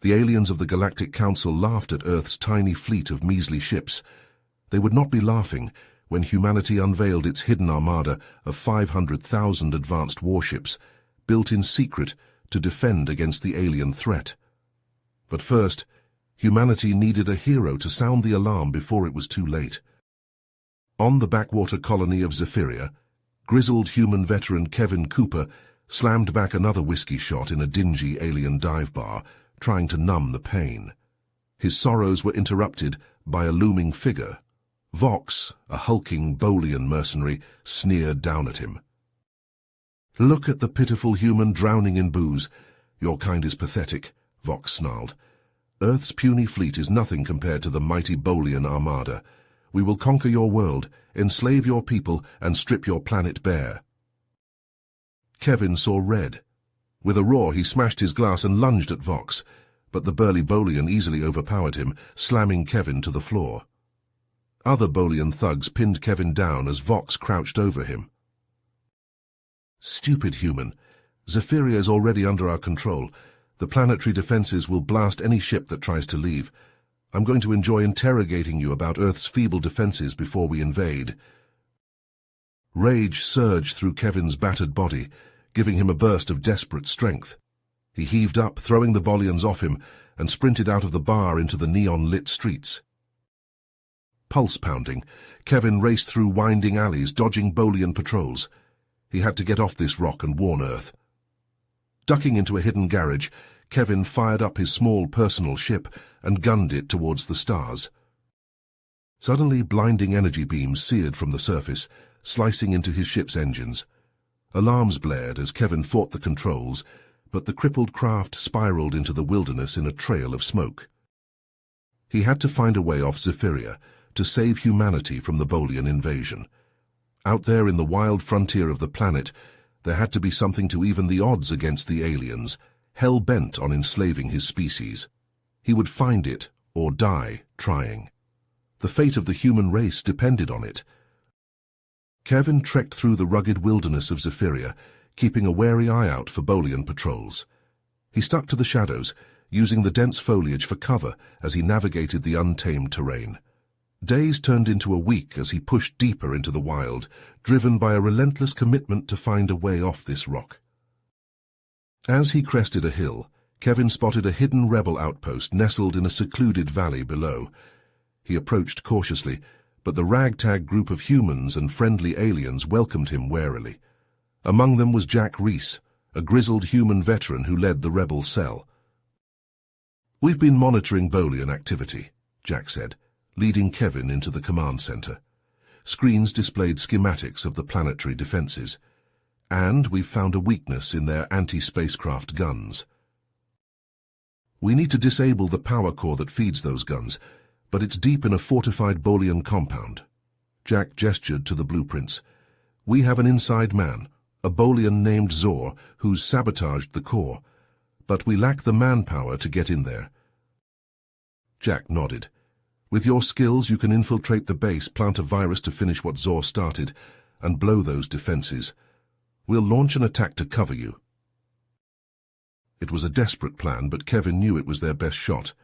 The aliens of the Galactic Council laughed at Earth's tiny fleet of measly ships. They would not be laughing when humanity unveiled its hidden armada of 500,000 advanced warships, built in secret to defend against the alien threat. But first, humanity needed a hero to sound the alarm before it was too late. On the backwater colony of Zephyria, grizzled human veteran Kevin Cooper slammed back another whiskey shot in a dingy alien dive bar, trying to numb the pain. His sorrows were interrupted by a looming figure. Vox, a hulking Bolian mercenary, sneered down at him. "Look at the pitiful human drowning in booze. Your kind is pathetic," Vox snarled. "Earth's puny fleet is nothing compared to the mighty Bolian armada. We will conquer your world, enslave your people, and strip your planet bare." Kevin saw red. With a roar, he smashed his glass and lunged at Vox, but the burly Bolian easily overpowered him, slamming Kevin to the floor. Other Bolian thugs pinned Kevin down as Vox crouched over him. "Stupid human. Zephyria is already under our control. The planetary defenses will blast any ship that tries to leave. I'm going to enjoy interrogating you about Earth's feeble defenses before we invade." Rage surged through Kevin's battered body, giving him a burst of desperate strength. He heaved up, throwing the Bolians off him, and sprinted out of the bar into the neon-lit streets. Pulse pounding, Kevin raced through winding alleys, dodging Bolian patrols. He had to get off this rock and warn Earth. Ducking into a hidden garage, Kevin fired up his small personal ship and gunned it towards the stars. Suddenly, blinding energy beams seared from the surface, slicing into his ship's engines. Alarms blared as Kevin fought the controls, but the crippled craft spiraled into the wilderness in a trail of smoke. He had to find a way off Zephyria to save humanity from the Bolian invasion. Out there in the wild frontier of the planet, there had to be something to even the odds against the aliens, hell-bent on enslaving his species. He would find it, or die, trying. The fate of the human race depended on it. Kevin trekked through the rugged wilderness of Zephyria, keeping a wary eye out for Bolian patrols. He stuck to the shadows, using the dense foliage for cover as he navigated the untamed terrain. Days turned into a week as he pushed deeper into the wild, driven by a relentless commitment to find a way off this rock. As he crested a hill, Kevin spotted a hidden rebel outpost nestled in a secluded valley below. He approached cautiously, but the ragtag group of humans and friendly aliens welcomed him warily. Among them was Jack Reese, a grizzled human veteran who led the rebel cell. "We've been monitoring Bolian activity," Jack said, leading Kevin into the command center. Screens displayed schematics of the planetary defenses, and we've found a weakness in their anti-spacecraft guns. "We need to disable the power core that feeds those guns, but it's deep in a fortified Bolian compound." Jack gestured to the blueprints. "We have an inside man, a Bolian named Zor, who's sabotaged the core, but we lack the manpower to get in there." Jack nodded. "With your skills, you can infiltrate the base, plant a virus to finish what Zor started, and blow those defenses. We'll launch an attack to cover you." It was a desperate plan, but Kevin knew it was their best shot.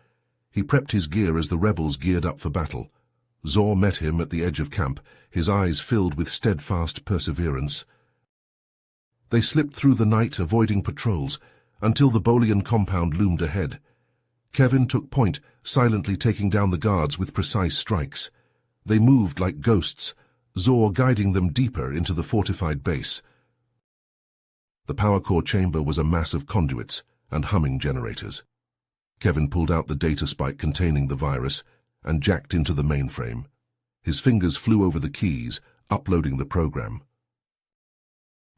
He prepped his gear as the rebels geared up for battle. Zor met him at the edge of camp, his eyes filled with steadfast perseverance. They slipped through the night, avoiding patrols, until the Bolian compound loomed ahead. Kevin took point, silently taking down the guards with precise strikes. They moved like ghosts, Zor guiding them deeper into the fortified base. The power core chamber was a mass of conduits and humming generators. Kevin pulled out the data spike containing the virus and jacked into the mainframe. His fingers flew over the keys, uploading the program.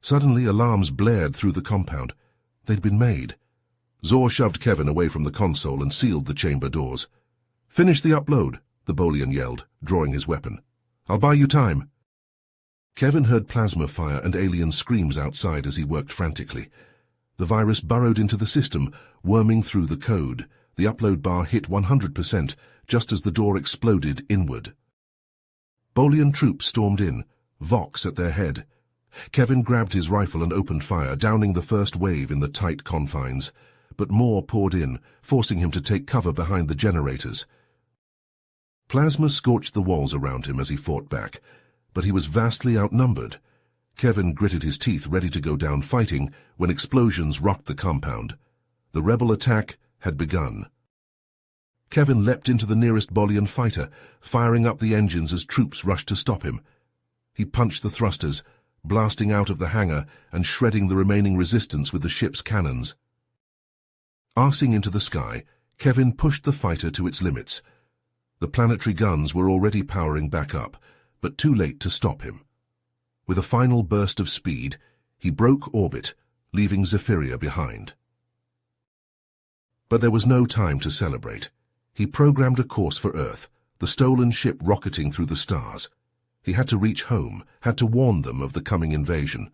Suddenly, alarms blared through the compound. They'd been made. Zor shoved Kevin away from the console and sealed the chamber doors. "Finish the upload," the Bolian yelled, drawing his weapon. "I'll buy you time." Kevin heard plasma fire and alien screams outside as he worked frantically. The virus burrowed into the system, worming through the code. The upload bar hit 100%, just as the door exploded inward. Bolian troops stormed in, Vox at their head. Kevin grabbed his rifle and opened fire, downing the first wave in the tight confines. but more poured in, forcing him to take cover behind the generators. Plasma scorched the walls around him as he fought back, but he was vastly outnumbered. Kevin gritted his teeth, ready to go down fighting, when explosions rocked the compound. The rebel attack had begun. Kevin leapt into the nearest Bolian fighter, firing up the engines as troops rushed to stop him. He punched the thrusters, blasting out of the hangar and shredding the remaining resistance with the ship's cannons. Arsing into the sky, Kevin pushed the fighter to its limits. The planetary guns were already powering back up, but too late to stop him. With a final burst of speed, he broke orbit, leaving Zephyria behind. But there was no time to celebrate. He programmed a course for Earth, the stolen ship rocketing through the stars. He had to reach home, had to warn them of the coming invasion.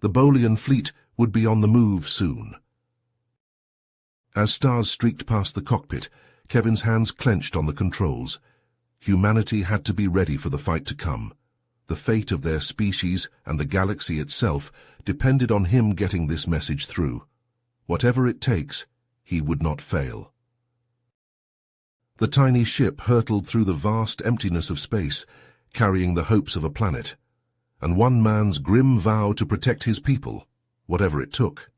The Bolian fleet would be on the move soon. As stars streaked past the cockpit, Kevin's hands clenched on the controls. Humanity had to be ready for the fight to come. The fate of their species and the galaxy itself depended on him getting this message through. Whatever it takes, he would not fail. The tiny ship hurtled through the vast emptiness of space, carrying the hopes of a planet, and one man's grim vow to protect his people, whatever it took.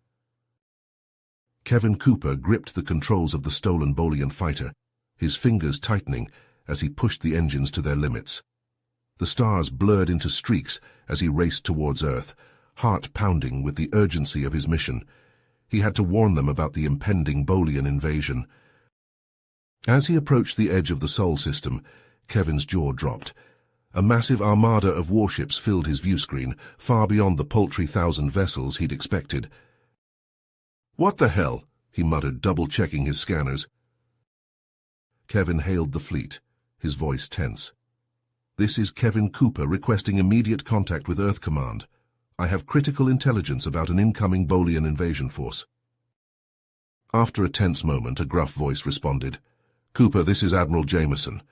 Kevin Cooper gripped the controls of the stolen Bolian fighter, his fingers tightening as he pushed the engines to their limits. The stars blurred into streaks as he raced towards Earth, heart pounding with the urgency of his mission. He had to warn them about the impending Bolian invasion. As he approached the edge of the Sol system, Kevin's jaw dropped. A massive armada of warships filled his viewscreen, far beyond the paltry 1,000 vessels he'd expected. "What the hell?" he muttered, double-checking his scanners. Kevin hailed the fleet, his voice tense. "This is Kevin Cooper requesting immediate contact with Earth Command. I have critical intelligence about an incoming Bolian invasion force." After a tense moment, a gruff voice responded. "Cooper, this is Admiral Jameson.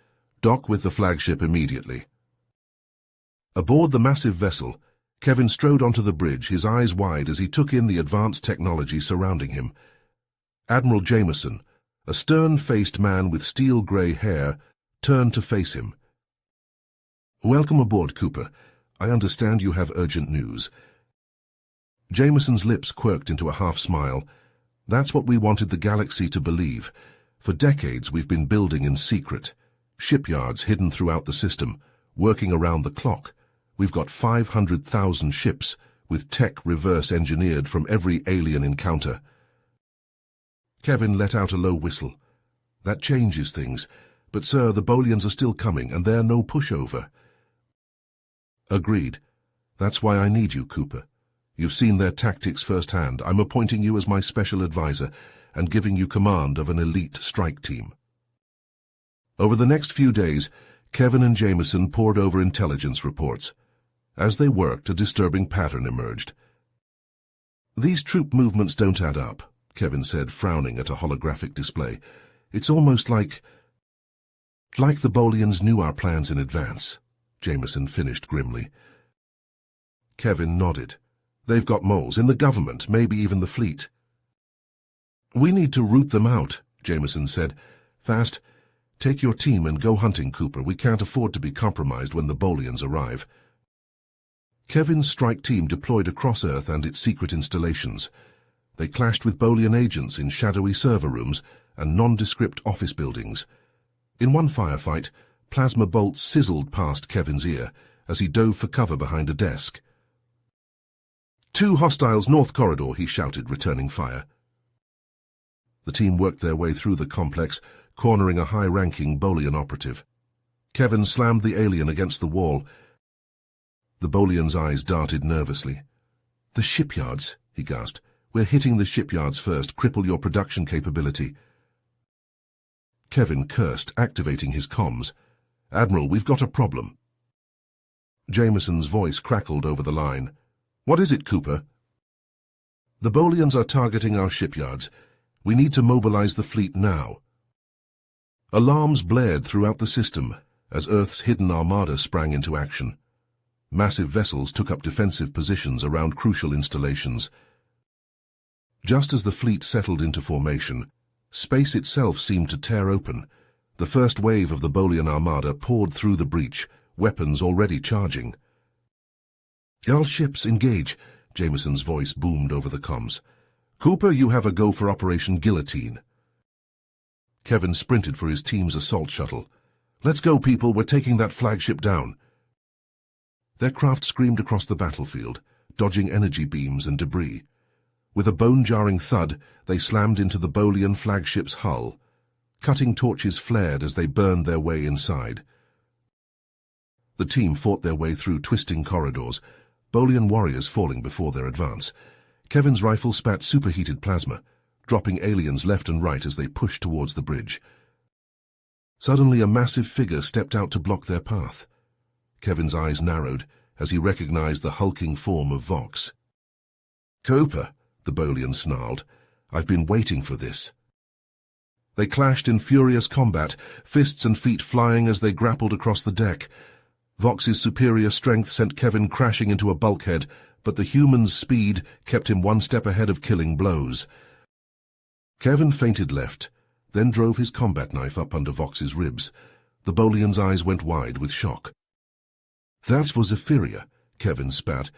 Dock with the flagship immediately." Aboard the massive vessel, Kevin strode onto the bridge, his eyes wide as he took in the advanced technology surrounding him. Admiral Jameson, a stern-faced man with steel-grey hair, turned to face him. "Welcome aboard, Cooper. I understand you have urgent news." Jameson's lips quirked into a half-smile. "That's what we wanted the galaxy to believe. For decades we've been building in secret. Shipyards hidden throughout the system, working around the clock. We've got 500,000 ships, with tech reverse-engineered from every alien encounter." Kevin let out a low whistle. "That changes things. But, sir, the Bolians are still coming, and they're no pushover." "Agreed. That's why I need you, Cooper. You've seen their tactics firsthand. I'm appointing you as my special advisor and giving you command of an elite strike team." Over the next few days, Kevin and Jameson pored over intelligence reports. As they worked, a disturbing pattern emerged. "These troop movements don't add up," Kevin said, frowning at a holographic display. "It's almost like the Bolians knew our plans in advance," Jameson finished grimly. Kevin nodded. "They've got moles in the government, maybe even the fleet." "We need to root them out," Jameson said. "Fast. Take your team and go hunting, Cooper. We can't afford to be compromised when the Bolians arrive." Kevin's strike team deployed across Earth and its secret installations. They clashed with Bolian agents in shadowy server rooms and nondescript office buildings. In one firefight, plasma bolts sizzled past Kevin's ear as he dove for cover behind a desk. "Two hostiles north corridor," he shouted, returning fire. The team worked their way through the complex, cornering a high-ranking Bolian operative. Kevin slammed the alien against the wall. The Bolian's eyes darted nervously. "The shipyards," he gasped. "We're hitting the shipyards first. Cripple your production capability." Kevin cursed, activating his comms. "Admiral, we've got a problem." Jameson's voice crackled over the line. "What is it, Cooper?" "The Bolians are targeting our shipyards. We need to mobilize the fleet now." Alarms blared throughout the system as Earth's hidden armada sprang into action. Massive vessels took up defensive positions around crucial installations. Just as the fleet settled into formation, space itself seemed to tear open. The first wave of the Bolian armada poured through the breach, weapons already charging. "All ships, engage," Jameson's voice boomed over the comms. "Cooper, you have a go for Operation Guillotine." Kevin sprinted for his team's assault shuttle. "Let's go, people, we're taking that flagship down." Their craft screamed across the battlefield, dodging energy beams and debris. With a bone-jarring thud, they slammed into the Bolian flagship's hull. Cutting torches flared as they burned their way inside. The team fought their way through twisting corridors, Bolian warriors falling before their advance. Kevin's rifle spat superheated plasma, dropping aliens left and right as they pushed towards the bridge. Suddenly, a massive figure stepped out to block their path. Kevin's eyes narrowed as he recognized the hulking form of Vox. "Cooper," the Bolian snarled, "I've been waiting for this." They clashed in furious combat, fists and feet flying as they grappled across the deck. Vox's superior strength sent Kevin crashing into a bulkhead, but the human's speed kept him one step ahead of killing blows. Kevin feinted left, then drove his combat knife up under Vox's ribs. The Bolian's eyes went wide with shock. "That's for Zephyria," Kevin spat.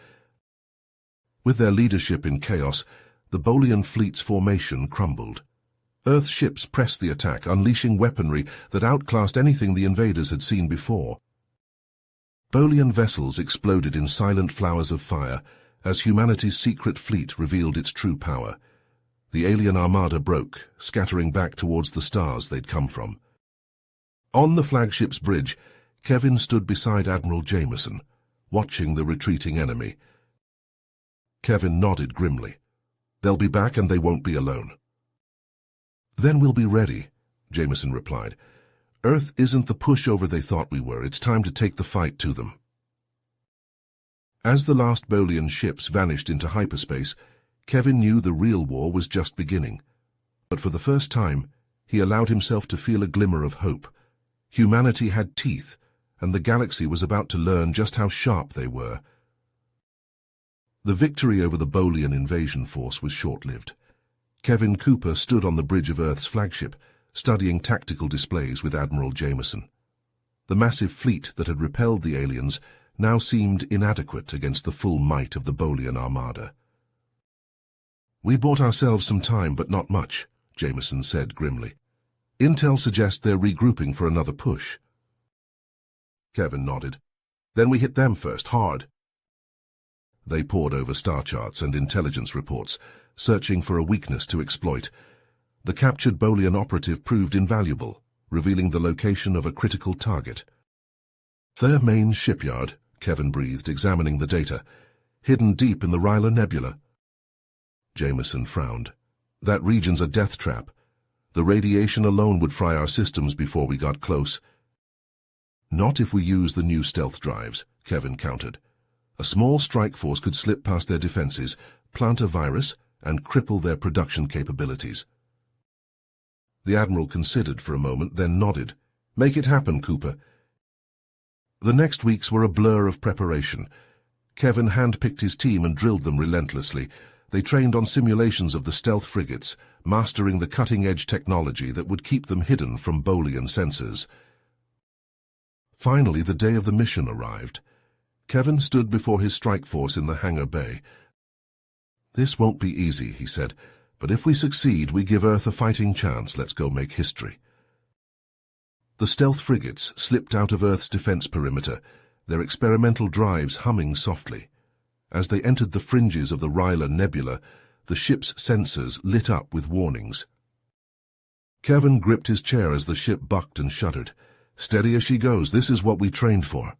With their leadership in chaos, the Bolian fleet's formation crumbled. Earth ships pressed the attack, unleashing weaponry that outclassed anything the invaders had seen before. Bolian vessels exploded in silent flowers of fire as humanity's secret fleet revealed its true power. The alien armada broke, scattering back towards the stars they'd come from. On the flagship's bridge, Kevin stood beside Admiral Jameson, watching the retreating enemy. Kevin nodded grimly. "They'll be back and they won't be alone." "Then we'll be ready," Jameson replied. "Earth isn't the pushover they thought we were. It's time to take the fight to them." As the last Bolian ships vanished into hyperspace, Kevin knew the real war was just beginning. But for the first time, he allowed himself to feel a glimmer of hope. Humanity had teeth, and the galaxy was about to learn just how sharp they were. The victory over the Bolian invasion force was short-lived. Kevin Cooper stood on the bridge of Earth's flagship, studying tactical displays with Admiral Jameson. The massive fleet that had repelled the aliens now seemed inadequate against the full might of the Bolian armada. "We bought ourselves some time, but not much," Jameson said grimly. "Intel suggests they're regrouping for another push." Kevin nodded. "Then we hit them first, hard." They pored over star charts and intelligence reports, searching for a weakness to exploit. The captured Bolian operative proved invaluable, revealing the location of a critical target. "Their main shipyard," Kevin breathed, examining the data, "hidden deep in the Ryla Nebula." Jameson frowned. "That region's a death trap. The radiation alone would fry our systems before we got close." "Not if we use the new stealth drives," Kevin countered. "A small strike force could slip past their defenses, plant a virus, and cripple their production capabilities." The Admiral considered for a moment, then nodded. "Make it happen, Cooper." The next weeks were a blur of preparation. Kevin handpicked his team and drilled them relentlessly. They trained on simulations of the stealth frigates, mastering the cutting-edge technology that would keep them hidden from Bolian sensors. Finally, the day of the mission arrived. Kevin stood before his strike force in the hangar bay. "This won't be easy," he said, "but if we succeed, we give Earth a fighting chance. Let's go make history." The stealth frigates slipped out of Earth's defense perimeter, their experimental drives humming softly. As they entered the fringes of the Ryla Nebula, the ship's sensors lit up with warnings. Kevin gripped his chair as the ship bucked and shuddered. "Steady as she goes. This is what we trained for."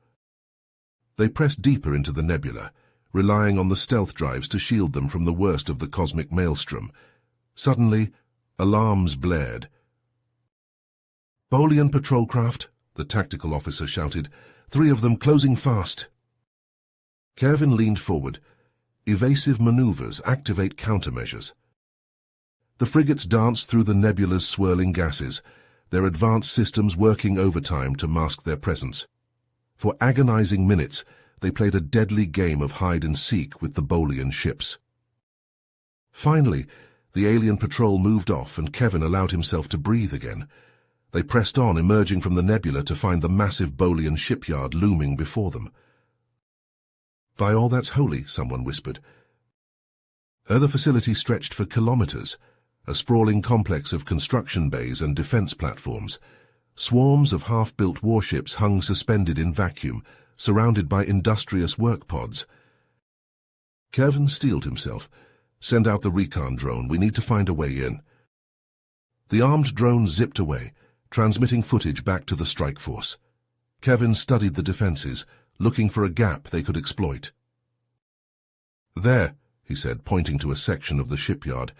They pressed deeper into the nebula, relying on the stealth drives to shield them from the worst of the cosmic maelstrom. Suddenly, alarms blared. "Bolian patrol craft," the tactical officer shouted. "3 of them closing fast." Kevin leaned forward. "Evasive maneuvers, activate countermeasures." The frigates danced through the nebula's swirling gases, their advanced systems working overtime to mask their presence. For agonizing minutes, they played a deadly game of hide-and-seek with the Bolian ships. Finally, The alien patrol moved off and Kevin allowed himself to breathe again. They pressed on, emerging from the nebula to find the massive Bolian shipyard looming before them. "By all that's holy," someone whispered. The facility stretched for kilometers, a sprawling complex of construction bays and defense platforms. Swarms of half-built warships hung suspended in vacuum, surrounded by industrious work pods. Kevin steeled himself. "Send out the recon drone. We need to find a way in." The armed drone zipped away, transmitting footage back to the strike force. Kevin studied the defenses, looking for a gap they could exploit. "There," he said, pointing to a section of the shipyard.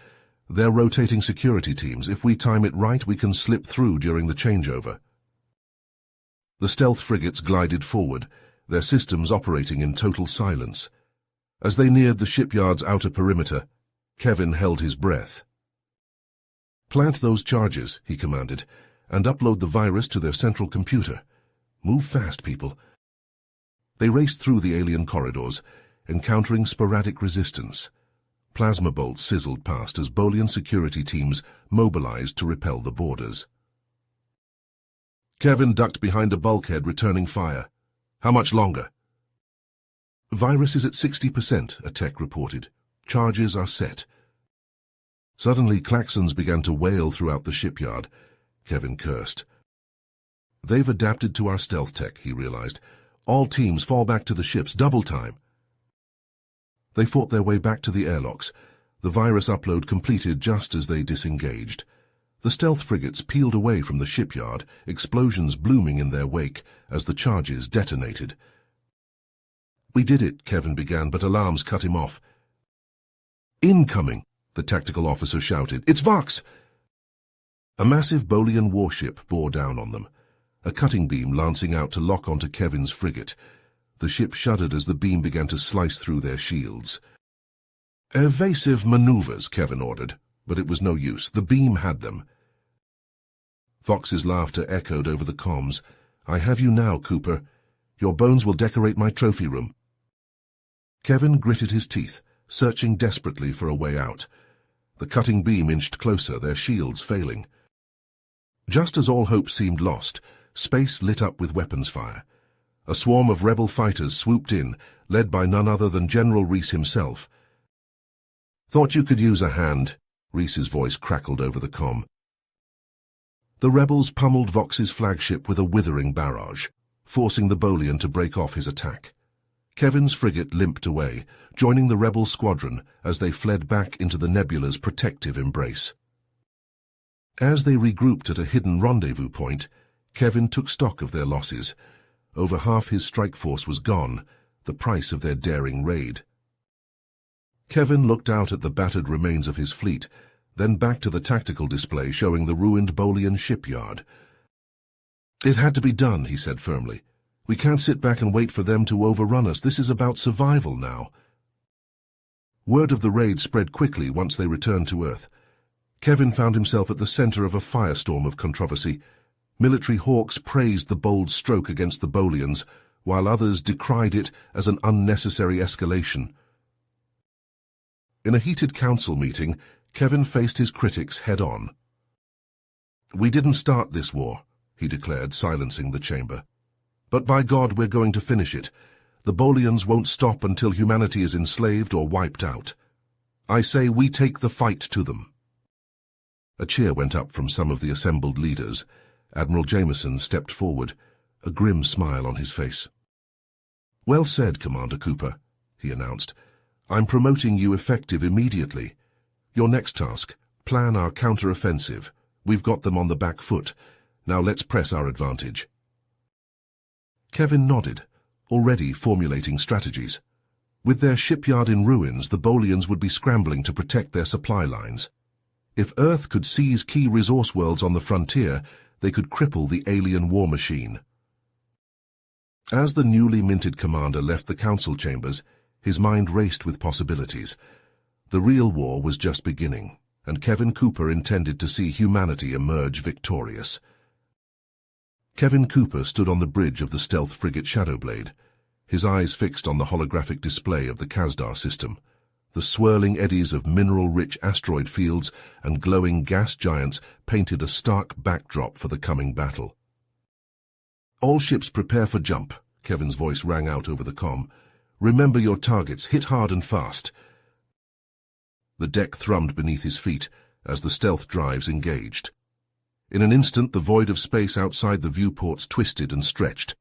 "They're rotating security teams. If we time it right, we can slip through during the changeover." The stealth frigates glided forward, their systems operating in total silence. As they neared the shipyard's outer perimeter, Kevin held his breath. "Plant those charges," he commanded, "and upload the virus to their central computer. Move fast, people." They raced through the alien corridors, encountering sporadic resistance. Plasma bolts sizzled past as Bolian security teams mobilized to repel the boarders. Kevin ducked behind a bulkhead, returning fire. "How much longer?" "Virus is at 60%, a tech reported. Charges are set." Suddenly, klaxons began to wail throughout the shipyard. Kevin cursed. "They've adapted to our stealth tech," he realized. "All teams fall back to the ships, double time." They fought their way back to the airlocks, the virus upload completed just as they disengaged. The stealth frigates peeled away from the shipyard, explosions blooming in their wake as the charges detonated. "We did it," Kevin began, but alarms cut him off. "Incoming!" the tactical officer shouted. "It's Vox!" A massive Bolian warship bore down on them, a cutting beam lancing out to lock onto Kevin's frigate. The ship shuddered as the beam began to slice through their shields. "Evasive maneuvers," Kevin ordered, but it was no use. The beam had them. Vox's laughter echoed over the comms. "I have you now, Cooper. Your bones will decorate my trophy room." Kevin gritted his teeth, searching desperately for a way out. The cutting beam inched closer, their shields failing. Just as all hope seemed lost, space lit up with weapons fire. A swarm of rebel fighters swooped in, led by none other than General Reese himself. "Thought you could use a hand," Reese's voice crackled over the comm. The rebels pummeled Vox's flagship with a withering barrage, forcing the Bolian to break off his attack. Kevin's frigate limped away, joining the rebel squadron as they fled back into the nebula's protective embrace. As they regrouped at a hidden rendezvous point, Kevin took stock of their losses. Over half his strike force was gone, the price of their daring raid. Kevin looked out at the battered remains of his fleet, then back to the tactical display showing the ruined Bolian shipyard. "It had to be done," he said firmly. "We can't sit back and wait for them to overrun us. This is about survival now." Word of the raid spread quickly once they returned to Earth. Kevin found himself at the center of a firestorm of controversy. Military hawks praised the bold stroke against the Bolians, while others decried it as an unnecessary escalation. In a heated council meeting, Kevin faced his critics head-on. "We didn't start this war," he declared, silencing the chamber. "But by God, we're going to finish it. The Bolians won't stop until humanity is enslaved or wiped out. I say we take the fight to them." A cheer went up from some of the assembled leaders. Admiral Jameson stepped forward, a grim smile on his face. "Well said, Commander Cooper," he announced. "I'm promoting you effective immediately. Your next task, plan our counter-offensive. We've got them on the back foot. Now let's press our advantage." Kevin nodded, already formulating strategies. With their shipyard in ruins, the Bolians would be scrambling to protect their supply lines. If Earth could seize key resource worlds on the frontier, they could cripple the alien war machine. As the newly minted commander left the council chambers, his mind raced with possibilities. The real war was just beginning, and Kevin Cooper intended to see humanity emerge victorious. Kevin Cooper stood on the bridge of the stealth frigate Shadowblade, his eyes fixed on the holographic display of the Kasdar system. The swirling eddies of mineral-rich asteroid fields and glowing gas giants painted a stark backdrop for the coming battle. "All ships prepare for jump," Kevin's voice rang out over the comm. "Remember your targets, hit hard and fast." The deck thrummed beneath his feet as the stealth drives engaged. In an instant, the void of space outside the viewports twisted and stretched.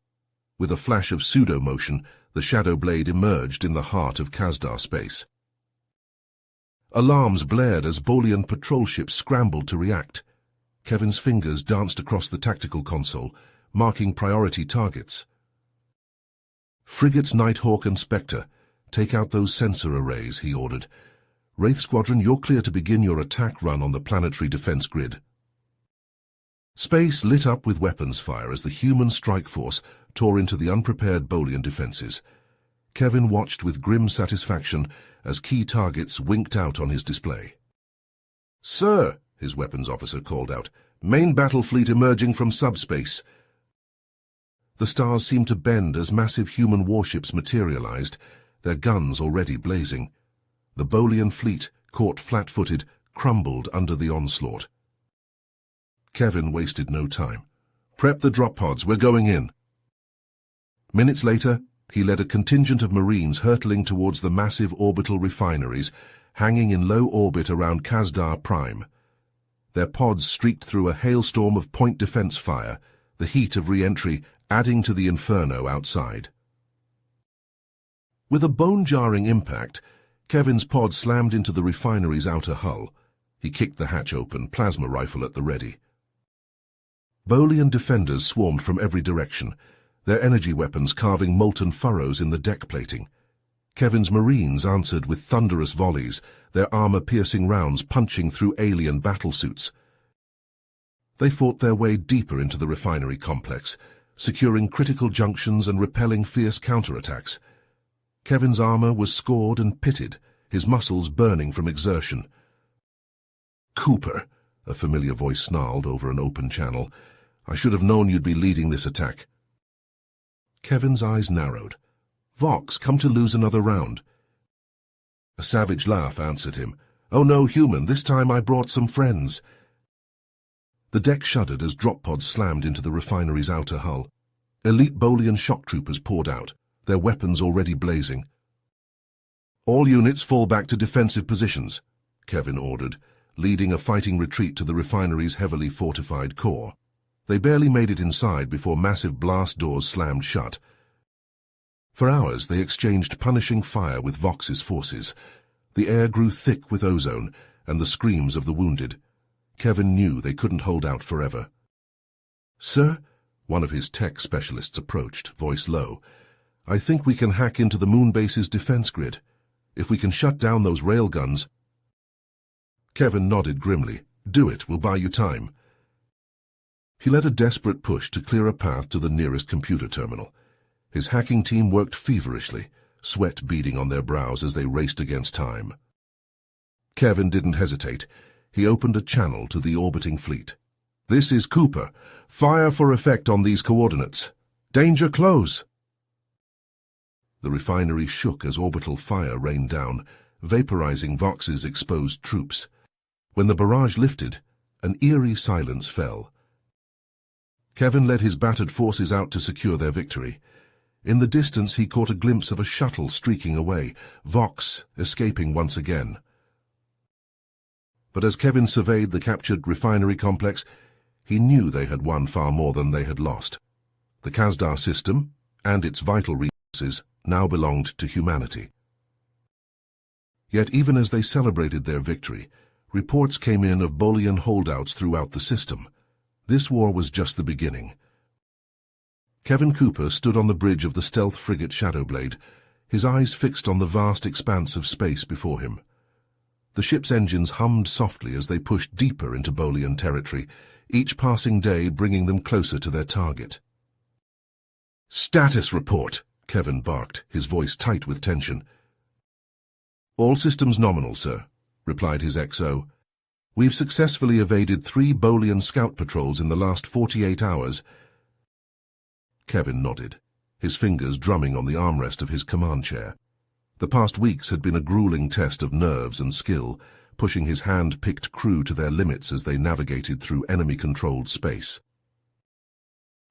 With a flash of pseudo-motion, the shadow blade emerged in the heart of Kazdar space. Alarms blared as Bolian patrol ships scrambled to react. Kevin's fingers danced across the tactical console, marking priority targets. "Frigates Nighthawk and Spectre, take out those sensor arrays," he ordered. "Wraith Squadron, you're clear to begin your attack run on the planetary defense grid." Space lit up with weapons fire as the human strike force tore into the unprepared Bolian defenses. Kevin watched with grim satisfaction as key targets winked out on his display. "Sir," his weapons officer called out, "main battle fleet emerging from subspace." The stars seemed to bend as massive human warships materialized, their guns already blazing. The Bolian fleet, caught flat-footed, crumbled under the onslaught. Kevin wasted no time. "Prep the drop pods, we're going in." Minutes later, he led a contingent of Marines hurtling towards the massive orbital refineries, hanging in low orbit around Kazdar Prime. Their pods streaked through a hailstorm of point defense fire, the heat of re-entry adding to the inferno outside. With a bone-jarring impact, Kevin's pod slammed into the refinery's outer hull. He kicked the hatch open, plasma rifle at the ready. Bolian defenders swarmed from every direction, their energy weapons carving molten furrows in the deck plating. Kevin's Marines answered with thunderous volleys, their armor-piercing rounds punching through alien battlesuits. They fought their way deeper into the refinery complex, securing critical junctions and repelling fierce counterattacks. Kevin's armor was scored and pitted, his muscles burning from exertion. "Cooper," a familiar voice snarled over an open channel, "I should have known you'd be leading this attack." Kevin's eyes narrowed. "Vox, come to lose another round." A savage laugh answered him. "Oh no, human, this time I brought some friends." The deck shuddered as drop pods slammed into the refinery's outer hull. Elite Bolian shock troopers poured out, their weapons already blazing. "All units fall back to defensive positions," Kevin ordered, leading a fighting retreat to the refinery's heavily fortified core. They barely made it inside before massive blast doors slammed shut. For hours they exchanged punishing fire with Vox's forces. The air grew thick with ozone and the screams of the wounded. Kevin knew they couldn't hold out forever. "Sir," one of his tech specialists approached, voice low, "I think we can hack into the moonbase's defense grid. If we can shut down those railguns—" Kevin nodded grimly. "Do it, we'll buy you time." He led a desperate push to clear a path to the nearest computer terminal. His hacking team worked feverishly, sweat beading on their brows as they raced against time. Kevin didn't hesitate. He opened a channel to the orbiting fleet. "This is Cooper. Fire for effect on these coordinates. Danger close." The refinery shook as orbital fire rained down, vaporizing Vox's exposed troops. When the barrage lifted, an eerie silence fell. Kevin led his battered forces out to secure their victory. In the distance he caught a glimpse of a shuttle streaking away, Vox escaping once again. But as Kevin surveyed the captured refinery complex, he knew they had won far more than they had lost. The Kazdar system, and its vital resources, now belonged to humanity. Yet even as they celebrated their victory, reports came in of Bolian holdouts throughout the system. This war was just the beginning. Kevin Cooper stood on the bridge of the stealth frigate Shadowblade, his eyes fixed on the vast expanse of space before him. The ship's engines hummed softly as they pushed deeper into Bolian territory, each passing day bringing them closer to their target. "Status report," Kevin barked, his voice tight with tension. "All systems nominal, sir," replied his XO. "We've successfully evaded 3 Bolian scout patrols in the last 48 hours. Kevin nodded, his fingers drumming on the armrest of his command chair. The past weeks had been a grueling test of nerves and skill, pushing his hand-picked crew to their limits as they navigated through enemy-controlled space.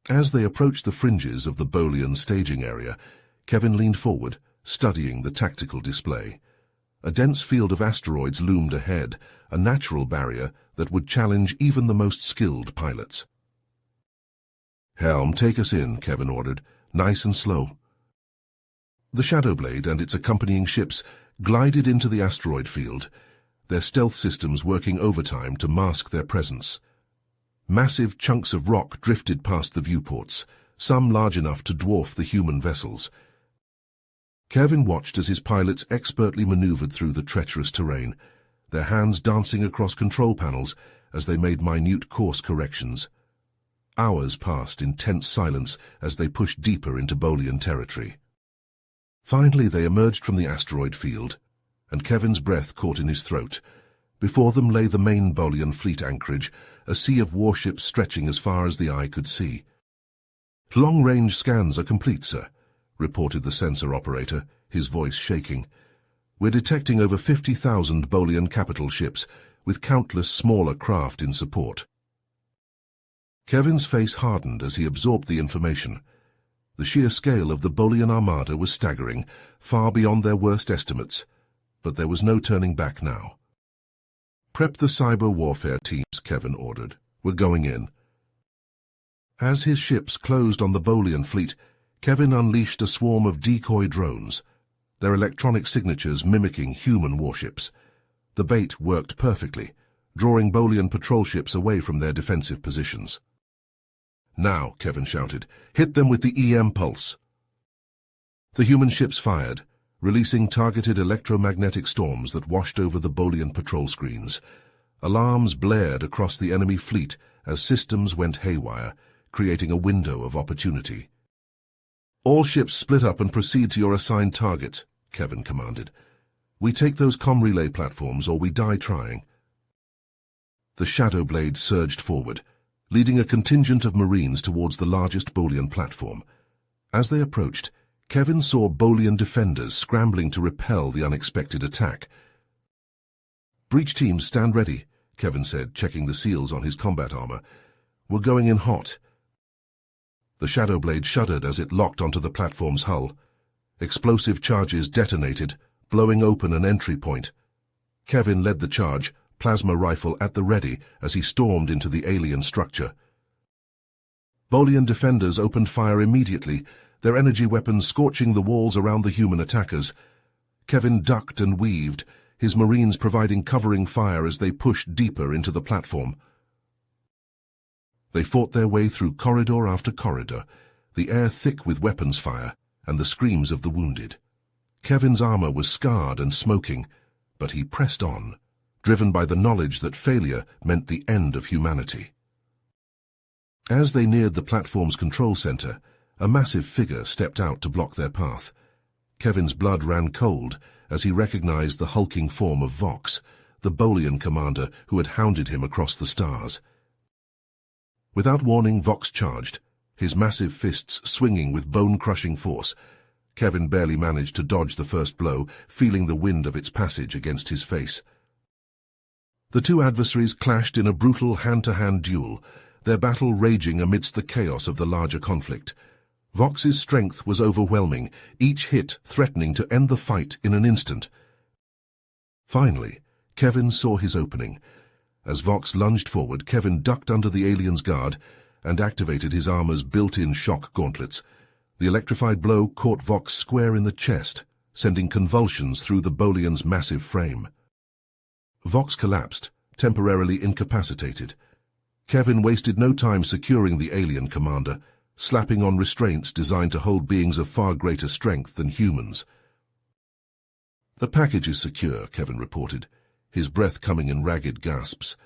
As they approached the fringes of the Bolian staging area, Kevin leaned forward, studying the tactical display. A dense field of asteroids loomed ahead, a natural barrier that would challenge even the most skilled pilots. "Helm, take us in," Kevin ordered, "nice and slow." The Shadowblade and its accompanying ships glided into the asteroid field, their stealth systems working overtime to mask their presence. Massive chunks of rock drifted past the viewports, some large enough to dwarf the human vessels. Kevin watched as his pilots expertly maneuvered through the treacherous terrain, their hands dancing across control panels as they made minute course corrections. Hours passed in tense silence as they pushed deeper into Bolian territory. Finally, they emerged from the asteroid field, and Kevin's breath caught in his throat. Before them lay the main Bolian fleet anchorage, a sea of warships stretching as far as the eye could see. "Long-range scans are complete, sir," reported the sensor operator, his voice shaking. "We're detecting over 50,000 Bolian capital ships, with countless smaller craft in support." Kevin's face hardened as he absorbed the information. The sheer scale of the Bolian armada was staggering, far beyond their worst estimates, but there was no turning back now. "Prep the cyber warfare teams," Kevin ordered. "We're going in." As his ships closed on the Bolian fleet, Kevin unleashed a swarm of decoy drones, their electronic signatures mimicking human warships. The bait worked perfectly, drawing Bolian patrol ships away from their defensive positions. "Now," Kevin shouted, "hit them with the EM pulse." The human ships fired, releasing targeted electromagnetic storms that washed over the Bolian patrol screens. Alarms blared across the enemy fleet as systems went haywire, creating a window of opportunity. "All ships split up and proceed to your assigned targets," Kevin commanded. "We take those comm relay platforms or we die trying." The Shadowblade surged forward, leading a contingent of Marines towards the largest Bolian platform. As they approached, Kevin saw Bolian defenders scrambling to repel the unexpected attack. "Breach teams, stand ready," Kevin said, checking the seals on his combat armor. "We're going in hot." The Shadowblade shuddered as it locked onto the platform's hull. Explosive charges detonated, blowing open an entry point. Kevin led the charge, plasma rifle at the ready, as he stormed into the alien structure. Bolian defenders opened fire immediately, their energy weapons scorching the walls around the human attackers. Kevin ducked and weaved, his Marines providing covering fire as they pushed deeper into the platform. They fought their way through corridor after corridor, the air thick with weapons fire and the screams of the wounded. Kevin's armor was scarred and smoking, but he pressed on, driven by the knowledge that failure meant the end of humanity. As they neared the platform's control center, a massive figure stepped out to block their path. Kevin's blood ran cold as he recognized the hulking form of Vox, the Bolian commander who had hounded him across the stars. Without warning, Vox charged, his massive fists swinging with bone-crushing force. Kevin barely managed to dodge the first blow, feeling the wind of its passage against his face. The two adversaries clashed in a brutal hand-to-hand duel, their battle raging amidst the chaos of the larger conflict. Vox's strength was overwhelming, each hit threatening to end the fight in an instant. Finally, Kevin saw his opening. As Vox lunged forward, Kevin ducked under the alien's guard and activated his armor's built-in shock gauntlets. The electrified blow caught Vox square in the chest, sending convulsions through the Bolian's massive frame. Vox collapsed, temporarily incapacitated. Kevin wasted no time securing the alien commander, slapping on restraints designed to hold beings of far greater strength than humans. "The package is secure," Kevin reported, his breath coming in ragged gasps.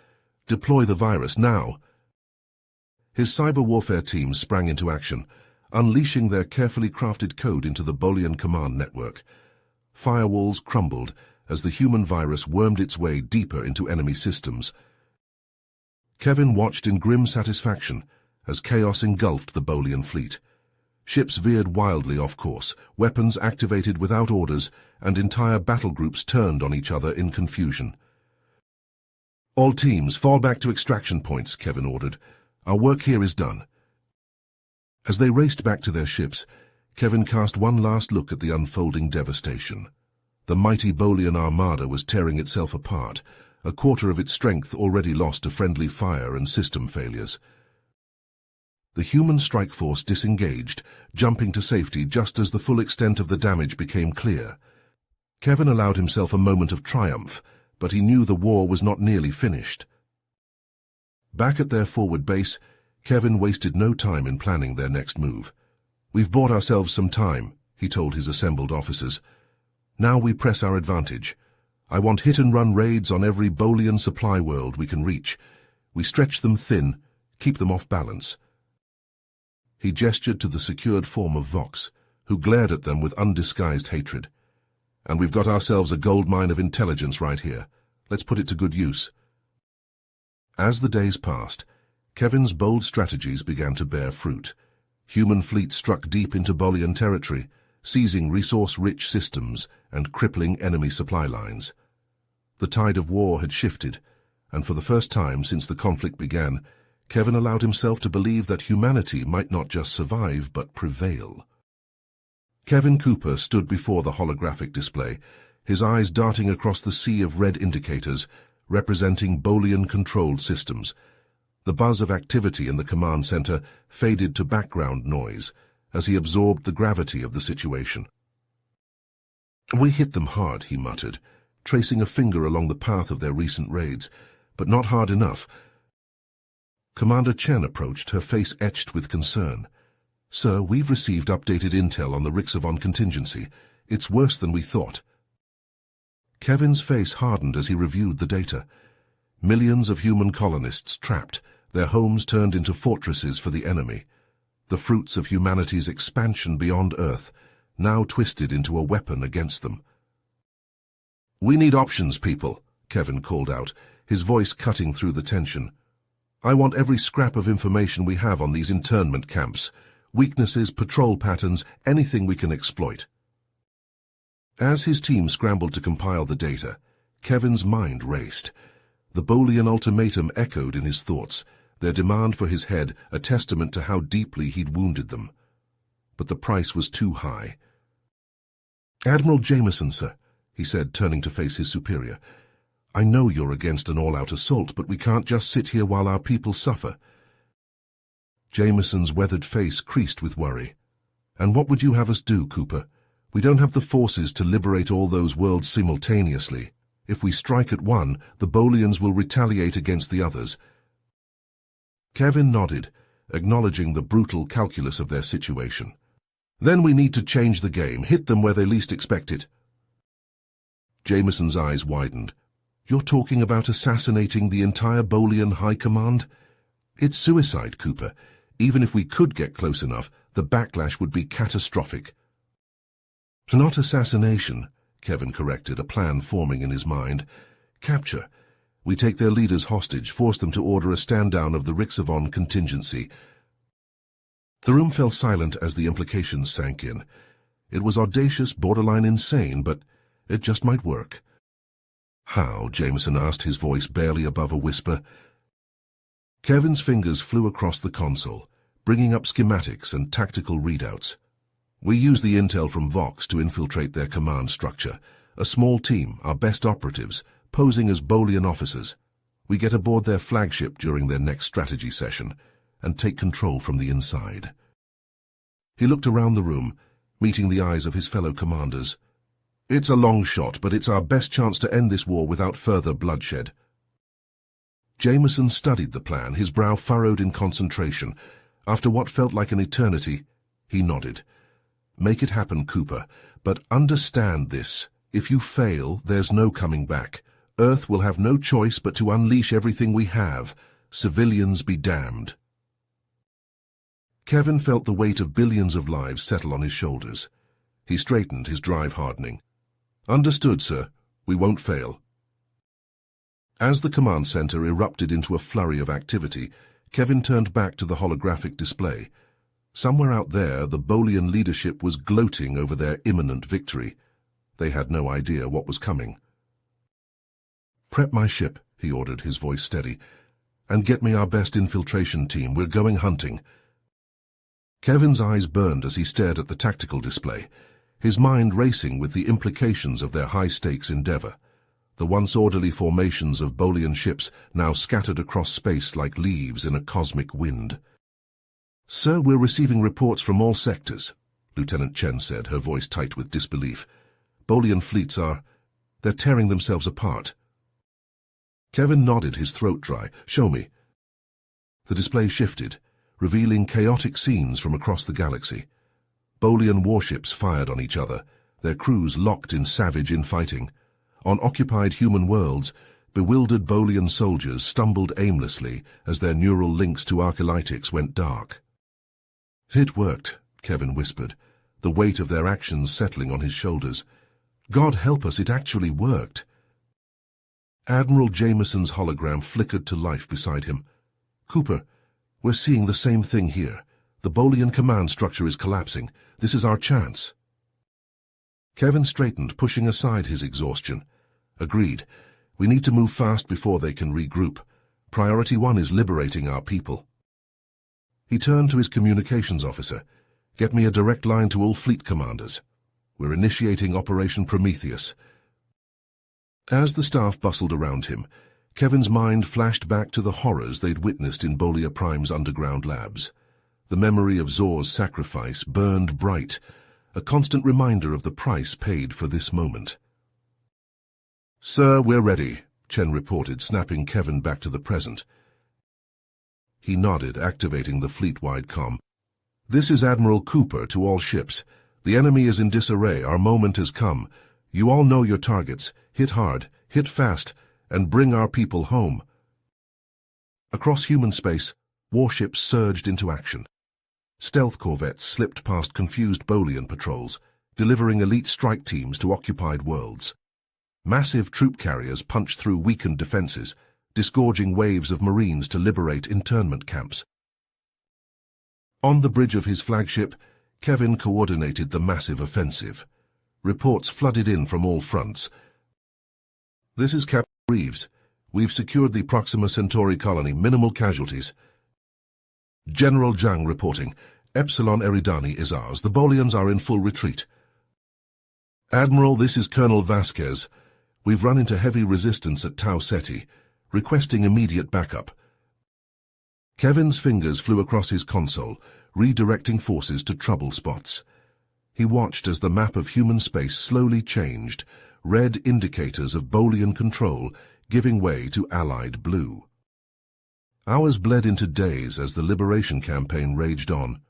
"Deploy the virus now." His cyber warfare team sprang into action, unleashing their carefully crafted code into the Bolian command network. Firewalls crumbled as the human virus wormed its way deeper into enemy systems. Kevin watched in grim satisfaction as chaos engulfed the Bolian fleet. Ships veered wildly off course, weapons activated without orders, and entire battle groups turned on each other in confusion. "All teams, fall back to extraction points," Kevin ordered. "Our work here is done." As they raced back to their ships, Kevin cast one last look at the unfolding devastation. The mighty Bolian armada was tearing itself apart, a quarter of its strength already lost to friendly fire and system failures. The human strike force disengaged, jumping to safety just as the full extent of the damage became clear. Kevin allowed himself a moment of triumph, but he knew the war was not nearly finished. Back at their forward base, Kevin wasted no time in planning their next move. "We've bought ourselves some time," he told his assembled officers. "Now we press our advantage. I want hit-and-run raids on every Bolian supply world we can reach. We stretch them thin, keep them off balance." He gestured to the secured form of Vox, who glared at them with undisguised hatred. "And we've got ourselves a goldmine of intelligence right here. Let's put it to good use." As the days passed, Kevin's bold strategies began to bear fruit. Human fleets struck deep into Bolian territory, seizing resource-rich systems and crippling enemy supply lines. The tide of war had shifted, and for the first time since the conflict began, Kevin allowed himself to believe that humanity might not just survive, but prevail. Kevin Cooper stood before the holographic display, his eyes darting across the sea of red indicators, representing Bolian-controlled systems. The buzz of activity in the command center faded to background noise as he absorbed the gravity of the situation. "We hit them hard," he muttered, tracing a finger along the path of their recent raids, "but not hard enough." Commander Chen approached, her face etched with concern. "Sir, we've received updated intel on the Rixavon contingency. It's worse than we thought." Kevin's face hardened as he reviewed the data. Millions of human colonists trapped, their homes turned into fortresses for the enemy. The fruits of humanity's expansion beyond Earth, now twisted into a weapon against them. "We need options, people," Kevin called out, his voice cutting through the tension. "I want every scrap of information we have on these internment camps. Weaknesses, patrol patterns, anything we can exploit." As his team scrambled to compile the data, Kevin's mind raced. The Bolian ultimatum echoed in his thoughts, their demand for his head a testament to how deeply he'd wounded them. But the price was too high. "Admiral Jameson, sir," he said, turning to face his superior. "I know you're against an all-out assault, but we can't just sit here while our people suffer." Jameson's weathered face creased with worry. "And what would you have us do, Cooper? We don't have the forces to liberate all those worlds simultaneously. If we strike at one, the Bolians will retaliate against the others." Kevin nodded, acknowledging the brutal calculus of their situation. "Then we need to change the game, hit them where they least expect it." Jameson's eyes widened. "You're talking about assassinating the entire Bolian High Command? It's suicide, Cooper. Even if we could get close enough, the backlash would be catastrophic." "Not assassination," Kevin corrected, a plan forming in his mind. "Capture. We take their leaders hostage, force them to order a stand-down of the Rixavon contingency." The room fell silent as the implications sank in. It was audacious, borderline insane, but it just might work. "How?" Jameson asked, his voice barely above a whisper. Kevin's fingers flew across the console, bringing up schematics and tactical readouts. "We use the intel from Vox to infiltrate their command structure. A small team, our best operatives, posing as Bolian officers. We get aboard their flagship during their next strategy session and take control from the inside." He looked around the room, meeting the eyes of his fellow commanders. "It's a long shot, but it's our best chance to end this war without further bloodshed." Jameson studied the plan, his brow furrowed in concentration. After what felt like an eternity, he nodded. "Make it happen, Cooper, but understand this. If you fail, there's no coming back. Earth will have no choice but to unleash everything we have. Civilians be damned." Kevin felt the weight of billions of lives settle on his shoulders. He straightened, his drive hardening. "Understood, sir. We won't fail." As the command center erupted into a flurry of activity, Kevin turned back to the holographic display. Somewhere out there, the Bolian leadership was gloating over their imminent victory. They had no idea what was coming. "Prep my ship," he ordered, his voice steady, "and get me our best infiltration team. We're going hunting." Kevin's eyes burned as he stared at the tactical display, his mind racing with the implications of their high-stakes endeavor. The once orderly formations of Bolian ships now scattered across space like leaves in a cosmic wind. "Sir, we're receiving reports from all sectors," Lieutenant Chen said, her voice tight with disbelief. "Bolian fleets they're tearing themselves apart." Kevin nodded, his throat dry. "Show me." The display shifted, revealing chaotic scenes from across the galaxy. Bolian warships fired on each other, their crews locked in savage infighting. On occupied human worlds, bewildered Bolian soldiers stumbled aimlessly as their neural links to archalytics went dark. "It worked," Kevin whispered, the weight of their actions settling on his shoulders. "God help us, it actually worked." Admiral Jameson's hologram flickered to life beside him. "Cooper, we're seeing the same thing here. The Bolian command structure is collapsing. This is our chance." Kevin straightened, pushing aside his exhaustion. "Agreed. We need to move fast before they can regroup. Priority 1 is liberating our people." He turned to his communications officer. "Get me a direct line to all fleet commanders. We're initiating Operation Prometheus." As the staff bustled around him, Kevin's mind flashed back to the horrors they'd witnessed in Bolia Prime's underground labs. The memory of Zor's sacrifice burned bright, a constant reminder of the price paid for this moment. "Sir, we're ready," Chen reported, snapping Kevin back to the present. He nodded, activating the fleet-wide comm. "This is Admiral Cooper to all ships. The enemy is in disarray. Our moment has come. You all know your targets. Hit hard, hit fast, and bring our people home." Across human space, warships surged into action. Stealth corvettes slipped past confused Bolian patrols, delivering elite strike teams to occupied worlds. Massive troop carriers punched through weakened defenses, disgorging waves of Marines to liberate internment camps. On the bridge of his flagship, Kevin coordinated the massive offensive. Reports flooded in from all fronts. "This is Captain Reeves. We've secured the Proxima Centauri colony. Minimal casualties." "General Zhang reporting. Epsilon Eridani is ours. The Bolians are in full retreat." "Admiral, this is Colonel Vasquez. We've run into heavy resistance at Tau Ceti, requesting immediate backup." Kevin's fingers flew across his console, redirecting forces to trouble spots. He watched as the map of human space slowly changed, red indicators of Bolian control giving way to Allied blue. Hours bled into days as the liberation campaign raged on.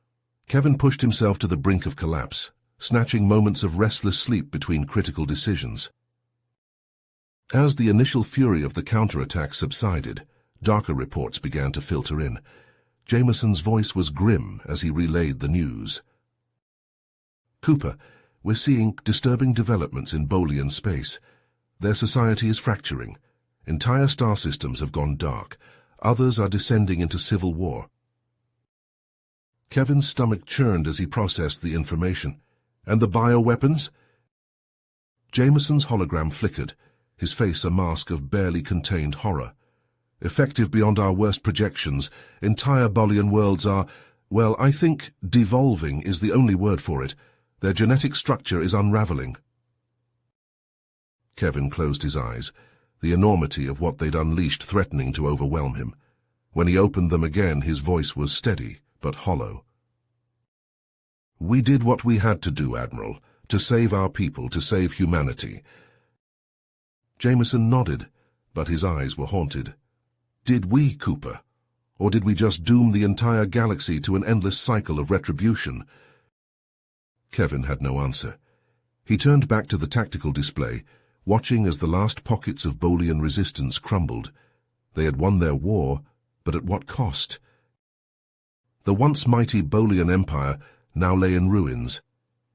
Kevin pushed himself to the brink of collapse, snatching moments of restless sleep between critical decisions. As the initial fury of the counterattack subsided, darker reports began to filter in. Jameson's voice was grim as he relayed the news. "Cooper, we're seeing disturbing developments in Bolian space. Their society is fracturing. Entire star systems have gone dark. Others are descending into civil war." Kevin's stomach churned as he processed the information. "And the bioweapons?" Jameson's hologram flickered, his face a mask of barely contained horror. "Effective beyond our worst projections. Entire Bolian worlds are, well, I think devolving is the only word for it. Their genetic structure is unraveling." Kevin closed his eyes, the enormity of what they'd unleashed threatening to overwhelm him. When he opened them again, his voice was steady, but hollow. "We did what we had to do, Admiral, to save our people, to save humanity." Jameson nodded, but his eyes were haunted. "Did we, Cooper? Or did we just doom the entire galaxy to an endless cycle of retribution?" Kevin had no answer. He turned back to the tactical display, watching as the last pockets of Bolian resistance crumbled. They had won their war, but at what cost? The once mighty Bolian Empire now lay in ruins,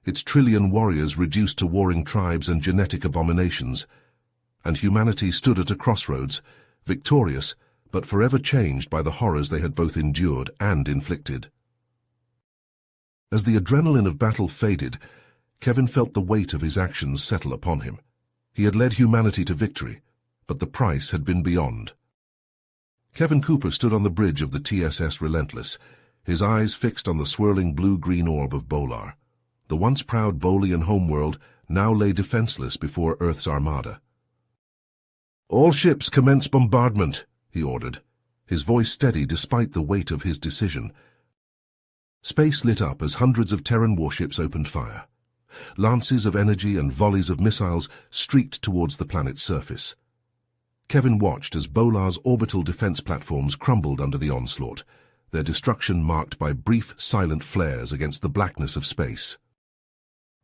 its trillion warriors reduced to warring tribes and genetic abominations, and humanity stood at a crossroads, victorious, but forever changed by the horrors they had both endured and inflicted. As the adrenaline of battle faded, Kevin felt the weight of his actions settle upon him. He had led humanity to victory, but the price had been beyond. Kevin Cooper stood on the bridge of the TSS Relentless, his eyes fixed on the swirling blue-green orb of Bolar. The once proud Bolian homeworld now lay defenseless before Earth's armada. "All ships commence bombardment," he ordered, his voice steady despite the weight of his decision. Space lit up as hundreds of Terran warships opened fire. Lances of energy and volleys of missiles streaked towards the planet's surface. Kevin watched as Bolar's orbital defense platforms crumbled under the onslaught, their destruction marked by brief, silent flares against the blackness of space.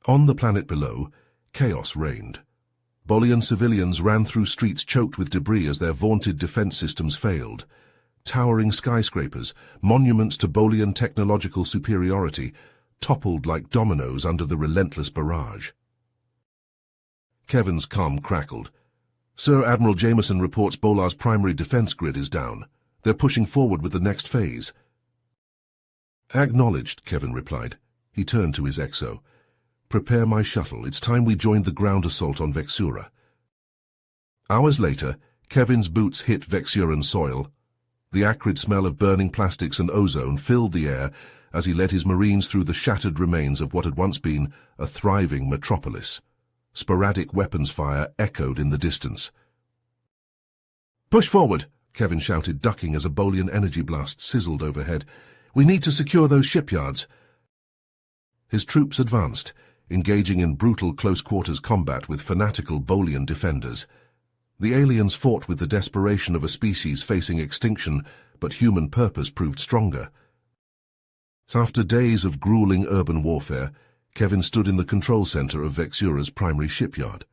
On the planet below, chaos reigned. Bolian civilians ran through streets choked with debris as their vaunted defense systems failed. Towering skyscrapers, monuments to Bolian technological superiority, toppled like dominoes under the relentless barrage. Kevin's comm crackled. "Sir Admiral Jameson reports Bolar's primary defense grid is down. They're pushing forward with the next phase." "Acknowledged," Kevin replied. He turned to his exo. "Prepare my shuttle. It's time we joined the ground assault on Vexura." Hours later, Kevin's boots hit Vexuran soil. The acrid smell of burning plastics and ozone filled the air as he led his Marines through the shattered remains of what had once been a thriving metropolis. Sporadic weapons fire echoed in the distance. "Push forward!" Kevin shouted, ducking as a Bolian energy blast sizzled overhead. "We need to secure those shipyards." His troops advanced, engaging in brutal close-quarters combat with fanatical Bolian defenders. The aliens fought with the desperation of a species facing extinction, but human purpose proved stronger. After days of grueling urban warfare, Kevin stood in the control center of Vexura's primary shipyard.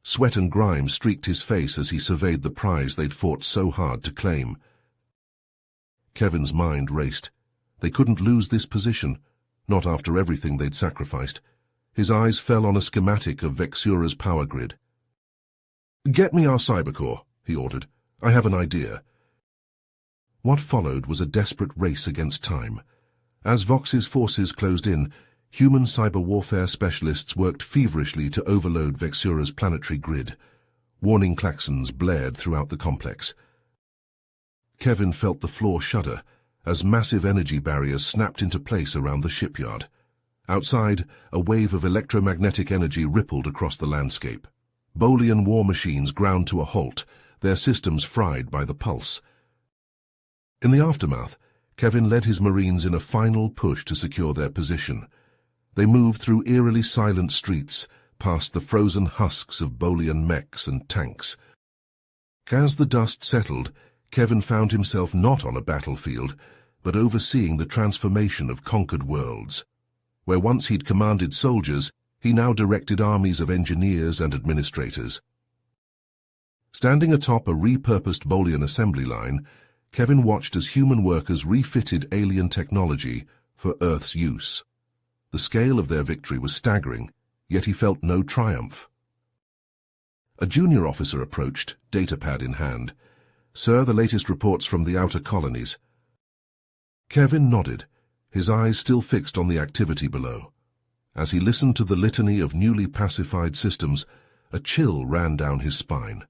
Sweat and grime streaked his face as he surveyed the prize they'd fought so hard to claim. Kevin's mind raced. They couldn't lose this position, not after everything they'd sacrificed. His eyes fell on a schematic of Vexura's power grid. "Get me our cybercore," he ordered. "I have an idea." What followed was a desperate race against time. As Vox's forces closed in, human cyber warfare specialists worked feverishly to overload Vexura's planetary grid. Warning klaxons blared throughout the complex. Kevin felt the floor shudder as massive energy barriers snapped into place around the shipyard. Outside, a wave of electromagnetic energy rippled across the landscape. Bolian war machines ground to a halt, their systems fried by the pulse. In the aftermath, Kevin led his Marines in a final push to secure their position. They moved through eerily silent streets, past the frozen husks of Bolian mechs and tanks. As the dust settled, Kevin found himself not on a battlefield, but overseeing the transformation of conquered worlds. Where once he'd commanded soldiers, he now directed armies of engineers and administrators. Standing atop a repurposed Bolian assembly line, Kevin watched as human workers refitted alien technology for Earth's use. The scale of their victory was staggering, yet he felt no triumph. A junior officer approached, datapad in hand. "Sir, the latest reports from the outer colonies." Kevin nodded, his eyes still fixed on the activity below. As he listened to the litany of newly pacified systems, a chill ran down his spine.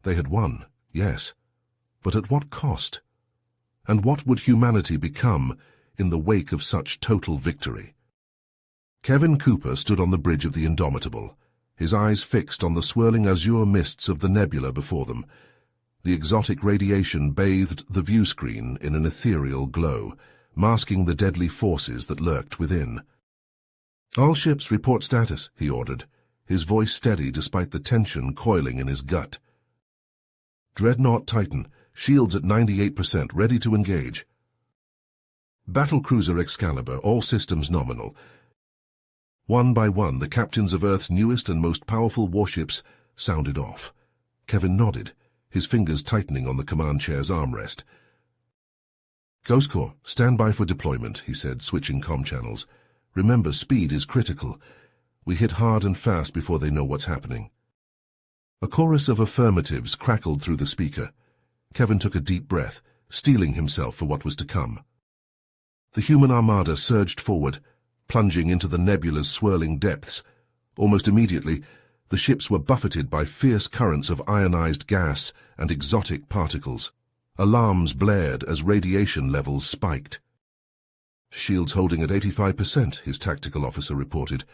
They had won, yes, but at what cost? And what would humanity become in the wake of such total victory? Kevin Cooper stood on the bridge of the Indomitable, his eyes fixed on the swirling azure mists of the nebula before them. The exotic radiation bathed the view screen in an ethereal glow, masking the deadly forces that lurked within. "All ships report status," he ordered, his voice steady despite the tension coiling in his gut. "Dreadnought Titan, shields at 98%, ready to engage." "Battlecruiser Excalibur, all systems nominal." One by one, the captains of Earth's newest and most powerful warships sounded off. Kevin nodded, his fingers tightening on the command chair's armrest. "Ghost Corps, stand by for deployment," he said, switching comm channels. "Remember, speed is critical. We hit hard and fast before they know what's happening." A chorus of affirmatives crackled through the speaker. Kevin took a deep breath, steeling himself for what was to come. The human armada surged forward, plunging into the nebula's swirling depths. Almost immediately, the ships were buffeted by fierce currents of ionized gas and exotic particles. Alarms blared as radiation levels spiked. "Shields holding at 85%, his tactical officer reported.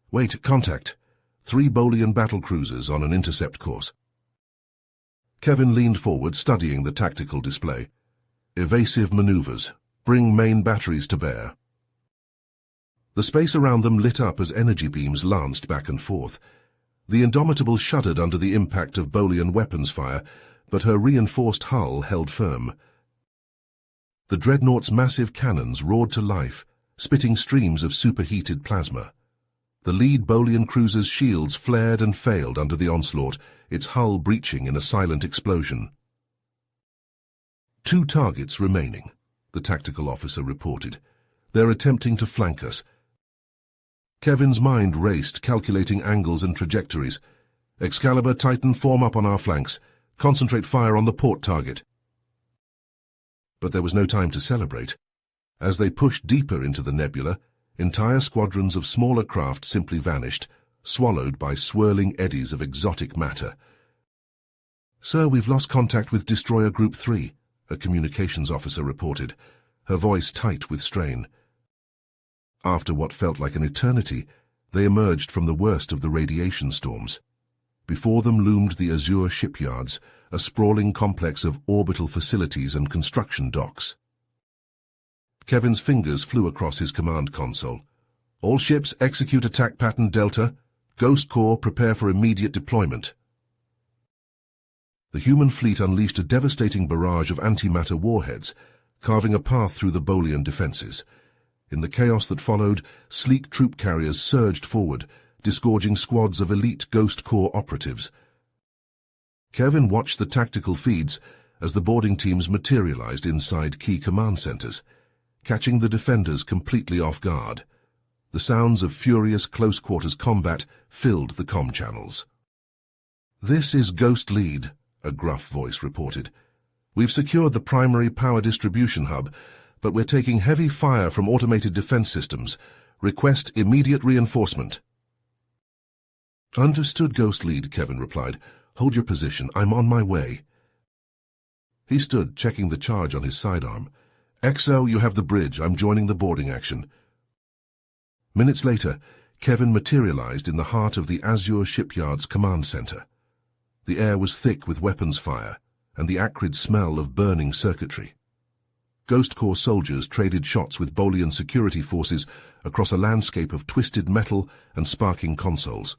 "Wait, contact. 3 Bolian battlecruisers on an intercept course." Kevin leaned forward, studying the tactical display. "Evasive maneuvers. Bring main batteries to bear." The space around them lit up as energy beams lanced back and forth. The Indomitable shuddered under the impact of Bolian weapons fire, but her reinforced hull held firm. The dreadnought's massive cannons roared to life, spitting streams of superheated plasma. The lead Bolian cruiser's shields flared and failed under the onslaught, its hull breaching in a silent explosion. 2 targets remaining, the tactical officer reported. "They're attempting to flank us." Kevin's mind raced, calculating angles and trajectories. "Excalibur, Titan, form up on our flanks. Concentrate fire on the port target." But there was no time to celebrate. As they pushed deeper into the nebula, entire squadrons of smaller craft simply vanished, swallowed by swirling eddies of exotic matter. "Sir, we've lost contact with Destroyer Group 3, a communications officer reported, her voice tight with strain. After what felt like an eternity, they emerged from the worst of the radiation storms. Before them loomed the Azure shipyards, a sprawling complex of orbital facilities and construction docks. Kevin's fingers flew across his command console. "All ships execute attack pattern Delta. Ghost Corps prepare for immediate deployment." The human fleet unleashed a devastating barrage of antimatter warheads, carving a path through the Bolian defenses. In the chaos that followed, sleek troop carriers surged forward, disgorging squads of elite Ghost Corps operatives. Kevin watched the tactical feeds as the boarding teams materialized inside key command centers, catching the defenders completely off guard. The sounds of furious close-quarters combat filled the comm channels. "This is Ghost Lead," a gruff voice reported. "We've secured the primary power distribution hub, but we're taking heavy fire from automated defense systems. Request immediate reinforcement." "Understood, Ghost Lead," Kevin replied. "Hold your position. I'm on my way." He stood, checking the charge on his sidearm. "XO, you have the bridge. I'm joining the boarding action." Minutes later, Kevin materialized in the heart of the Azure shipyard's command center. The air was thick with weapons fire and the acrid smell of burning circuitry. Ghost Corps soldiers traded shots with Bolian security forces across a landscape of twisted metal and sparking consoles.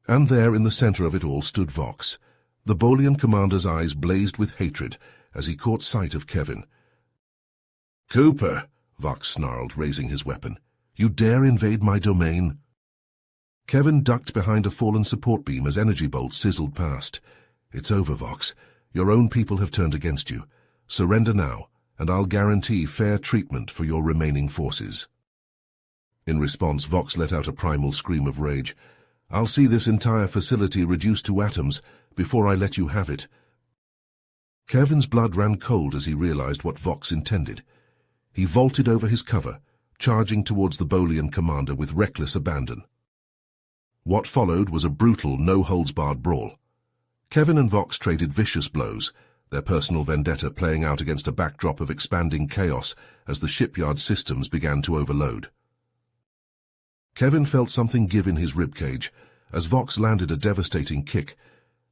And there in the center of it all stood Vox. The Bolian commander's eyes blazed with hatred as he caught sight of Kevin. "Cooper," Vox snarled, raising his weapon. "You dare invade my domain?" Kevin ducked behind a fallen support beam as energy bolts sizzled past. "It's over, Vox. Your own people have turned against you. Surrender now, and I'll guarantee fair treatment for your remaining forces." In response, Vox let out a primal scream of rage. "I'll see this entire facility reduced to atoms before I let you have it." Kevin's blood ran cold as he realized what Vox intended. He vaulted over his cover, charging towards the Bolian commander with reckless abandon. What followed was a brutal, no-holds-barred brawl. Kevin and Vox traded vicious blows, their personal vendetta playing out against a backdrop of expanding chaos as the shipyard systems began to overload. Kevin felt something give in his ribcage as Vox landed a devastating kick,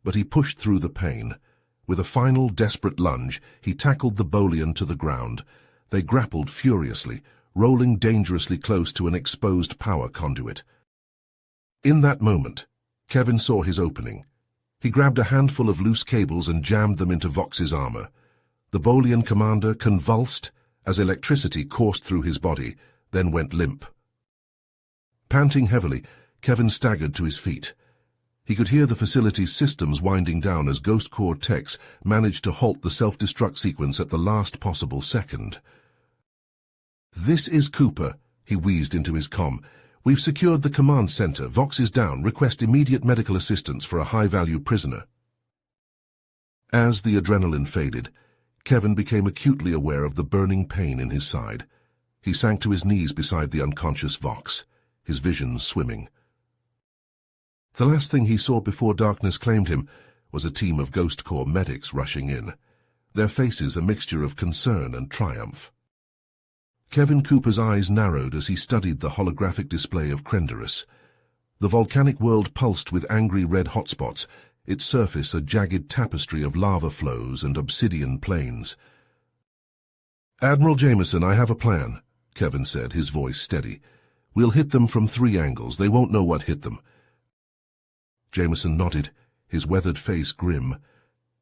but he pushed through the pain. With a final desperate lunge, he tackled the Bolian to the ground. They grappled furiously, rolling dangerously close to an exposed power conduit. In that moment, Kevin saw his opening. He grabbed a handful of loose cables and jammed them into Vox's armor. The Bolian commander convulsed as electricity coursed through his body, then went limp. Panting heavily, Kevin staggered to his feet. He could hear the facility's systems winding down as Ghost Corps techs managed to halt the self-destruct sequence at the last possible second. "This is Cooper," he wheezed into his comm. "We've secured the command center. Vox is down. Request immediate medical assistance for a high-value prisoner." As the adrenaline faded, Kevin became acutely aware of the burning pain in his side. He sank to his knees beside the unconscious Vox, his vision swimming. The last thing he saw before darkness claimed him was a team of Ghost Corps medics rushing in, their faces a mixture of concern and triumph. Kevin Cooper's eyes narrowed as he studied the holographic display of Crenderus. The volcanic world pulsed with angry red hotspots, its surface a jagged tapestry of lava flows and obsidian plains. "Admiral Jameson, I have a plan," Kevin said, his voice steady. "We'll hit them from 3 angles. They won't know what hit them." Jameson nodded, his weathered face grim.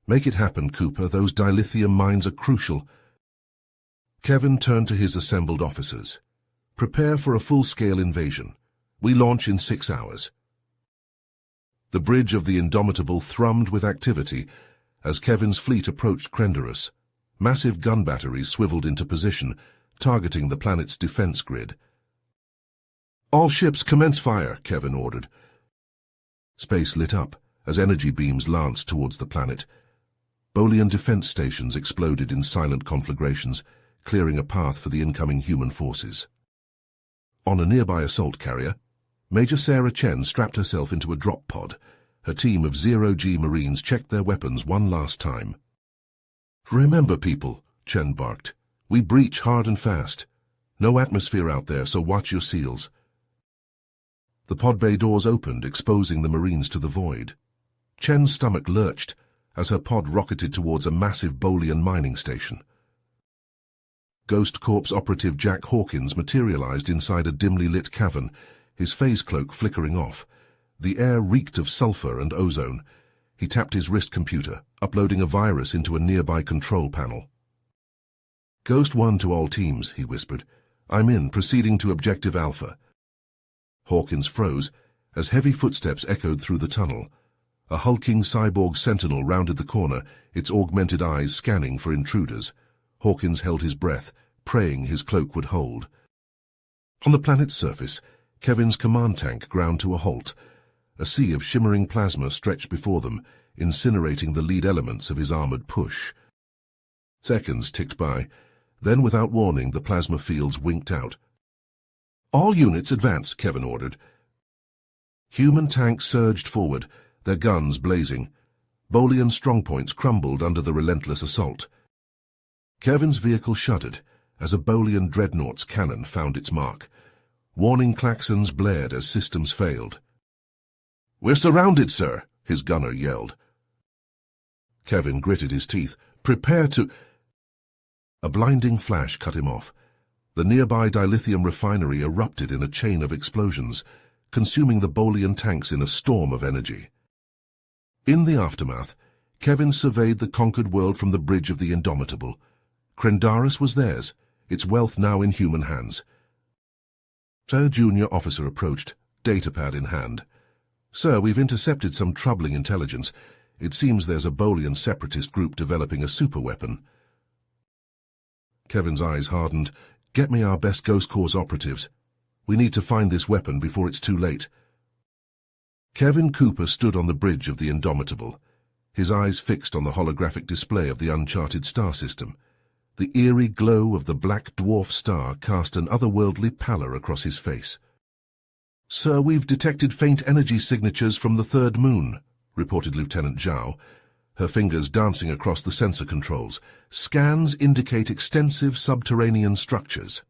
"Make it happen, Cooper. Those dilithium mines are crucial." Kevin turned to his assembled officers. "Prepare for a full-scale invasion. We launch in 6 hours." The bridge of the Indomitable thrummed with activity as Kevin's fleet approached Crenderus. Massive gun batteries swiveled into position, targeting the planet's defense grid. "All ships commence fire," Kevin ordered. Space lit up as energy beams lanced towards the planet. Bolian defense stations exploded in silent conflagrations, clearing a path for the incoming human forces. On a nearby assault carrier, Major Sarah Chen strapped herself into a drop pod. Her team of Zero-G Marines checked their weapons one last time. "Remember, people," Chen barked. "We breach hard and fast. No atmosphere out there, so watch your seals." The pod bay doors opened, exposing the Marines to the void. Chen's stomach lurched as her pod rocketed towards a massive Bolian mining station. Ghost Corps operative Jack Hawkins materialized inside a dimly lit cavern, his phase cloak flickering off. The air reeked of sulfur and ozone. He tapped his wrist computer, uploading a virus into a nearby control panel. "Ghost 1 to all teams," he whispered. "I'm in, proceeding to Objective Alpha." Hawkins froze as heavy footsteps echoed through the tunnel. A hulking cyborg sentinel rounded the corner, its augmented eyes scanning for intruders. Hawkins held his breath, praying his cloak would hold. On the planet's surface, Kevin's command tank ground to a halt. A sea of shimmering plasma stretched before them, incinerating the lead elements of his armored push. Seconds ticked by. Then, without warning, the plasma fields winked out. "All units advance," Kevin ordered. Human tanks surged forward, their guns blazing. Bolian strongpoints crumbled under the relentless assault. Kevin's vehicle shuddered as a Bolian dreadnought's cannon found its mark. Warning klaxons blared as systems failed. "We're surrounded, sir," his gunner yelled. Kevin gritted his teeth. "Prepare to—" A blinding flash cut him off. The nearby dilithium refinery erupted in a chain of explosions, consuming the Bolian tanks in a storm of energy. In the aftermath, Kevin surveyed the conquered world from the bridge of the Indomitable. Crenderus was theirs, its wealth now in human hands. A junior officer approached, datapad in hand. "Sir, we've intercepted some troubling intelligence. It seems there's a Bolian separatist group developing a superweapon." Kevin's eyes hardened. "Get me our best Ghost Corps operatives. We need to find this weapon before it's too late." Kevin Cooper stood on the bridge of the Indomitable, his eyes fixed on the holographic display of the uncharted star system. The eerie glow of the black dwarf star cast an otherworldly pallor across his face. "Sir, we've detected faint energy signatures from the third moon," reported Lieutenant Zhao, her fingers dancing across the sensor controls. "Scans indicate extensive subterranean structures."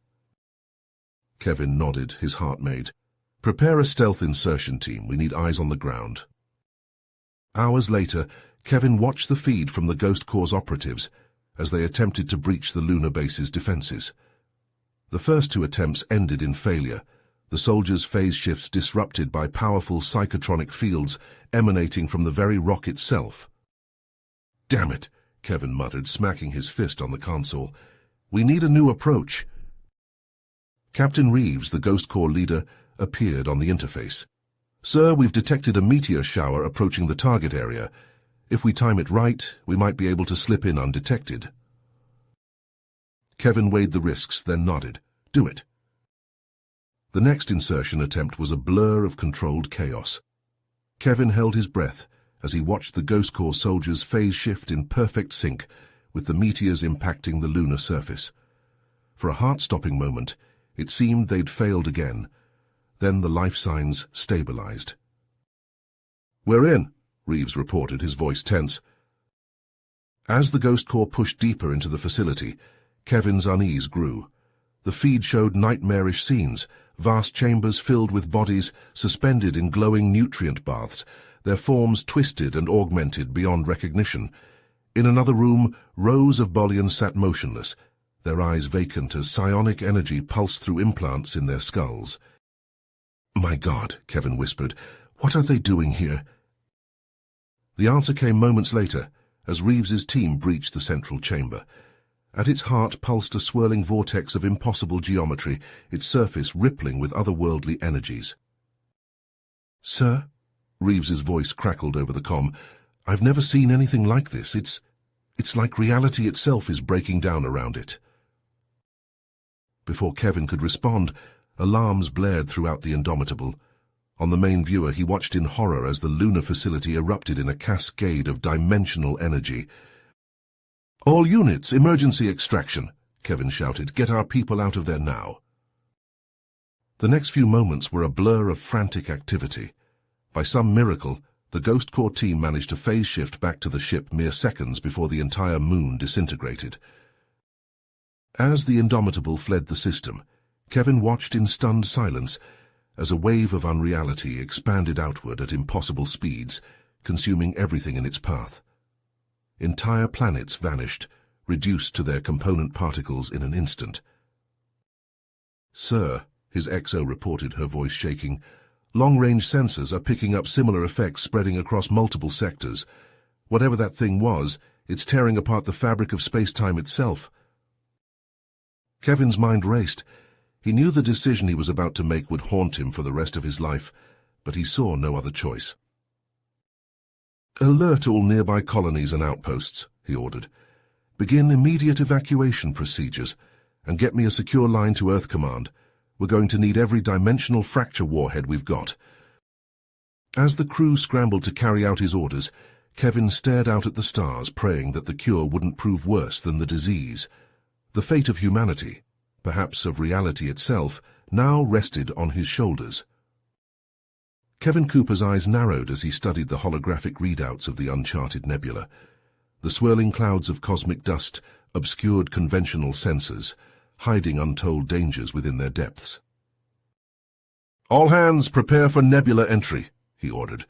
Kevin nodded, his heart made. "Prepare a stealth insertion team. We need eyes on the ground." Hours later, Kevin watched the feed from the Ghost Corps operatives as they attempted to breach the lunar base's defenses. The first 2 attempts ended in failure, the soldiers' phase shifts disrupted by powerful psychotronic fields emanating from the very rock itself. "Damn it," Kevin muttered, smacking his fist on the console. "We need a new approach." Captain Reeves, the Ghost Corps leader, appeared on the interface. "Sir, we've detected a meteor shower approaching the target area. If we time it right, we might be able to slip in undetected." Kevin weighed the risks, then nodded. "Do it." The next insertion attempt was a blur of controlled chaos. Kevin held his breath as he watched the Ghost Corps soldiers phase shift in perfect sync with the meteors impacting the lunar surface. For a heart-stopping moment, it seemed they'd failed again. Then the life signs stabilized. "We're in," Reeves reported, his voice tense. As the Ghost Corps pushed deeper into the facility, Kevin's unease grew. The feed showed nightmarish scenes, vast chambers filled with bodies suspended in glowing nutrient baths, their forms twisted and augmented beyond recognition. In another room, rows of Bolians sat motionless, their eyes vacant as psionic energy pulsed through implants in their skulls. "My God," Kevin whispered, "what are they doing here?" The answer came moments later, as Reeves's team breached the central chamber. At its heart pulsed a swirling vortex of impossible geometry, its surface rippling with otherworldly energies. "Sir?" Reeves's voice crackled over the comm. "I've never seen anything like this. It's like reality itself is breaking down around it." Before Kevin could respond, alarms blared throughout the Indomitable. On the main viewer, he watched in horror as the lunar facility erupted in a cascade of dimensional energy. "All units, emergency extraction," Kevin shouted. "Get our people out of there now." The next few moments were a blur of frantic activity. By some miracle, the Ghost Corps team managed to phase shift back to the ship mere seconds before the entire moon disintegrated. As the Indomitable fled the system, Kevin watched in stunned silence as a wave of unreality expanded outward at impossible speeds, consuming everything in its path. Entire planets vanished, reduced to their component particles in an instant. "Sir," his XO reported, her voice shaking, "long-range sensors are picking up similar effects spreading across multiple sectors. Whatever that thing was, it's tearing apart the fabric of space-time itself." Kevin's mind raced. He knew the decision he was about to make would haunt him for the rest of his life, but he saw no other choice. "Alert all nearby colonies and outposts," he ordered. "Begin immediate evacuation procedures, and get me a secure line to Earth Command. We're going to need every dimensional fracture warhead we've got." As the crew scrambled to carry out his orders, Kevin stared out at the stars, praying that the cure wouldn't prove worse than the disease. The fate of humanity, perhaps of reality itself, now rested on his shoulders. Kevin Cooper's eyes narrowed as he studied the holographic readouts of the uncharted nebula. The swirling clouds of cosmic dust obscured conventional sensors, hiding untold dangers within their depths. "All hands prepare for nebula entry," he ordered,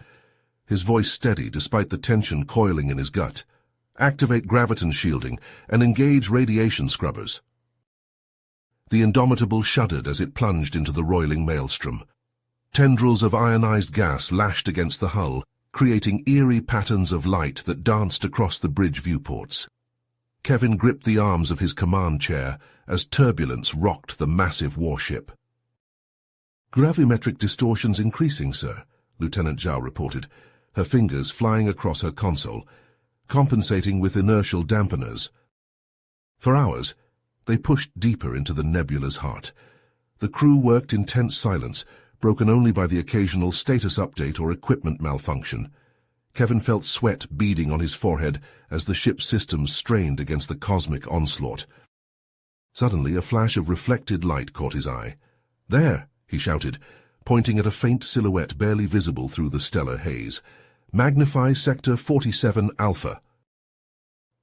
his voice steady despite the tension coiling in his gut. "Activate graviton shielding and engage radiation scrubbers." The Indomitable shuddered as it plunged into the roiling maelstrom. Tendrils of ionized gas lashed against the hull, creating eerie patterns of light that danced across the bridge viewports. Kevin gripped the arms of his command chair as turbulence rocked the massive warship. "Gravimetric distortions increasing, sir," Lieutenant Zhao reported, her fingers flying across her console, compensating with inertial dampeners. For hours, they pushed deeper into the nebula's heart. The crew worked in tense silence, broken only by the occasional status update or equipment malfunction. Kevin felt sweat beading on his forehead as the ship's systems strained against the cosmic onslaught. Suddenly, a flash of reflected light caught his eye. "There!" he shouted, pointing at a faint silhouette barely visible through the stellar haze. "Magnify Sector 47 Alpha."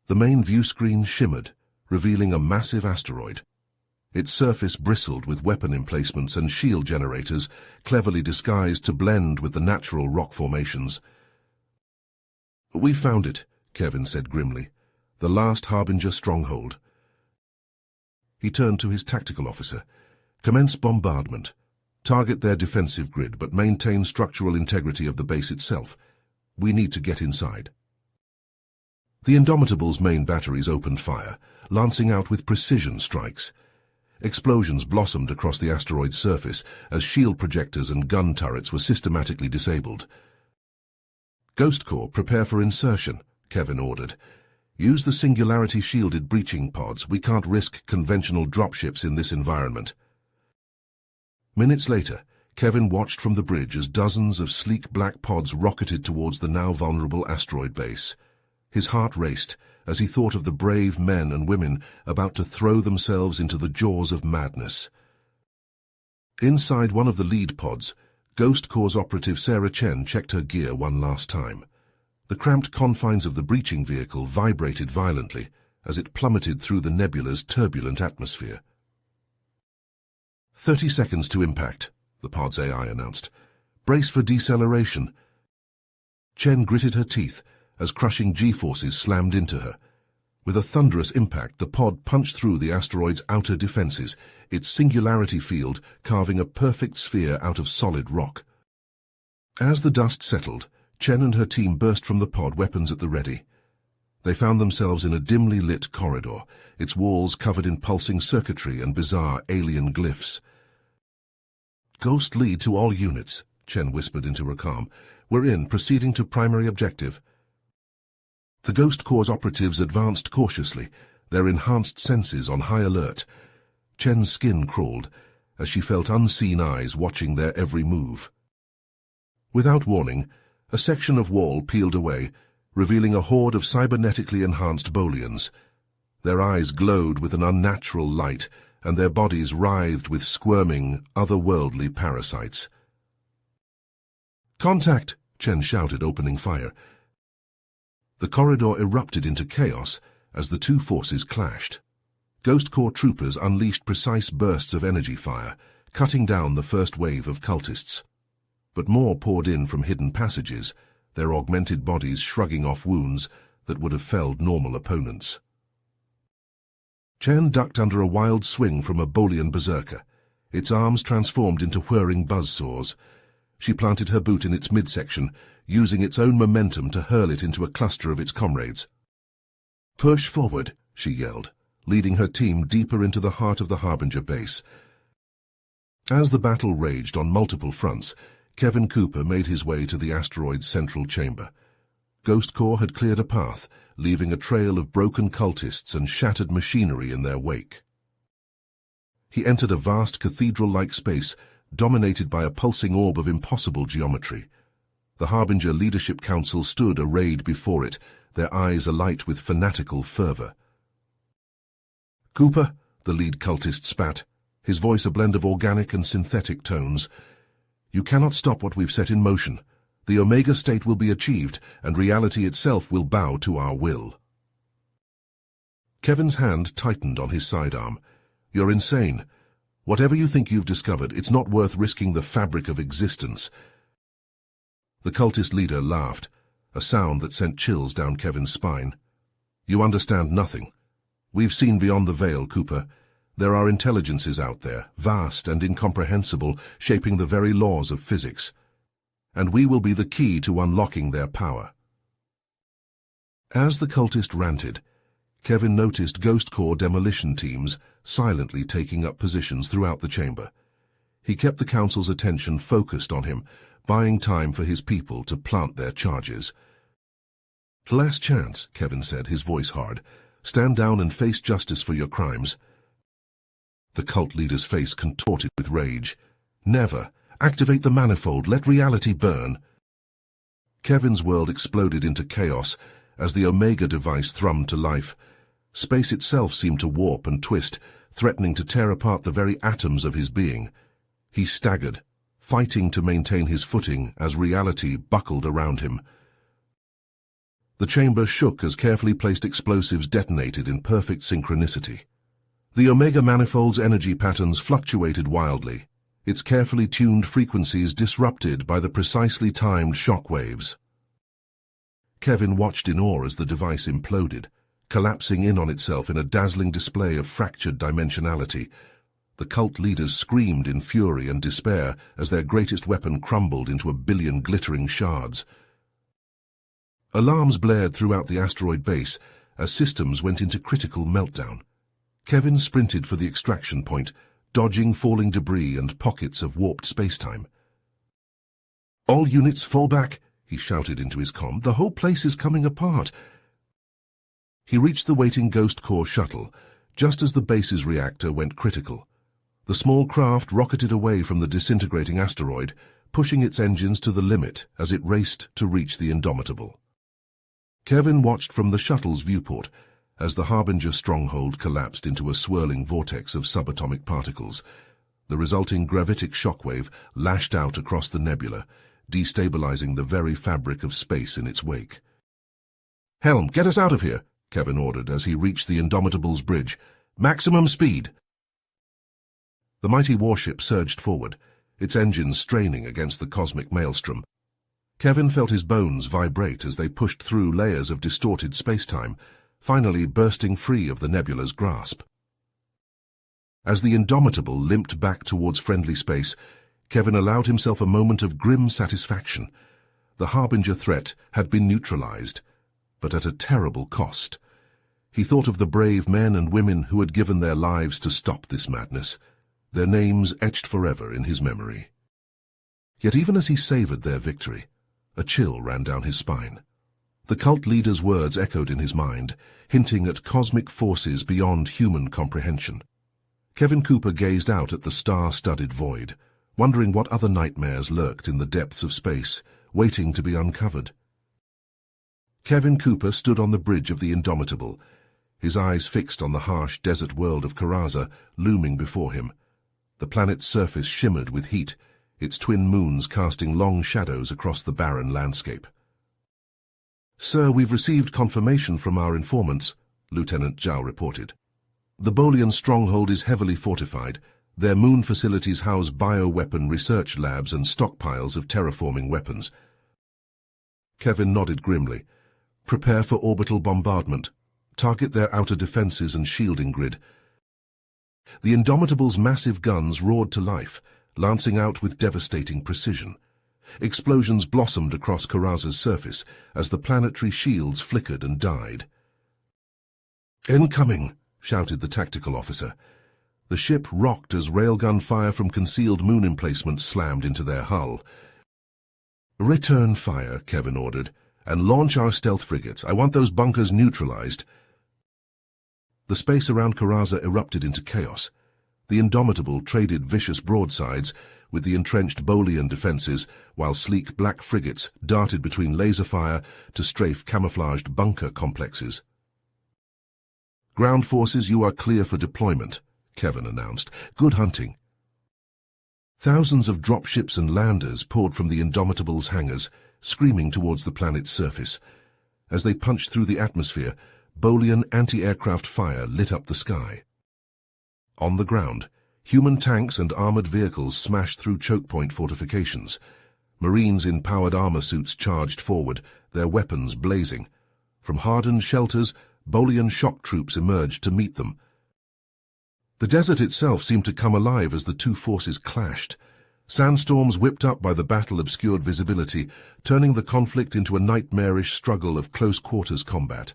The main view screen shimmered, revealing a massive asteroid. Its surface bristled with weapon emplacements and shield generators, cleverly disguised to blend with the natural rock formations. "We found it," Kevin said grimly. "The last Harbinger stronghold." He turned to his tactical officer. "Commence bombardment. Target their defensive grid, but maintain structural integrity of the base itself. We need to get inside." The Indomitable's main batteries opened fire, lancing out with precision strikes. Explosions blossomed across the asteroid's surface as shield projectors and gun turrets were systematically disabled. "Ghost Corps, prepare for insertion," Kevin ordered. "Use the singularity-shielded breaching pods. We can't risk conventional dropships in this environment." Minutes later, Kevin watched from the bridge as dozens of sleek black pods rocketed towards the now vulnerable asteroid base. His heart raced as he thought of the brave men and women about to throw themselves into the jaws of madness. Inside one of the lead pods, Ghost Corps operative Sarah Chen checked her gear one last time. The cramped confines of the breaching vehicle vibrated violently as it plummeted through the nebula's turbulent atmosphere. 30 seconds to impact, the pod's AI announced. Brace for deceleration. Chen gritted her teeth as crushing G-forces slammed into her. With a thunderous impact, the pod punched through the asteroid's outer defenses, its singularity field carving a perfect sphere out of solid rock. As the dust settled, Chen and her team burst from the pod, weapons at the ready. They found themselves in a dimly lit corridor, its walls covered in pulsing circuitry and bizarre alien glyphs. "Ghost lead to all units," Chen whispered into her comm. "We're in, proceeding to primary objective." The Ghost Corps operatives advanced cautiously, their enhanced senses on high alert. Chen's skin crawled as she felt unseen eyes watching their every move. Without warning, a section of wall peeled away, revealing a horde of cybernetically enhanced Bolians. Their eyes glowed with an unnatural light, and their bodies writhed with squirming, otherworldly parasites. "Contact!" Chen shouted, opening fire. The corridor erupted into chaos as the two forces clashed. Ghost Corps troopers unleashed precise bursts of energy fire, cutting down the first wave of cultists. But more poured in from hidden passages, their augmented bodies shrugging off wounds that would have felled normal opponents. Chen ducked under a wild swing from a Bolian berserker. Its arms transformed into whirring buzzsaws. She planted her boot in its midsection, using its own momentum to hurl it into a cluster of its comrades. "Push forward," she yelled, leading her team deeper into the heart of the Harbinger base. As the battle raged on multiple fronts, Kevin Cooper made his way to the asteroid's central chamber. Ghost Corps had cleared a path, leaving a trail of broken cultists and shattered machinery in their wake. He entered a vast cathedral-like space, dominated by a pulsing orb of impossible geometry. The Harbinger Leadership Council stood arrayed before it, their eyes alight with fanatical fervor. "Cooper," the lead cultist spat, his voice a blend of organic and synthetic tones, "you cannot stop what we've set in motion. The Omega state will be achieved, and reality itself will bow to our will." Kevin's hand tightened on his sidearm. "You're insane. Whatever you think you've discovered, it's not worth risking the fabric of existence." The cultist leader laughed, a sound that sent chills down Kevin's spine. "You understand nothing. We've seen beyond the veil, Cooper. There are intelligences out there, vast and incomprehensible, shaping the very laws of physics. And we will be the key to unlocking their power." As the cultist ranted, Kevin noticed Ghost Corps demolition teams silently taking up positions throughout the chamber. He kept the Council's attention focused on him, buying time for his people to plant their charges. "Last chance," Kevin said, his voice hard. "Stand down and face justice for your crimes." The cult leader's face contorted with rage. "Never. Activate the manifold. Let reality burn." Kevin's world exploded into chaos as the Omega device thrummed to life. Space itself seemed to warp and twist, threatening to tear apart the very atoms of his being. He staggered, fighting to maintain his footing as reality buckled around him. The chamber shook as carefully placed explosives detonated in perfect synchronicity. The Omega manifold's energy patterns fluctuated wildly, its carefully tuned frequencies disrupted by the precisely timed shock waves. Kevin watched in awe as the device imploded, collapsing in on itself in a dazzling display of fractured dimensionality. The cult leaders screamed in fury and despair as their greatest weapon crumbled into a billion glittering shards. Alarms blared throughout the asteroid base as systems went into critical meltdown. Kevin sprinted for the extraction point, dodging falling debris and pockets of warped spacetime. "All units fall back," he shouted into his comm. "The whole place is coming apart." He reached the waiting Ghost Corps shuttle, just as the base's reactor went critical. The small craft rocketed away from the disintegrating asteroid, pushing its engines to the limit as it raced to reach the Indomitable. Kevin watched from the shuttle's viewport as the Harbinger stronghold collapsed into a swirling vortex of subatomic particles. The resulting gravitic shockwave lashed out across the nebula, destabilizing the very fabric of space in its wake. "Helm, get us out of here," Kevin ordered as he reached the Indomitable's bridge. "Maximum speed!" The mighty warship surged forward, its engines straining against the cosmic maelstrom. Kevin felt his bones vibrate as they pushed through layers of distorted spacetime, finally bursting free of the nebula's grasp. As the Indomitable limped back towards friendly space, Kevin allowed himself a moment of grim satisfaction. The Harbinger threat had been neutralized, but at a terrible cost. He thought of the brave men and women who had given their lives to stop this madness, their names etched forever in his memory. Yet even as he savored their victory, a chill ran down his spine. The cult leader's words echoed in his mind, hinting at cosmic forces beyond human comprehension. Kevin Cooper gazed out at the star-studded void, wondering what other nightmares lurked in the depths of space, waiting to be uncovered. Kevin Cooper stood on the bridge of the Indomitable, his eyes fixed on the harsh desert world of Karaza looming before him. The planet's surface shimmered with heat, its twin moons casting long shadows across the barren landscape. "Sir, we've received confirmation from our informants," Lieutenant Zhao reported. "The Bolian stronghold is heavily fortified. Their moon facilities house bioweapon research labs and stockpiles of terraforming weapons." Kevin nodded grimly. "Prepare for orbital bombardment. Target their outer defenses and shielding grid." The Indomitable's massive guns roared to life, lancing out with devastating precision. Explosions blossomed across Karaza's surface as the planetary shields flickered and died. "Incoming!" shouted the tactical officer. The ship rocked as railgun fire from concealed moon emplacements slammed into their hull. "Return fire," Kevin ordered, "and launch our stealth frigates. I want those bunkers neutralized." The space around Karaza erupted into chaos. The Indomitable traded vicious broadsides with the entrenched Bolian defenses, while sleek black frigates darted between laser fire to strafe camouflaged bunker complexes. "Ground forces, you are clear for deployment," Kevin announced. "Good hunting." Thousands of dropships and landers poured from the Indomitable's hangars, screaming towards the planet's surface. As they punched through the atmosphere, Bolian anti-aircraft fire lit up the sky. On the ground, human tanks and armored vehicles smashed through chokepoint fortifications. Marines in powered armor suits charged forward, their weapons blazing. From hardened shelters, Bolian shock troops emerged to meet them. The desert itself seemed to come alive as the two forces clashed. Sandstorms whipped up by the battle obscured visibility, turning the conflict into a nightmarish struggle of close-quarters combat.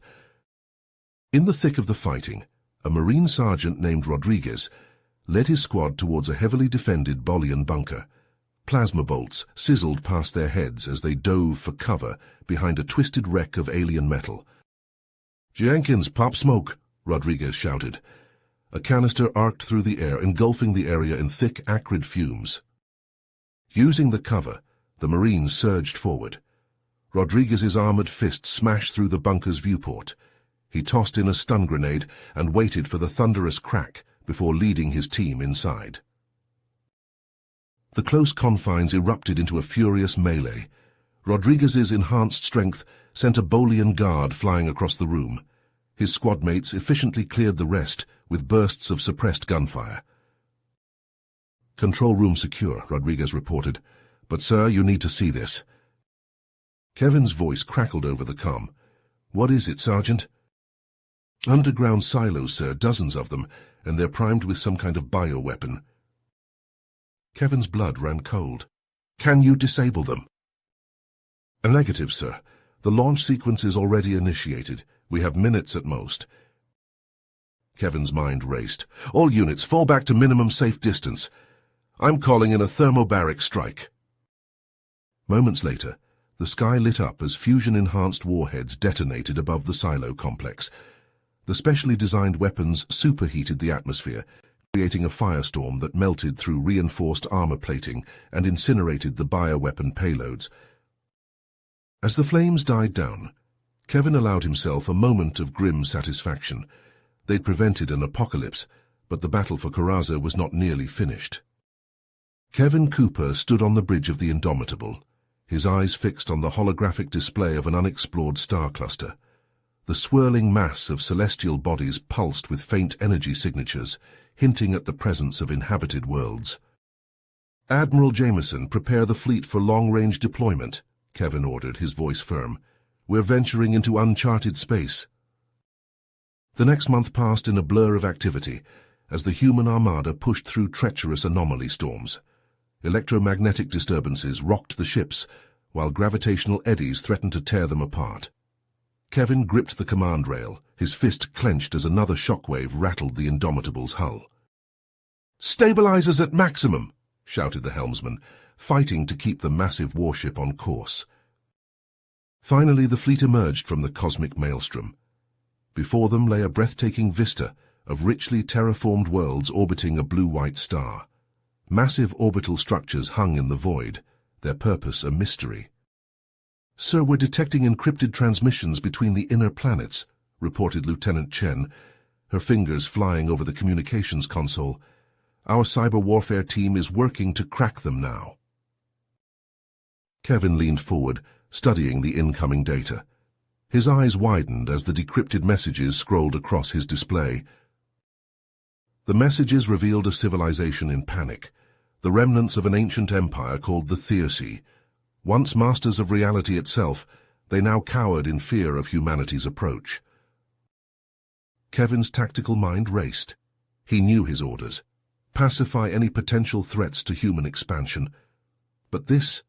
In the thick of the fighting, a Marine sergeant named Rodriguez led his squad towards a heavily defended Bolian bunker. Plasma bolts sizzled past their heads as they dove for cover behind a twisted wreck of alien metal. "Jenkins, pop smoke!" Rodriguez shouted. A canister arced through the air, engulfing the area in thick, acrid fumes. Using the cover, the Marines surged forward. Rodriguez's armored fist smashed through the bunker's viewport. He tossed in a stun grenade and waited for the thunderous crack before leading his team inside. The close confines erupted into a furious melee. Rodriguez's enhanced strength sent a Bolian guard flying across the room. His squad mates efficiently cleared the rest with bursts of suppressed gunfire. "Control room secure," Rodriguez reported. "But, sir, you need to see this." Kevin's voice crackled over the comm. "What is it, Sergeant?" "Underground silos, sir, dozens of them, and they're primed with some kind of bioweapon." Kevin's blood ran cold. "Can you disable them?" "A negative, sir. The launch sequence is already initiated. We have minutes at most." Kevin's mind raced. "All units, fall back to minimum safe distance. I'm calling in a thermobaric strike." Moments later, the sky lit up as fusion-enhanced warheads detonated above the silo complex. The specially designed weapons superheated the atmosphere, creating a firestorm that melted through reinforced armor plating and incinerated the bioweapon payloads. As the flames died down, Kevin allowed himself a moment of grim satisfaction. They'd prevented an apocalypse, but the battle for Corazza was not nearly finished. Kevin Cooper stood on the bridge of the Indomitable, his eyes fixed on the holographic display of an unexplored star cluster. The swirling mass of celestial bodies pulsed with faint energy signatures, hinting at the presence of inhabited worlds. "Admiral Jameson, prepare the fleet for long-range deployment," Kevin ordered, his voice firm. "We're venturing into uncharted space." The next month passed in a blur of activity, as the human armada pushed through treacherous anomaly storms. Electromagnetic disturbances rocked the ships, while gravitational eddies threatened to tear them apart. Kevin gripped the command rail, his fist clenched as another shockwave rattled the Indomitable's hull. "Stabilizers at maximum!" shouted the helmsman, fighting to keep the massive warship on course. Finally, the fleet emerged from the cosmic maelstrom. Before them lay a breathtaking vista of richly terraformed worlds orbiting a blue-white star. Massive orbital structures hung in the void, their purpose a mystery. "Sir, we're detecting encrypted transmissions between the inner planets," reported Lieutenant Chen, her fingers flying over the communications console. "Our cyber warfare team is working to crack them now." Kevin leaned forward, studying the incoming data. His eyes widened as the decrypted messages scrolled across his display. The messages revealed a civilization in panic, the remnants of an ancient empire called the Thyrsi. Once masters of reality itself, they now cowered in fear of humanity's approach. Kevin's tactical mind raced. He knew his orders: pacify any potential threats to human expansion. But this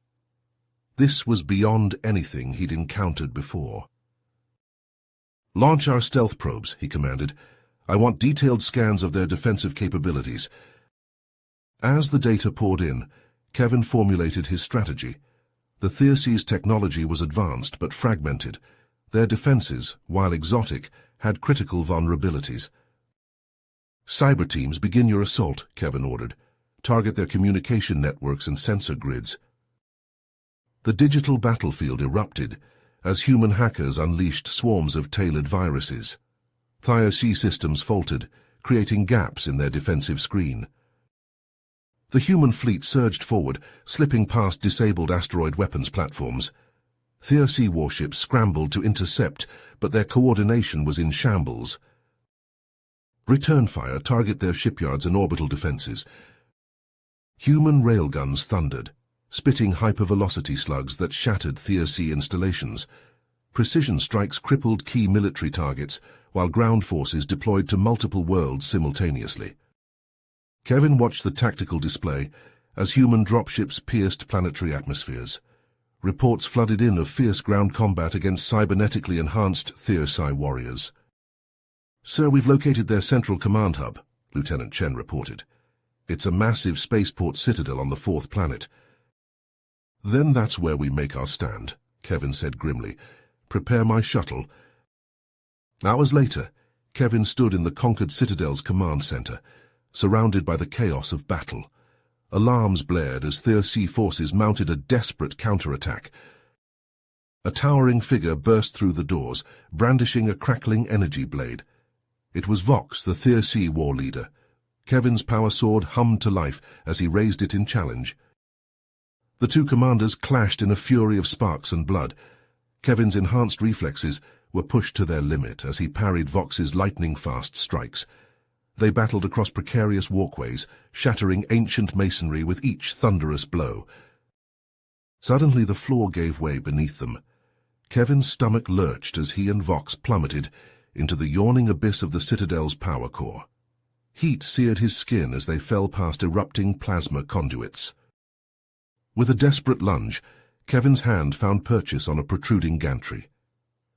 was beyond anything he'd encountered before. "Launch our stealth probes," he commanded. "I want detailed scans of their defensive capabilities." As the data poured in, Kevin formulated his strategy. The Thyrsi's technology was advanced but fragmented. Their defenses, while exotic, had critical vulnerabilities. "Cyber teams, begin your assault," Kevin ordered. "Target their communication networks and sensor grids." The digital battlefield erupted as human hackers unleashed swarms of tailored viruses. Thyrsi systems faltered, creating gaps in their defensive screen. The human fleet surged forward, slipping past disabled asteroid weapons platforms. Thyrsi warships scrambled to intercept, but their coordination was in shambles. "Return fire, target their shipyards and orbital defenses." Human railguns thundered, spitting hypervelocity slugs that shattered Thyrsi installations. Precision strikes crippled key military targets, while ground forces deployed to multiple worlds simultaneously. Kevin watched the tactical display as human dropships pierced planetary atmospheres. Reports flooded in of fierce ground combat against cybernetically enhanced Thyrsi warriors. "Sir, we've located their central command hub," Lieutenant Chen reported. "It's a massive spaceport citadel on the fourth planet." "Then that's where we make our stand," Kevin said grimly. "Prepare my shuttle." Hours later, Kevin stood in the conquered citadel's command center, surrounded by the chaos of battle. Alarms blared as Thyrsi forces mounted a desperate counterattack. A towering figure burst through the doors, brandishing a crackling energy blade. It was Vox, the Thyrsi war leader. Kevin's power sword hummed to life as he raised it in challenge. The two commanders clashed in a fury of sparks and blood. Kevin's enhanced reflexes were pushed to their limit as he parried Vox's lightning-fast strikes. They battled across precarious walkways, shattering ancient masonry with each thunderous blow. Suddenly the floor gave way beneath them. Kevin's stomach lurched as he and Vox plummeted into the yawning abyss of the Citadel's power core. Heat seared his skin as they fell past erupting plasma conduits. With a desperate lunge, Kevin's hand found purchase on a protruding gantry.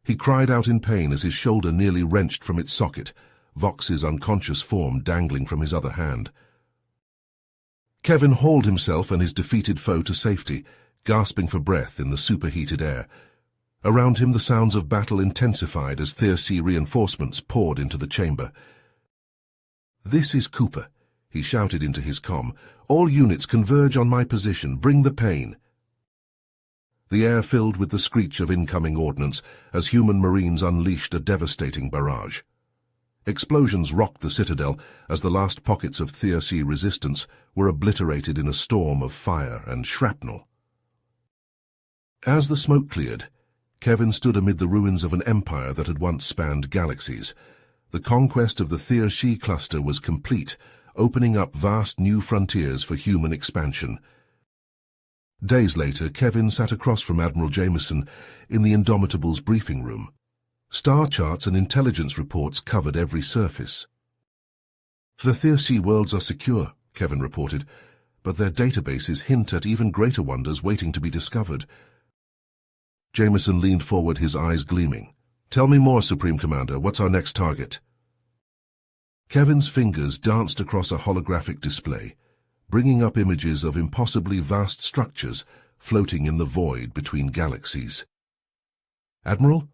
He cried out in pain as his shoulder nearly wrenched from its socket, Vox's unconscious form dangling from his other hand. Kevin hauled himself and his defeated foe to safety, gasping for breath in the superheated air. Around him the sounds of battle intensified as Thyrsi reinforcements poured into the chamber. "This is Cooper," he shouted into his comm. "All units converge on my position. Bring the pain." the air filled with the screech of incoming ordnance as human marines unleashed a devastating barrage. Explosions rocked the citadel as the last pockets of Thirc resistance were obliterated in a storm of fire and shrapnel. As the smoke cleared, Kevin stood amid the ruins of an empire that had once spanned galaxies. The conquest of the Thirc cluster was complete, opening up vast new frontiers for human expansion. Days later, Kevin sat across from Admiral Jameson in the Indomitable's briefing room. Star charts and intelligence reports covered every surface. The Thirc worlds are secure, Kevin reported, but their databases hint at even greater wonders waiting to be discovered. Jameson leaned forward, his eyes gleaming. Tell me more, Supreme Commander. What's our next target? Kevin's fingers danced across a holographic display, bringing up images of impossibly vast structures floating in the void between galaxies. Admiral,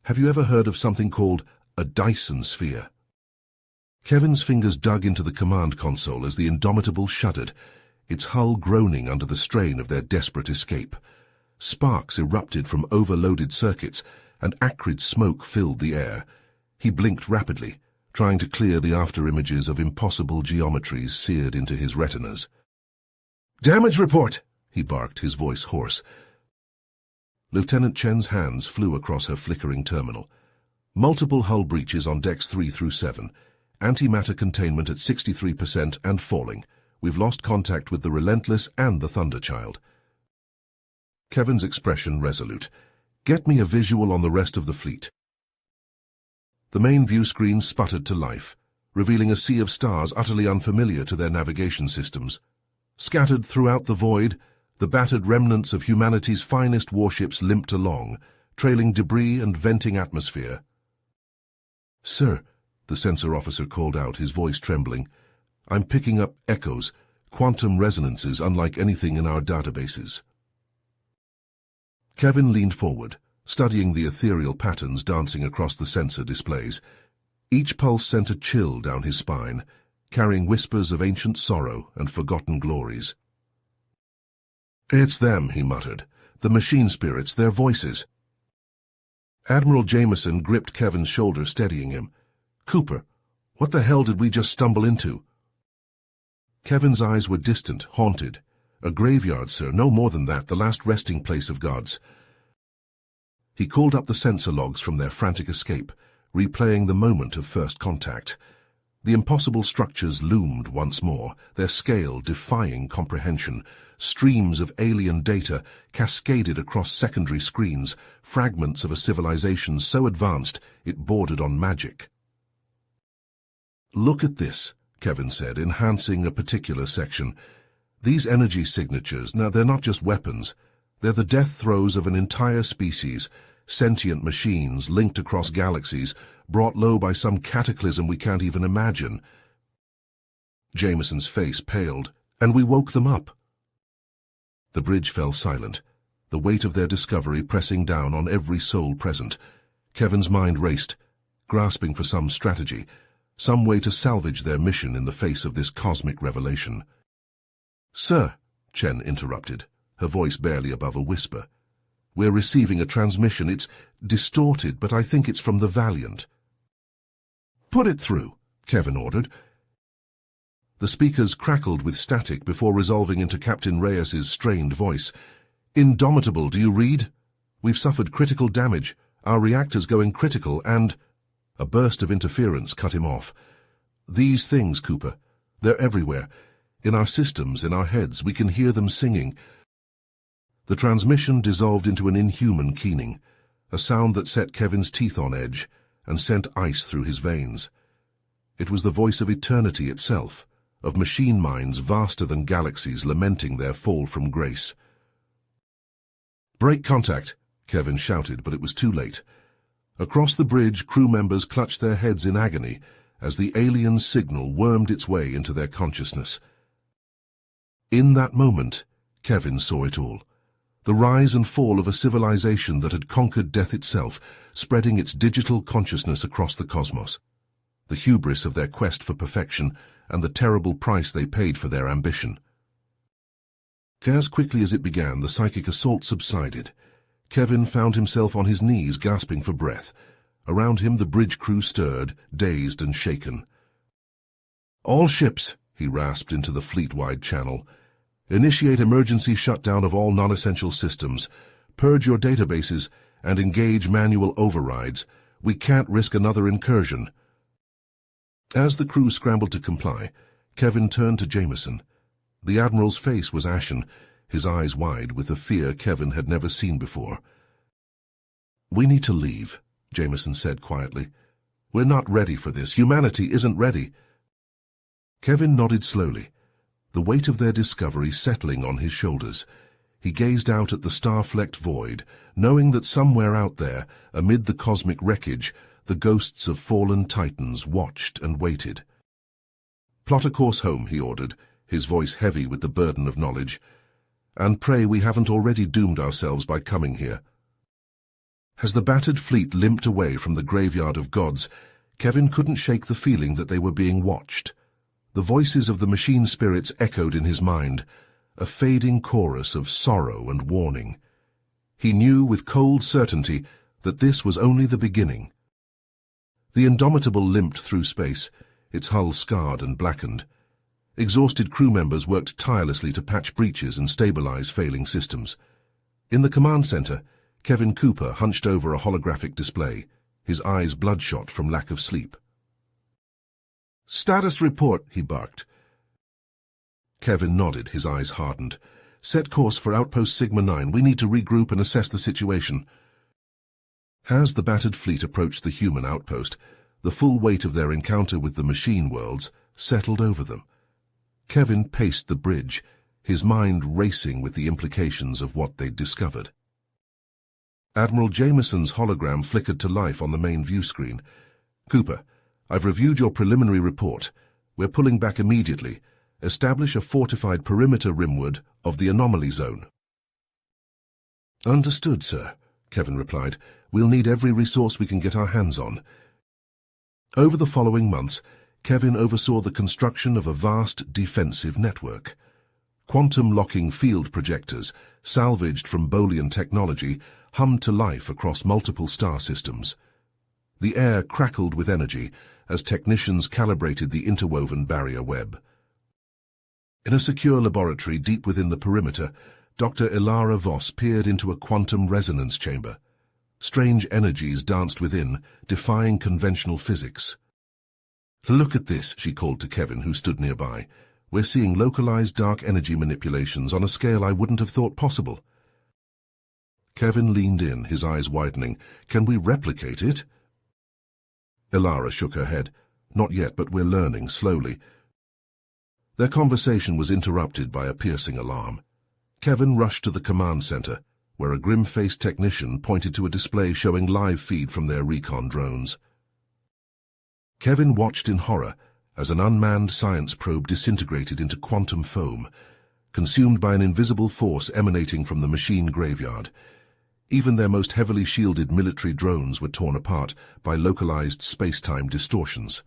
have you ever heard of something called a Dyson sphere? Kevin's fingers dug into the command console as the Indomitable shuddered, its hull groaning under the strain of their desperate escape. Sparks erupted from overloaded circuits, and acrid smoke filled the air. He blinked rapidly, trying to clear the after-images of impossible geometries seared into his retinas. "Damage report!" he barked, his voice hoarse. Lieutenant Chen's hands flew across her flickering terminal. Multiple hull breaches on decks 3 through 7. Antimatter containment at 63% and falling. We've lost contact with the Relentless and the Thunderchild. Kevin's expression resolute. Get me a visual on the rest of the fleet. The main view screen sputtered to life, revealing a sea of stars utterly unfamiliar to their navigation systems. Scattered throughout the void, the battered remnants of humanity's finest warships limped along, trailing debris and venting atmosphere. "Sir," the sensor officer called out, his voice trembling, "I'm picking up echoes, quantum resonances unlike anything in our databases." Kevin leaned forward, studying the ethereal patterns dancing across the sensor displays. Each pulse sent a chill down his spine, carrying whispers of ancient sorrow and forgotten glories. "It's them," he muttered. "The machine spirits, their voices." Admiral Jameson gripped Kevin's shoulder, steadying him. "Cooper, what the hell did we just stumble into?" Kevin's eyes were distant, haunted. "A graveyard, sir, no more than that, the last resting place of gods." He called up the sensor logs from their frantic escape, replaying the moment of first contact. The impossible structures loomed once more, their scale defying comprehension. Streams of alien data cascaded across secondary screens, fragments of a civilization so advanced it bordered on magic. "Look at this," Kevin said, enhancing a particular section. "These energy signatures, now they're not just weapons. They're the death throes of an entire species, sentient machines linked across galaxies, brought low by some cataclysm we can't even imagine." Jameson's face paled. "And we woke them up." The bridge fell silent, the weight of their discovery pressing down on every soul present. Kevin's mind raced, grasping for some strategy, some way to salvage their mission in the face of this cosmic revelation. "Sir," Chen interrupted, her voice barely above a whisper, "we're receiving a transmission. It's distorted, but I think it's from the Valiant." "Put it through," Kevin ordered. The speakers crackled with static before resolving into Captain Reyes's strained voice. "Indomitable, do you read? We've suffered critical damage, our reactor's going critical, and—" A burst of interference cut him off. "These things, Cooper, they're everywhere. In our systems, in our heads, we can hear them singing." The transmission dissolved into an inhuman keening, a sound that set Kevin's teeth on edge and sent ice through his veins. It was the voice of eternity itself, of machine minds vaster than galaxies lamenting their fall from grace. "Break contact," Kevin shouted, but it was too late. Across the bridge, crew members clutched their heads in agony as the alien signal wormed its way into their consciousness. In that moment, Kevin saw it all. The rise and fall of a civilization that had conquered death itself, spreading its digital consciousness across the cosmos. The hubris of their quest for perfection and the terrible price they paid for their ambition. As quickly as it began, the psychic assault subsided. Kevin found himself on his knees, gasping for breath. Around him, the bridge crew stirred, dazed and shaken. "All ships," he rasped into the fleet-wide channel. "Initiate emergency shutdown of all non-essential systems. Purge your databases and engage manual overrides. We can't risk another incursion." As the crew scrambled to comply, Kevin turned to Jameson. The Admiral's face was ashen, his eyes wide with a fear Kevin had never seen before. "We need to leave," Jameson said quietly. "We're not ready for this. Humanity isn't ready." Kevin nodded slowly, the weight of their discovery settling on his shoulders. He gazed out at the star-flecked void, knowing that somewhere out there, amid the cosmic wreckage, the ghosts of fallen titans watched and waited. "Plot a course home," he ordered, his voice heavy with the burden of knowledge. "And pray we haven't already doomed ourselves by coming here." As the battered fleet limped away from the graveyard of gods, Kevin couldn't shake the feeling that they were being watched. The voices of the machine spirits echoed in his mind, a fading chorus of sorrow and warning. He knew with cold certainty that this was only the beginning. The Indomitable limped through space, its hull scarred and blackened. Exhausted crew members worked tirelessly to patch breaches and stabilize failing systems. In the command center, Kevin Cooper hunched over a holographic display, his eyes bloodshot from lack of sleep. "Status report," he barked. Kevin nodded, his eyes hardened. "Set course for Outpost Sigma 9. We need to regroup and assess the situation." As the battered fleet approached the human outpost, the full weight of their encounter with the machine worlds settled over them. Kevin paced the bridge, his mind racing with the implications of what they'd discovered. Admiral Jameson's hologram flickered to life on the main view screen. "Cooper, I've reviewed your preliminary report. We're pulling back immediately. Establish a fortified perimeter rimward of the anomaly zone." "Understood, sir," Kevin replied. "We'll need every resource we can get our hands on." Over the following months, Kevin oversaw the construction of a vast defensive network. Quantum-locking field projectors, salvaged from Boolean technology, hummed to life across multiple star systems. The air crackled with energy as technicians calibrated the interwoven barrier web. In a secure laboratory deep within the perimeter, Dr. Ilara Voss peered into a quantum resonance chamber. Strange energies danced within, defying conventional physics. "Look at this," she called to Kevin, who stood nearby. "We're seeing localized dark energy manipulations on a scale I wouldn't have thought possible." Kevin leaned in, his eyes widening. "Can we replicate it?" Ilara shook her head. "Not yet, but we're learning, slowly." Their conversation was interrupted by a piercing alarm. Kevin rushed to the command center, where a grim-faced technician pointed to a display showing live feed from their recon drones. Kevin watched in horror as an unmanned science probe disintegrated into quantum foam, consumed by an invisible force emanating from the machine graveyard. Even their most heavily shielded military drones were torn apart by localized space-time distortions.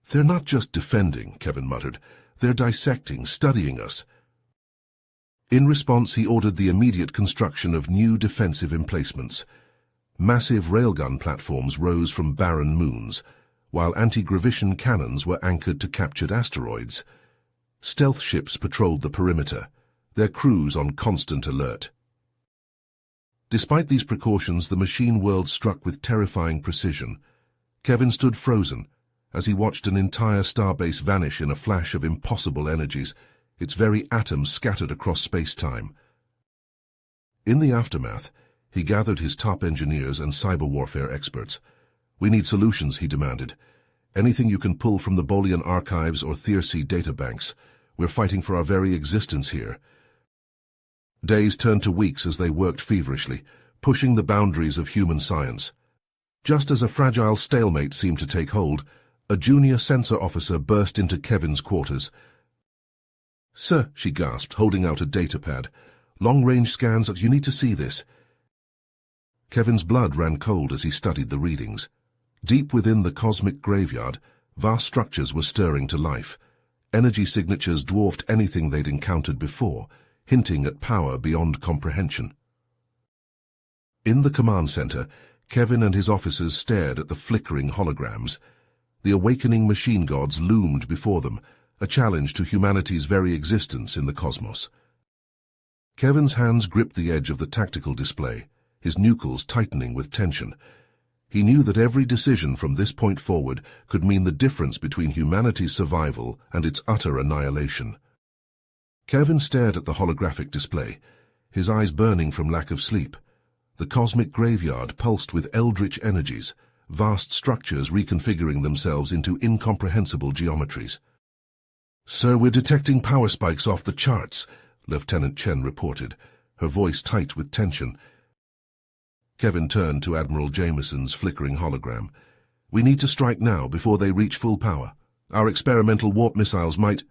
"They're not just defending," Kevin muttered. "They're dissecting, studying us." In response, he ordered the immediate construction of new defensive emplacements. Massive railgun platforms rose from barren moons, while anti-graviton cannons were anchored to captured asteroids. Stealth ships patrolled the perimeter, their crews on constant alert. Despite these precautions, the machine world struck with terrifying precision. Kevin stood frozen as he watched an entire starbase vanish in a flash of impossible energies, its very atoms scattered across space-time. In the aftermath, he gathered his top engineers and cyber warfare experts. "We need solutions," he demanded. "Anything you can pull from the Boolean archives or Thiercy databanks. We're fighting for our very existence here." Days turned to weeks as they worked feverishly, pushing the boundaries of human science. Just as a fragile stalemate seemed to take hold, a junior sensor officer burst into Kevin's quarters. "Sir," she gasped, holding out a datapad. "Long-range scans, you need to see this." Kevin's blood ran cold as he studied the readings. Deep within the cosmic graveyard, vast structures were stirring to life. Energy signatures dwarfed anything they'd encountered before, hinting at power beyond comprehension. In the command center, Kevin and his officers stared at the flickering holograms. The awakening machine gods loomed before them, a challenge to humanity's very existence in the cosmos. Kevin's hands gripped the edge of the tactical display, his nucleus tightening with tension. He knew that every decision from this point forward could mean the difference between humanity's survival and its utter annihilation. Kevin stared at the holographic display, his eyes burning from lack of sleep. The cosmic graveyard pulsed with eldritch energies, vast structures reconfiguring themselves into incomprehensible geometries. "Sir, we're detecting power spikes off the charts," Lieutenant Chen reported, her voice tight with tension. Kevin turned to Admiral Jameson's flickering hologram. "We need to strike now before they reach full power. Our experimental warp missiles might—"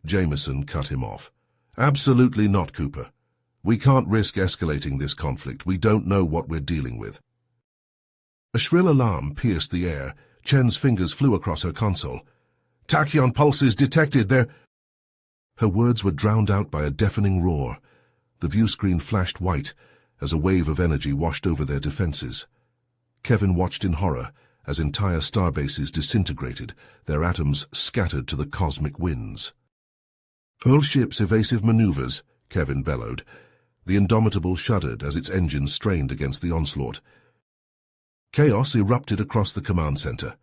Jameson cut him off. "Absolutely not, Cooper. We can't risk escalating this conflict. We don't know what we're dealing with." A shrill alarm pierced the air. Chen's fingers flew across her console. "Tachyon pulses detected. They're—" Her words were drowned out by a deafening roar. The view screen flashed white as a wave of energy washed over their defenses. Kevin watched in horror as entire starbases disintegrated, their atoms scattered to the cosmic winds. "All ships' evasive maneuvers," Kevin bellowed. The Indomitable shuddered as its engines strained against the onslaught. Chaos erupted across the command center.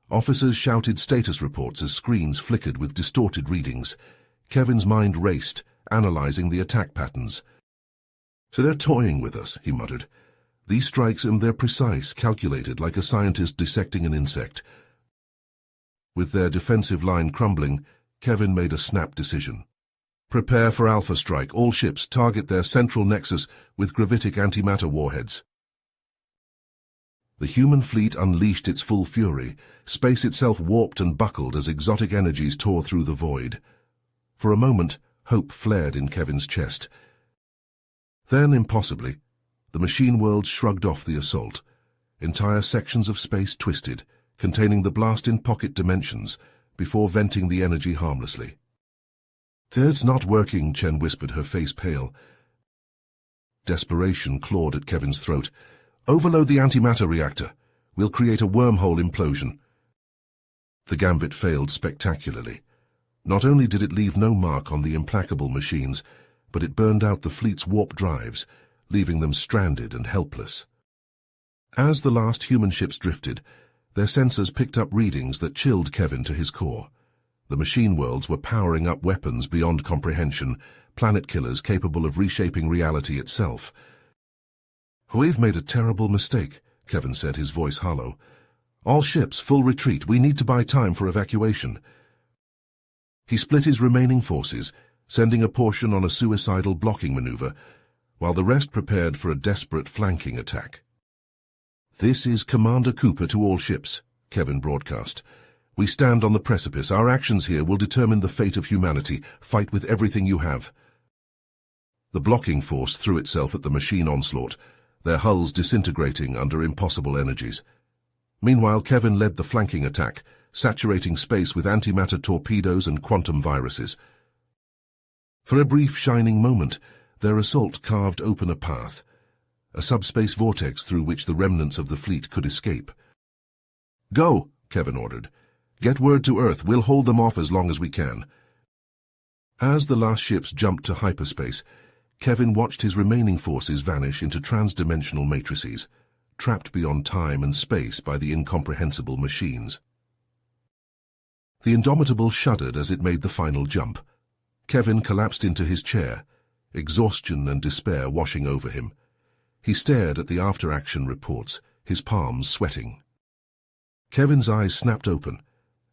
Officers shouted status reports as screens flickered with distorted readings. Kevin's mind raced, analyzing the attack patterns. "So they're toying with us," he muttered. "These strikes, and they're precise, calculated, like a scientist dissecting an insect." With their defensive line crumbling, Kevin made a snap decision. "Prepare for Alpha Strike. All ships target their central nexus with gravitic antimatter warheads." The human fleet unleashed its full fury. Space itself warped and buckled as exotic energies tore through the void. For a moment, hope flared in Kevin's chest. Then, impossibly, the machine world shrugged off the assault. Entire sections of space twisted, containing the blast-in-pocket dimensions, before venting the energy harmlessly. "It's not working," Chen whispered, her face pale. Desperation clawed at Kevin's throat. "Overload the antimatter reactor. We'll create a wormhole implosion." The gambit failed spectacularly. Not only did it leave no mark on the implacable machines, but it burned out the fleet's warp drives, leaving them stranded and helpless. As the last human ships drifted, their sensors picked up readings that chilled Kevin to his core. The machine worlds were powering up weapons beyond comprehension, planet killers capable of reshaping reality itself. "We've made a terrible mistake," Kevin said, his voice hollow. "All ships, full retreat. We need to buy time for evacuation." He split his remaining forces, sending a portion on a suicidal blocking maneuver, while the rest prepared for a desperate flanking attack. "This is Commander Cooper to all ships," Kevin broadcast. "We stand on the precipice. Our actions here will determine the fate of humanity. Fight with everything you have." The blocking force threw itself at the machine onslaught, their hulls disintegrating under impossible energies. Meanwhile, Kevin led the flanking attack, saturating space with antimatter torpedoes and quantum viruses. For a brief shining moment, their assault carved open a path, a subspace vortex through which the remnants of the fleet could escape. "Go," Kevin ordered. "Get word to Earth. We'll hold them off as long as we can." As the last ships jumped to hyperspace, Kevin watched his remaining forces vanish into transdimensional matrices, trapped beyond time and space by the incomprehensible machines. The Indomitable shuddered as it made the final jump. Kevin collapsed into his chair, exhaustion and despair washing over him. He stared at the after-action reports, his palms sweating. Kevin's eyes snapped open,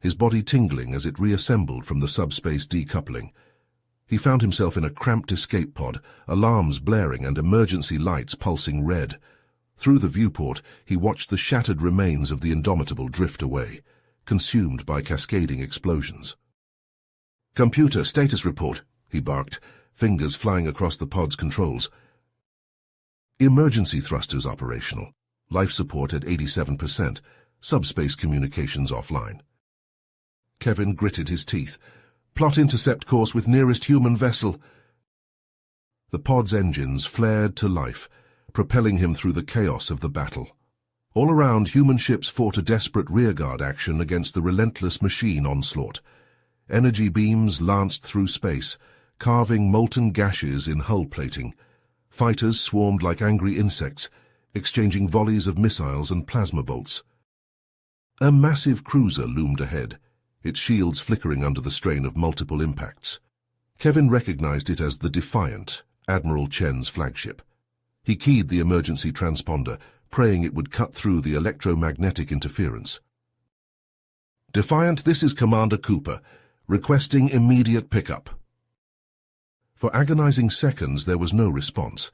his body tingling as it reassembled from the subspace decoupling. He found himself in a cramped escape pod, alarms blaring and emergency lights pulsing red. Through the viewport, he watched the shattered remains of the Indomitable drift away, consumed by cascading explosions. "Computer, status report," he barked, fingers flying across the pod's controls. "Emergency thrusters operational. Life support at 87%. Subspace communications offline." Kevin gritted his teeth. "Plot intercept course with nearest human vessel." The pod's engines flared to life, propelling him through the chaos of the battle. All around, human ships fought a desperate rearguard action against the relentless machine onslaught. Energy beams lanced through space, carving molten gashes in hull plating. Fighters swarmed like angry insects, exchanging volleys of missiles and plasma bolts. A massive cruiser loomed ahead, its shields flickering under the strain of multiple impacts. Kevin recognized it as the Defiant, Admiral Chen's flagship. He keyed the emergency transponder, praying it would cut through the electromagnetic interference. "Defiant, this is Commander Cooper, requesting immediate pickup." For agonizing seconds there was no response.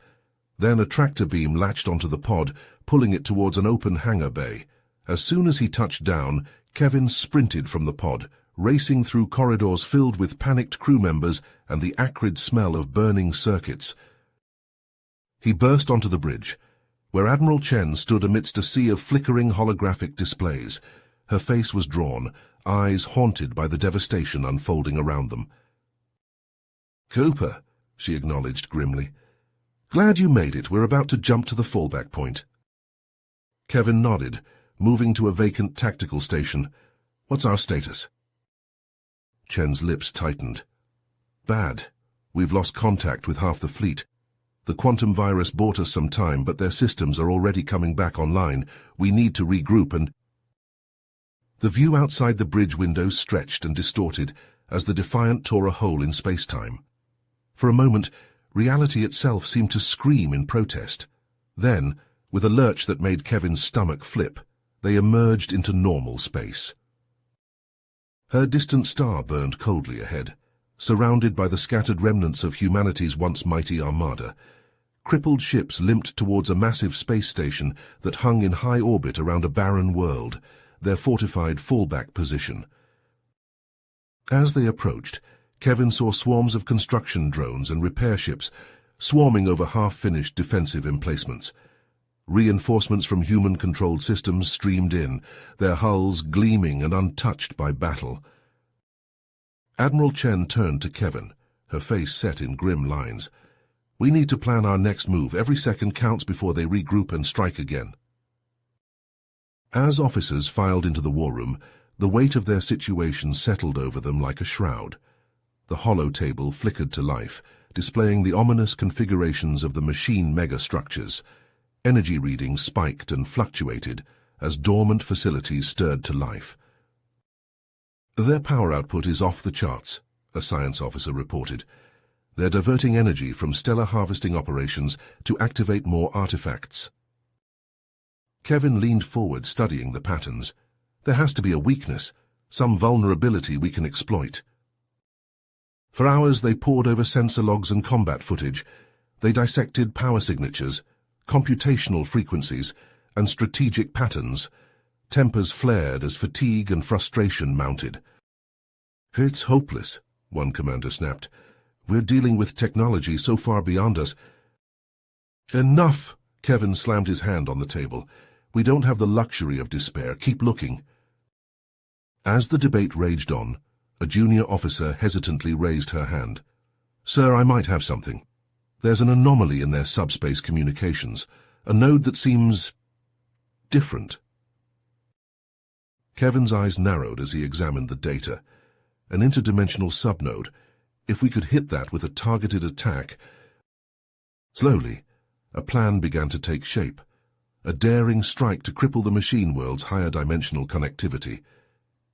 Then a tractor beam latched onto the pod, pulling it towards an open hangar bay. As soon as he touched down, Kevin sprinted from the pod, racing through corridors filled with panicked crew members and the acrid smell of burning circuits. He burst onto the bridge, where Admiral Chen stood amidst a sea of flickering holographic displays. Her face was drawn, eyes haunted by the devastation unfolding around them. "Cooper," she acknowledged grimly. "Glad you made it. We're about to jump to the fallback point." Kevin nodded, moving to a vacant tactical station. "What's our status?" Chen's lips tightened. "Bad. We've lost contact with half the fleet. The quantum virus bought us some time, but their systems are already coming back online. We need to regroup and—" The view outside the bridge windows stretched and distorted as the Defiant tore a hole in space-time. For a moment, reality itself seemed to scream in protest. Then, with a lurch that made Kevin's stomach flip, they emerged into normal space. Her distant star burned coldly ahead, surrounded by the scattered remnants of humanity's once mighty armada. Crippled ships limped towards a massive space station that hung in high orbit around a barren world, their fortified fallback position. As they approached, Kevin saw swarms of construction drones and repair ships swarming over half-finished defensive emplacements. Reinforcements from human-controlled systems streamed in, their hulls gleaming and untouched by battle. Admiral Chen turned to Kevin, her face set in grim lines. "We need to plan our next move. Every second counts before they regroup and strike again." As officers filed into the war room, the weight of their situation settled over them like a shroud. The hollow table flickered to life, displaying the ominous configurations of the machine megastructures. Energy readings spiked and fluctuated as dormant facilities stirred to life. "Their power output is off the charts," a science officer reported. "They're diverting energy from stellar harvesting operations to activate more artifacts." Kevin leaned forward, studying the patterns. "There has to be a weakness, some vulnerability we can exploit." For hours they pored over sensor logs and combat footage. They dissected power signatures, computational frequencies, and strategic patterns. Tempers flared as fatigue and frustration mounted. "It's hopeless," one commander snapped. "We're dealing with technology so far beyond us." "Enough!" Kevin slammed his hand on the table. "We don't have the luxury of despair. Keep looking." As the debate raged on, a junior officer hesitantly raised her hand. "Sir, I might have something. There's an anomaly in their subspace communications, a node that seems different." Kevin's eyes narrowed as he examined the data. An interdimensional subnode. If we could hit that with a targeted attack... Slowly, a plan began to take shape. A daring strike to cripple the machine world's higher dimensional connectivity.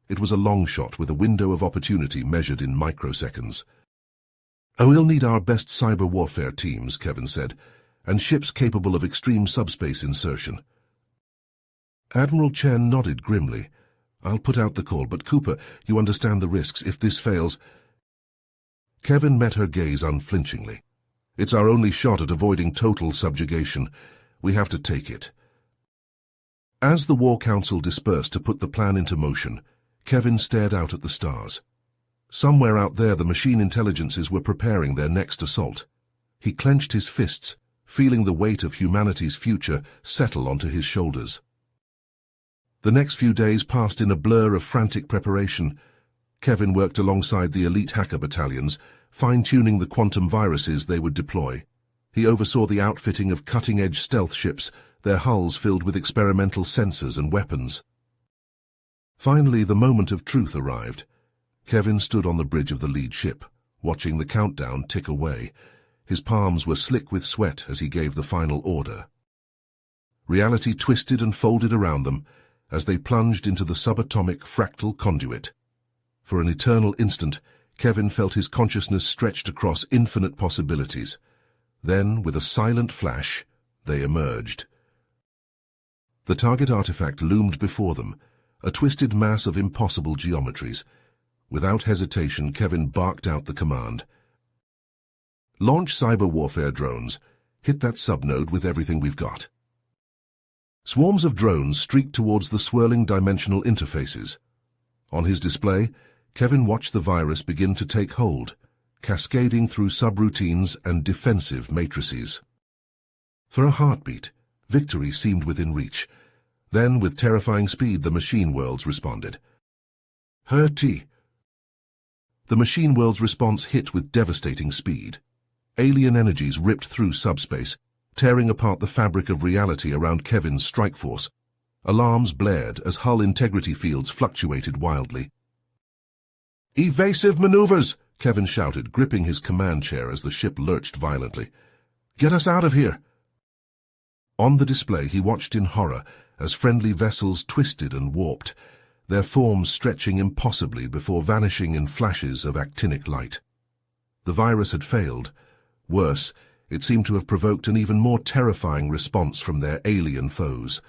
It was a long shot with a window of opportunity measured in microseconds. "We'll need our best cyber warfare teams," Kevin said, "and ships capable of extreme subspace insertion." Admiral Chen nodded grimly. "I'll put out the call, but Cooper, you understand the risks if this fails." Kevin met her gaze unflinchingly. "It's our only shot at avoiding total subjugation. We have to take it." As the War Council dispersed to put the plan into motion, Kevin stared out at the stars. Somewhere out there the machine intelligences were preparing their next assault. He clenched his fists, feeling the weight of humanity's future settle onto his shoulders. The next few days passed in a blur of frantic preparation. Kevin worked alongside the elite hacker battalions, fine-tuning the quantum viruses they would deploy. He oversaw the outfitting of cutting-edge stealth ships, their hulls filled with experimental sensors and weapons. Finally, the moment of truth arrived. Kevin stood on the bridge of the lead ship, watching the countdown tick away. His palms were slick with sweat as he gave the final order. Reality twisted and folded around them as they plunged into the subatomic fractal conduit. For an eternal instant, Kevin felt his consciousness stretched across infinite possibilities. Then, with a silent flash, they emerged. The target artifact loomed before them, a twisted mass of impossible geometries. Without hesitation, Kevin barked out the command. "Launch cyber warfare drones. Hit that subnode with everything we've got." Swarms of drones streaked towards the swirling dimensional interfaces. On his display, Kevin watched the virus begin to take hold, cascading through subroutines and defensive matrices. For a heartbeat, victory seemed within reach. Then, with terrifying speed, the machine worlds responded. "Hurty!" The machine world's response hit with devastating speed. Alien energies ripped through subspace, tearing apart the fabric of reality around Kevin's strike force. Alarms blared as hull integrity fields fluctuated wildly. "Evasive maneuvers!" Kevin shouted, gripping his command chair as the ship lurched violently. "Get us out of here!" On the display, he watched in horror as friendly vessels twisted and warped, their forms stretching impossibly before vanishing in flashes of actinic light. The virus had failed. Worse, it seemed to have provoked an even more terrifying response from their alien foes.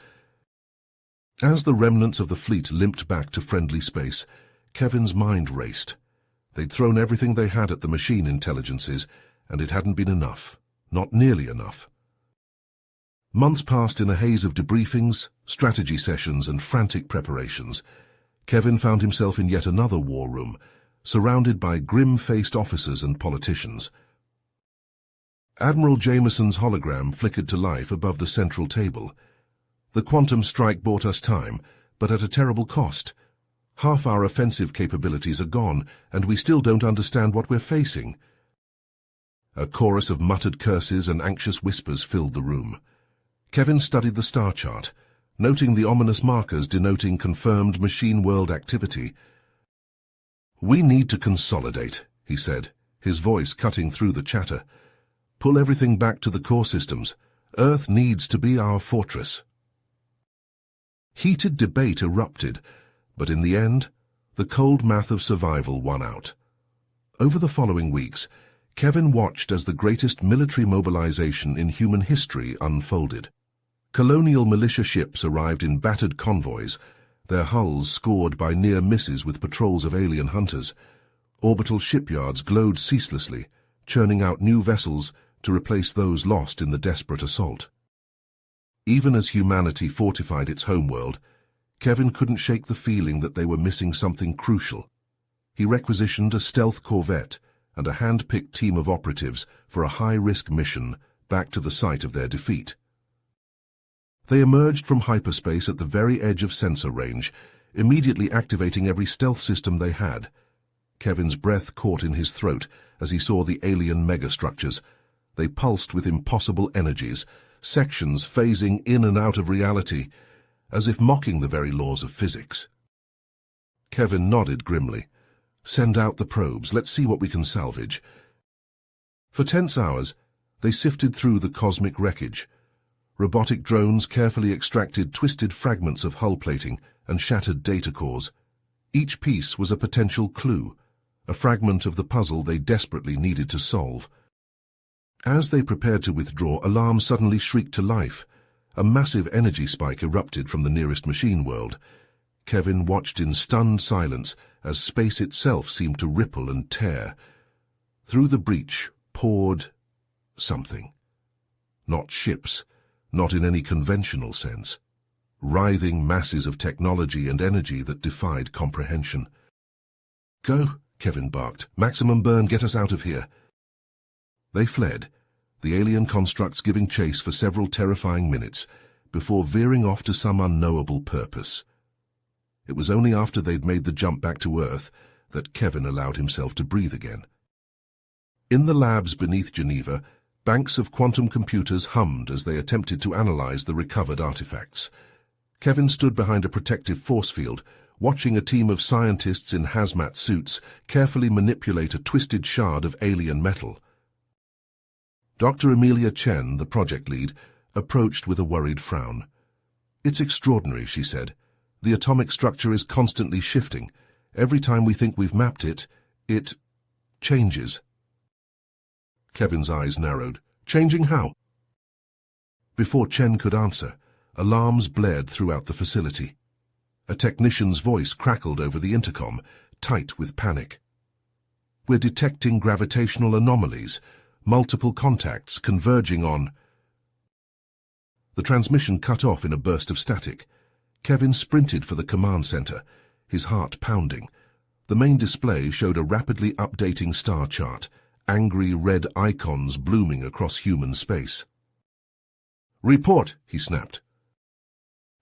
As the remnants of the fleet limped back to friendly space, Kevin's mind raced. They'd thrown everything they had at the machine intelligences, and it hadn't been enough. Not nearly enough. Months passed in a haze of debriefings, strategy sessions, and frantic preparations. Kevin found himself in yet another war room, surrounded by grim-faced officers and politicians. Admiral Jameson's hologram flickered to life above the central table. "The quantum strike bought us time, but at a terrible cost. Half our offensive capabilities are gone, and we still don't understand what we're facing." A chorus of muttered curses and anxious whispers filled the room. Kevin studied the star chart, noting the ominous markers denoting confirmed machine world activity. "We need to consolidate," he said, his voice cutting through the chatter. "Pull everything back to the core systems. Earth needs to be our fortress." Heated debate erupted, but in the end, the cold math of survival won out. Over the following weeks, Kevin watched as the greatest military mobilization in human history unfolded. Colonial militia ships arrived in battered convoys, their hulls scored by near misses with patrols of alien hunters. Orbital shipyards glowed ceaselessly, churning out new vessels to replace those lost in the desperate assault. Even as humanity fortified its homeworld, Kevin couldn't shake the feeling that they were missing something crucial. He requisitioned a stealth corvette and a hand-picked team of operatives for a high-risk mission back to the site of their defeat. They emerged from hyperspace at the very edge of sensor range, immediately activating every stealth system they had. Kevin's breath caught in his throat as he saw the alien megastructures. They pulsed with impossible energies, sections phasing in and out of reality, as if mocking the very laws of physics. Kevin nodded grimly. "Send out the probes. Let's see what we can salvage." For tense hours, they sifted through the cosmic wreckage. Robotic drones carefully extracted twisted fragments of hull plating and shattered data cores. Each piece was a potential clue, a fragment of the puzzle they desperately needed to solve. As they prepared to withdraw, alarms suddenly shrieked to life. A massive energy spike erupted from the nearest machine world. Kevin watched in stunned silence as space itself seemed to ripple and tear. Through the breach poured something. Not ships, not in any conventional sense. Writhing masses of technology and energy that defied comprehension. "Go," Kevin barked. "Maximum burn, get us out of here." They fled, the alien constructs giving chase for several terrifying minutes before veering off to some unknowable purpose. It was only after they'd made the jump back to Earth that Kevin allowed himself to breathe again. In the labs beneath Geneva, Banks of quantum computers hummed as they attempted to analyze the recovered artifacts. Kevin stood behind a protective force field, watching a team of scientists in hazmat suits carefully manipulate a twisted shard of alien metal. Dr. Amelia Chen, the project lead, approached with a worried frown. "It's extraordinary," she said. "The atomic structure is constantly shifting. Every time we think we've mapped it, it changes." Kevin's eyes narrowed. "Changing how?" Before Chen could answer, alarms blared throughout the facility. A technician's voice crackled over the intercom, tight with panic. "We're detecting gravitational anomalies, multiple contacts converging on—" The transmission cut off in a burst of static. Kevin sprinted for the command center, his heart pounding. The main display showed a rapidly updating star chart, angry red icons blooming across human space. "Report," he snapped.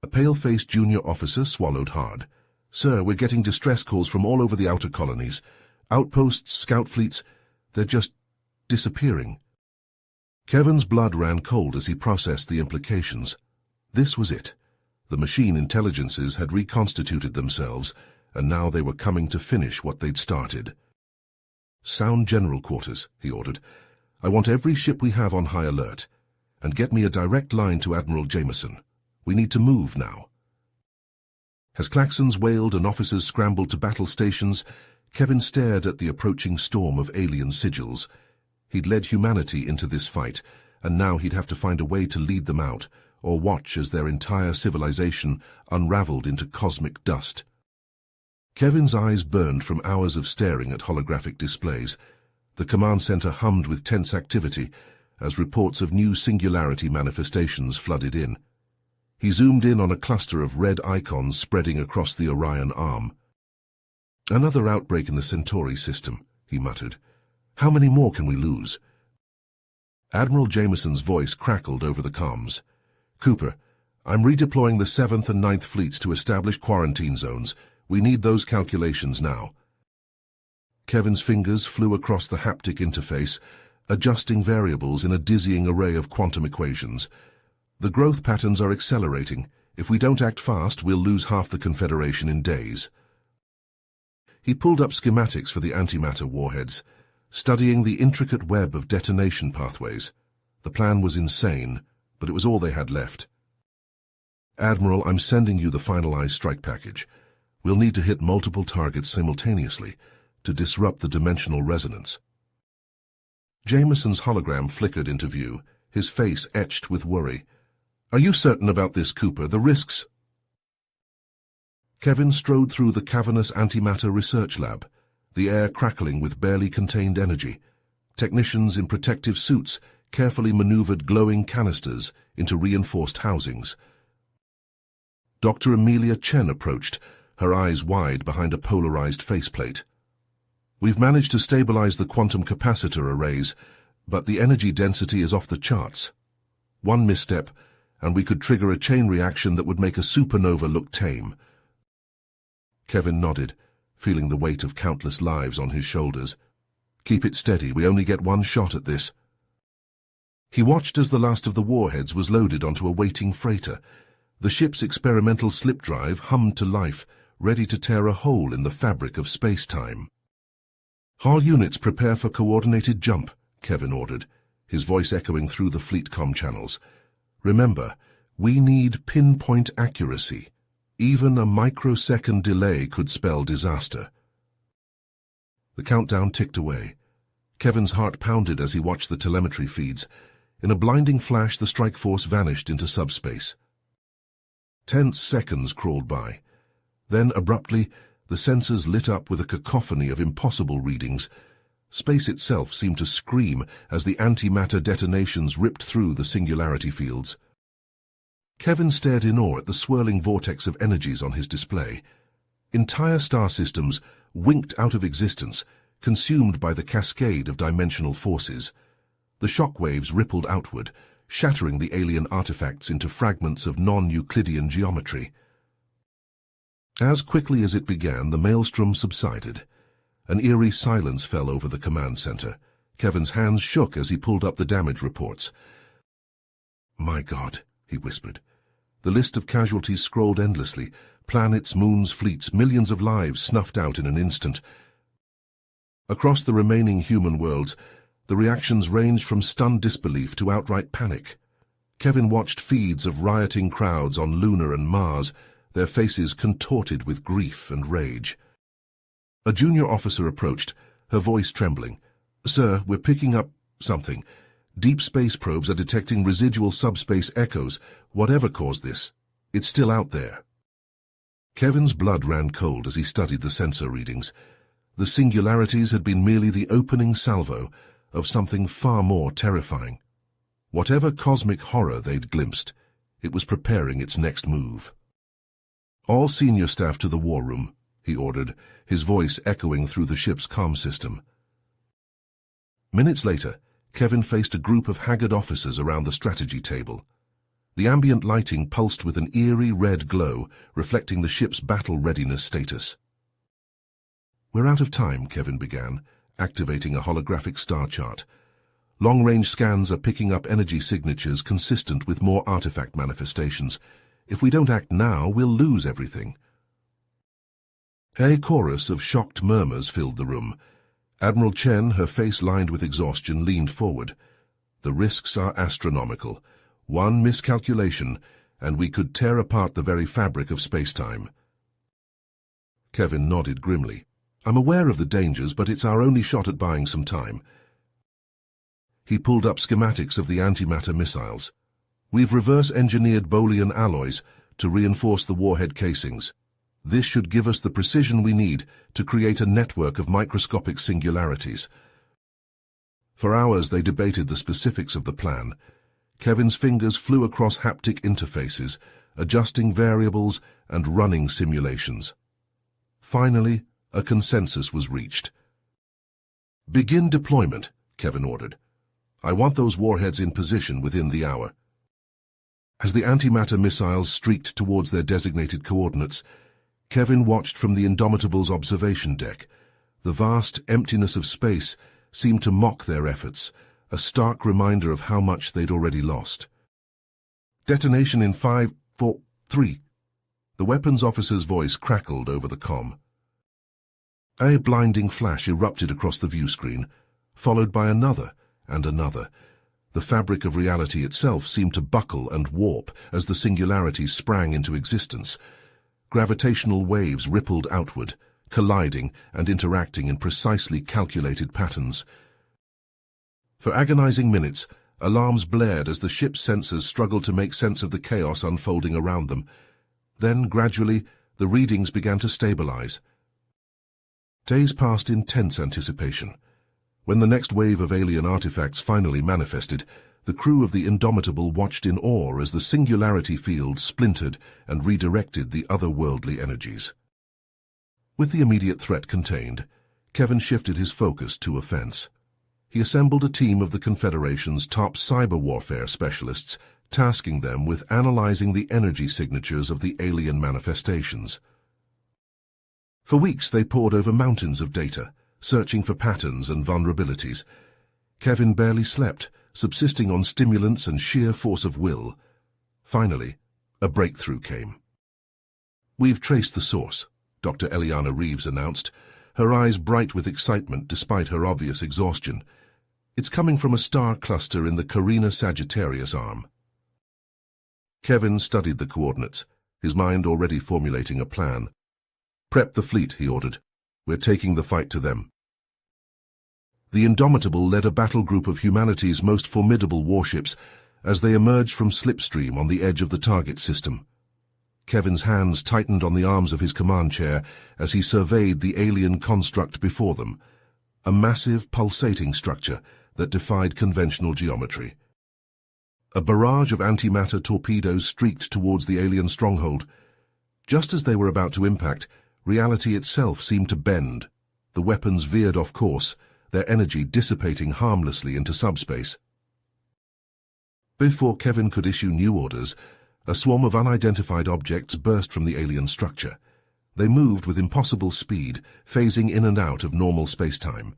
A pale-faced junior officer swallowed hard. "Sir, we're getting distress calls from all over the outer colonies. Outposts, scout fleets, they're just disappearing." Kevin's blood ran cold as he processed the implications. This was it. The machine intelligences had reconstituted themselves, and now they were coming to finish what they'd started. "Sound general quarters," he ordered. "I want every ship we have on high alert, and get me a direct line to Admiral Jameson. We need to move now." As klaxons wailed and officers scrambled to battle stations, Kevin stared at the approaching storm of alien sigils. He'd led humanity into this fight, and now he'd have to find a way to lead them out, or watch as their entire civilization unraveled into cosmic dust. Kevin's eyes burned from hours of staring at holographic displays. The command center hummed with tense activity as reports of new singularity manifestations flooded in. He zoomed in on a cluster of red icons spreading across the Orion arm. "Another outbreak in the Centauri system," he muttered. "How many more can we lose?" Admiral Jameson's voice crackled over the comms. "Cooper, I'm redeploying the 7th and 9th fleets to establish quarantine zones. We need those calculations now." Kevin's fingers flew across the haptic interface, adjusting variables in a dizzying array of quantum equations. "The growth patterns are accelerating. If we don't act fast, we'll lose half the Confederation in days." He pulled up schematics for the antimatter warheads, studying the intricate web of detonation pathways. The plan was insane, but it was all they had left. "Admiral, I'm sending you the finalized strike package. We'll need to hit multiple targets simultaneously to disrupt the dimensional resonance." Jameson's hologram flickered into view, his face etched with worry. "Are you certain about this, Cooper? The risks—" Kevin strode through the cavernous antimatter research lab, the air crackling with barely contained energy. Technicians in protective suits carefully maneuvered glowing canisters into reinforced housings. Dr. Amelia Chen approached, her eyes wide behind a polarized faceplate. "We've managed to stabilize the quantum capacitor arrays, but the energy density is off the charts. One misstep, and we could trigger a chain reaction that would make a supernova look tame." Kevin nodded, feeling the weight of countless lives on his shoulders. "Keep it steady, we only get one shot at this." He watched as the last of the warheads was loaded onto a waiting freighter. The ship's experimental slip drive hummed to life, ready to tear a hole in the fabric of space-time. "All units prepare for coordinated jump," Kevin ordered, his voice echoing through the fleet comm channels. "Remember, we need pinpoint accuracy. Even a microsecond delay could spell disaster." The countdown ticked away. Kevin's heart pounded as he watched the telemetry feeds. In a blinding flash, the strike force vanished into subspace. Tense seconds crawled by. Then, abruptly, the sensors lit up with a cacophony of impossible readings. Space itself seemed to scream as the antimatter detonations ripped through the singularity fields. Kevin stared in awe at the swirling vortex of energies on his display. Entire star systems winked out of existence, consumed by the cascade of dimensional forces. The shock waves rippled outward, shattering the alien artifacts into fragments of non-Euclidean geometry. As quickly as it began, the maelstrom subsided. An eerie silence fell over the command center. Kevin's hands shook as he pulled up the damage reports. "My God," he whispered. The list of casualties scrolled endlessly. Planets, moons, fleets, millions of lives snuffed out in an instant. Across the remaining human worlds, the reactions ranged from stunned disbelief to outright panic. Kevin watched feeds of rioting crowds on Luna and Mars, their faces contorted with grief and rage. A junior officer approached, her voice trembling. "Sir, we're picking up something. Deep space probes are detecting residual subspace echoes. Whatever caused this, it's still out there." Kevin's blood ran cold as he studied the sensor readings. The singularities had been merely the opening salvo of something far more terrifying. Whatever cosmic horror they'd glimpsed, it was preparing its next move. "All senior staff to the war room," he ordered, his voice echoing through the ship's comm system. Minutes later, Kevin faced a group of haggard officers around the strategy table. The ambient lighting pulsed with an eerie red glow, reflecting the ship's battle readiness status. "We're out of time," Kevin began, activating a holographic star chart. "Long-range scans are picking up energy signatures consistent with more artifact manifestations. If we don't act now, we'll lose everything." A chorus of shocked murmurs filled the room. Admiral Chen, her face lined with exhaustion, leaned forward. "The risks are astronomical. One miscalculation, and we could tear apart the very fabric of space-time." Kevin nodded grimly. "I'm aware of the dangers, but it's our only shot at buying some time." He pulled up schematics of the antimatter missiles. "We've reverse-engineered Boolean alloys to reinforce the warhead casings. This should give us the precision we need to create a network of microscopic singularities." For hours they debated the specifics of the plan. Kevin's fingers flew across haptic interfaces, adjusting variables and running simulations. Finally, a consensus was reached. "Begin deployment," Kevin ordered. "I want those warheads in position within the hour." As the antimatter missiles streaked towards their designated coordinates, Kevin watched from the Indomitable's observation deck. The vast emptiness of space seemed to mock their efforts, a stark reminder of how much they'd already lost. "Detonation in 5, 4, 3. The weapons officer's voice crackled over the comm. A blinding flash erupted across the view screen, followed by another and another. The fabric of reality itself seemed to buckle and warp as the singularities sprang into existence. Gravitational waves rippled outward, colliding and interacting in precisely calculated patterns. For agonizing minutes, alarms blared as the ship's sensors struggled to make sense of the chaos unfolding around them. Then, gradually, the readings began to stabilize. Days passed in tense anticipation. When the next wave of alien artifacts finally manifested, the crew of the Indomitable watched in awe as the singularity field splintered and redirected the otherworldly energies. With the immediate threat contained, Kevin shifted his focus to offense. He assembled a team of the Confederation's top cyber warfare specialists, tasking them with analyzing the energy signatures of the alien manifestations. For weeks they pored over mountains of data, searching for patterns and vulnerabilities. Kevin barely slept, subsisting on stimulants and sheer force of will. Finally, a breakthrough came. "We've traced the source," Dr. Eliana Reeves announced, her eyes bright with excitement despite her obvious exhaustion. "It's coming from a star cluster in the Carina Sagittarius arm." Kevin studied the coordinates, his mind already formulating a plan. "Prep the fleet," he ordered. "We're taking the fight to them." The Indomitable led a battle group of humanity's most formidable warships as they emerged from slipstream on the edge of the target system. Kevin's hands tightened on the arms of his command chair as he surveyed the alien construct before them, a massive, pulsating structure that defied conventional geometry. A barrage of antimatter torpedoes streaked towards the alien stronghold. Just as they were about to impact, reality itself seemed to bend. The weapons veered off course, their energy dissipating harmlessly into subspace. Before Kevin could issue new orders, a swarm of unidentified objects burst from the alien structure. They moved with impossible speed, phasing in and out of normal space-time.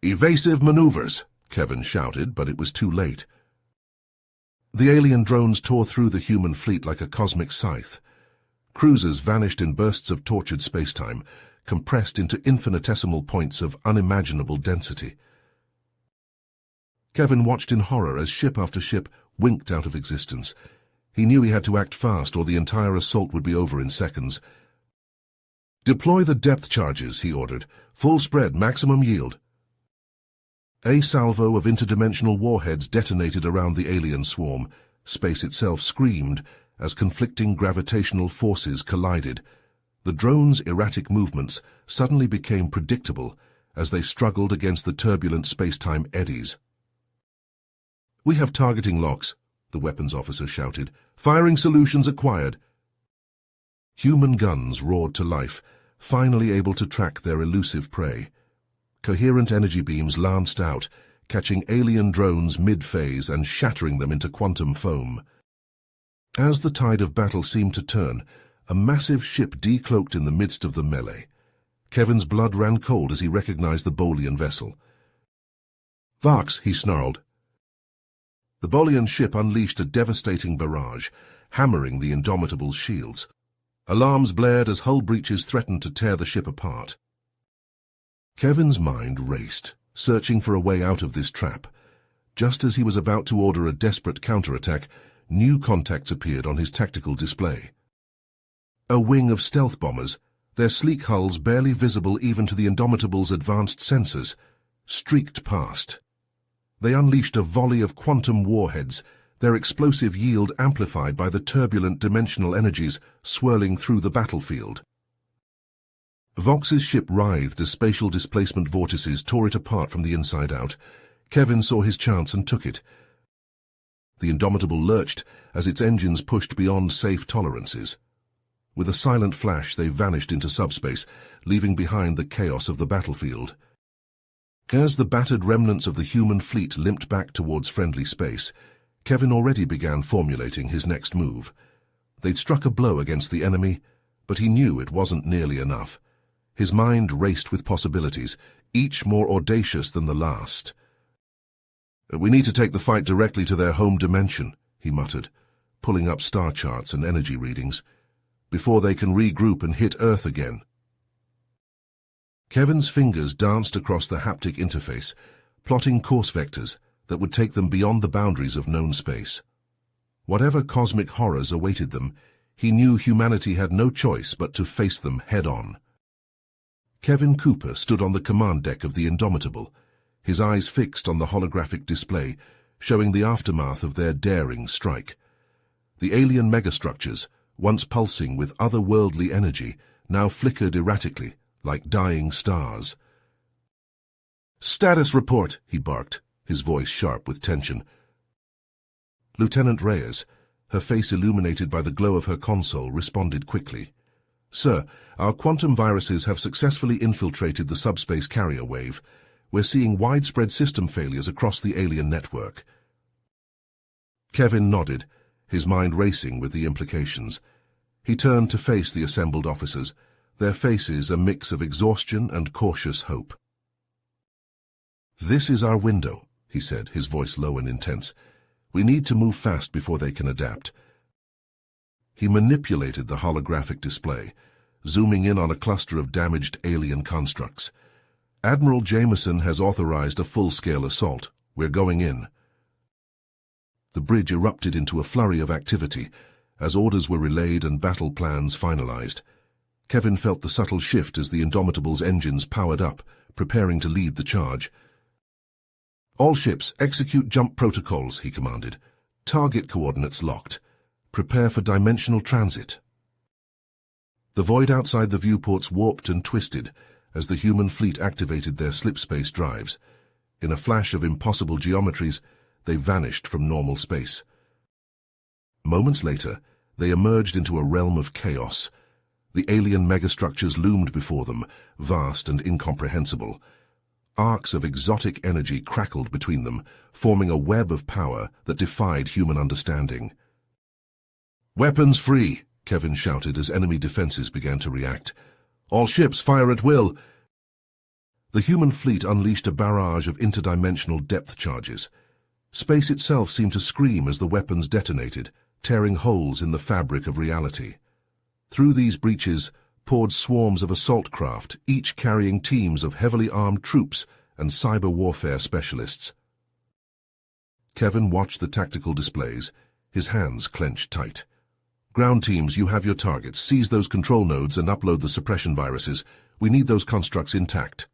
"Evasive maneuvers," Kevin shouted, but it was too late. The alien drones tore through the human fleet like a cosmic scythe. Cruisers vanished in bursts of tortured spacetime, compressed into infinitesimal points of unimaginable density. Kevin watched in horror as ship after ship winked out of existence. He knew he had to act fast or the entire assault would be over in seconds. "Deploy the depth charges," he ordered. "Full spread, maximum yield." A salvo of interdimensional warheads detonated around the alien swarm. Space itself screamed as conflicting gravitational forces collided. The drones' erratic movements suddenly became predictable as they struggled against the turbulent space-time eddies. "We have targeting locks," the weapons officer shouted. "Firing solutions acquired." Human guns roared to life, finally able to track their elusive prey. Coherent energy beams lanced out, catching alien drones mid-phase and shattering them into quantum foam. As the tide of battle seemed to turn, a massive ship decloaked in the midst of the melee. Kevin's blood ran cold as he recognized the Bolian vessel. "Vox," he snarled. The Bolian ship unleashed a devastating barrage, hammering the Indomitable's shields. Alarms blared as hull breaches threatened to tear the ship apart. Kevin's mind raced, searching for a way out of this trap. Just as he was about to order a desperate counterattack, new contacts appeared on his tactical display. A wing of stealth bombers, their sleek hulls barely visible even to the Indomitable's advanced sensors, streaked past. They unleashed a volley of quantum warheads, their explosive yield amplified by the turbulent dimensional energies swirling through the battlefield. Vox's ship writhed as spatial displacement vortices tore it apart from the inside out. Kevin saw his chance and took it. The Indomitable lurched as its engines pushed beyond safe tolerances. With a silent flash, they vanished into subspace, leaving behind the chaos of the battlefield. As the battered remnants of the human fleet limped back towards friendly space, Kevin already began formulating his next move. They'd struck a blow against the enemy, but he knew it wasn't nearly enough. His mind raced with possibilities, each more audacious than the last. "We need to take the fight directly to their home dimension," he muttered, pulling up star charts and energy readings, "before they can regroup and hit Earth again." Kevin's fingers danced across the haptic interface, plotting course vectors that would take them beyond the boundaries of known space. Whatever cosmic horrors awaited them, he knew humanity had no choice but to face them head-on. Kevin Cooper stood on the command deck of the Indomitable, his eyes fixed on the holographic display, showing the aftermath of their daring strike. The alien megastructures, once pulsing with otherworldly energy, now flickered erratically, like dying stars. "Status report," he barked, his voice sharp with tension. Lieutenant Reyes, her face illuminated by the glow of her console, responded quickly. "Sir, our quantum viruses have successfully infiltrated the subspace carrier wave. We're seeing widespread system failures across the alien network." Kevin nodded, his mind racing with the implications. He turned to face the assembled officers, their faces a mix of exhaustion and cautious hope. "This is our window," he said, his voice low and intense. "We need to move fast before they can adapt." He manipulated the holographic display, zooming in on a cluster of damaged alien constructs. "Admiral Jameson has authorized a full-scale assault. We're going in." The bridge erupted into a flurry of activity as orders were relayed and battle plans finalized. Kevin felt the subtle shift as the Indomitable's engines powered up, preparing to lead the charge. "All ships, execute jump protocols," he commanded. "Target coordinates locked. Prepare for dimensional transit." The void outside the viewports warped and twisted as the human fleet activated their slipspace drives. In a flash of impossible geometries, they vanished from normal space. Moments later, they emerged into a realm of chaos. The alien megastructures loomed before them, vast and incomprehensible. Arcs of exotic energy crackled between them, forming a web of power that defied human understanding. "Weapons free," Kevin shouted as enemy defenses began to react. "All ships fire at will." The human fleet unleashed a barrage of interdimensional depth charges. Space itself seemed to scream as the weapons detonated, tearing holes in the fabric of reality. Through these breaches poured swarms of assault craft, each carrying teams of heavily armed troops and cyber warfare specialists. Kevin watched the tactical displays, his hands clenched tight. Ground teams, you have your targets. Seize those control nodes and upload the suppression viruses. We need those constructs intact.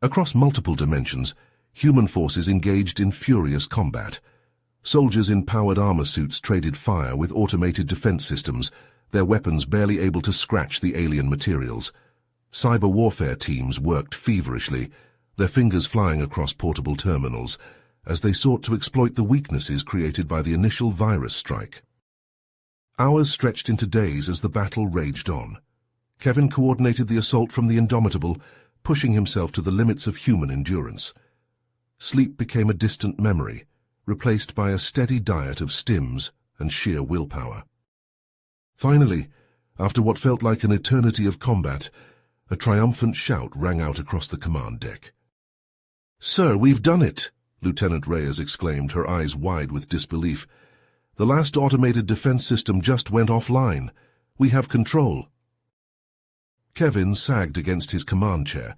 Across multiple dimensions, human forces engaged in furious combat. Soldiers in powered armor suits traded fire with automated defense systems, their weapons barely able to scratch the alien materials. Cyber warfare teams worked feverishly, their fingers flying across portable terminals, as they sought to exploit the weaknesses created by the initial virus strike. Hours stretched into days as the battle raged on. Kevin coordinated the assault from the Indomitable, pushing himself to the limits of human endurance. Sleep became a distant memory, replaced by a steady diet of stims and sheer willpower. Finally, after what felt like an eternity of combat, a triumphant shout rang out across the command deck. "Sir, we've done it!" Lieutenant Reyes exclaimed, her eyes wide with disbelief. "The last automated defense system just went offline. We have control." Kevin sagged against his command chair,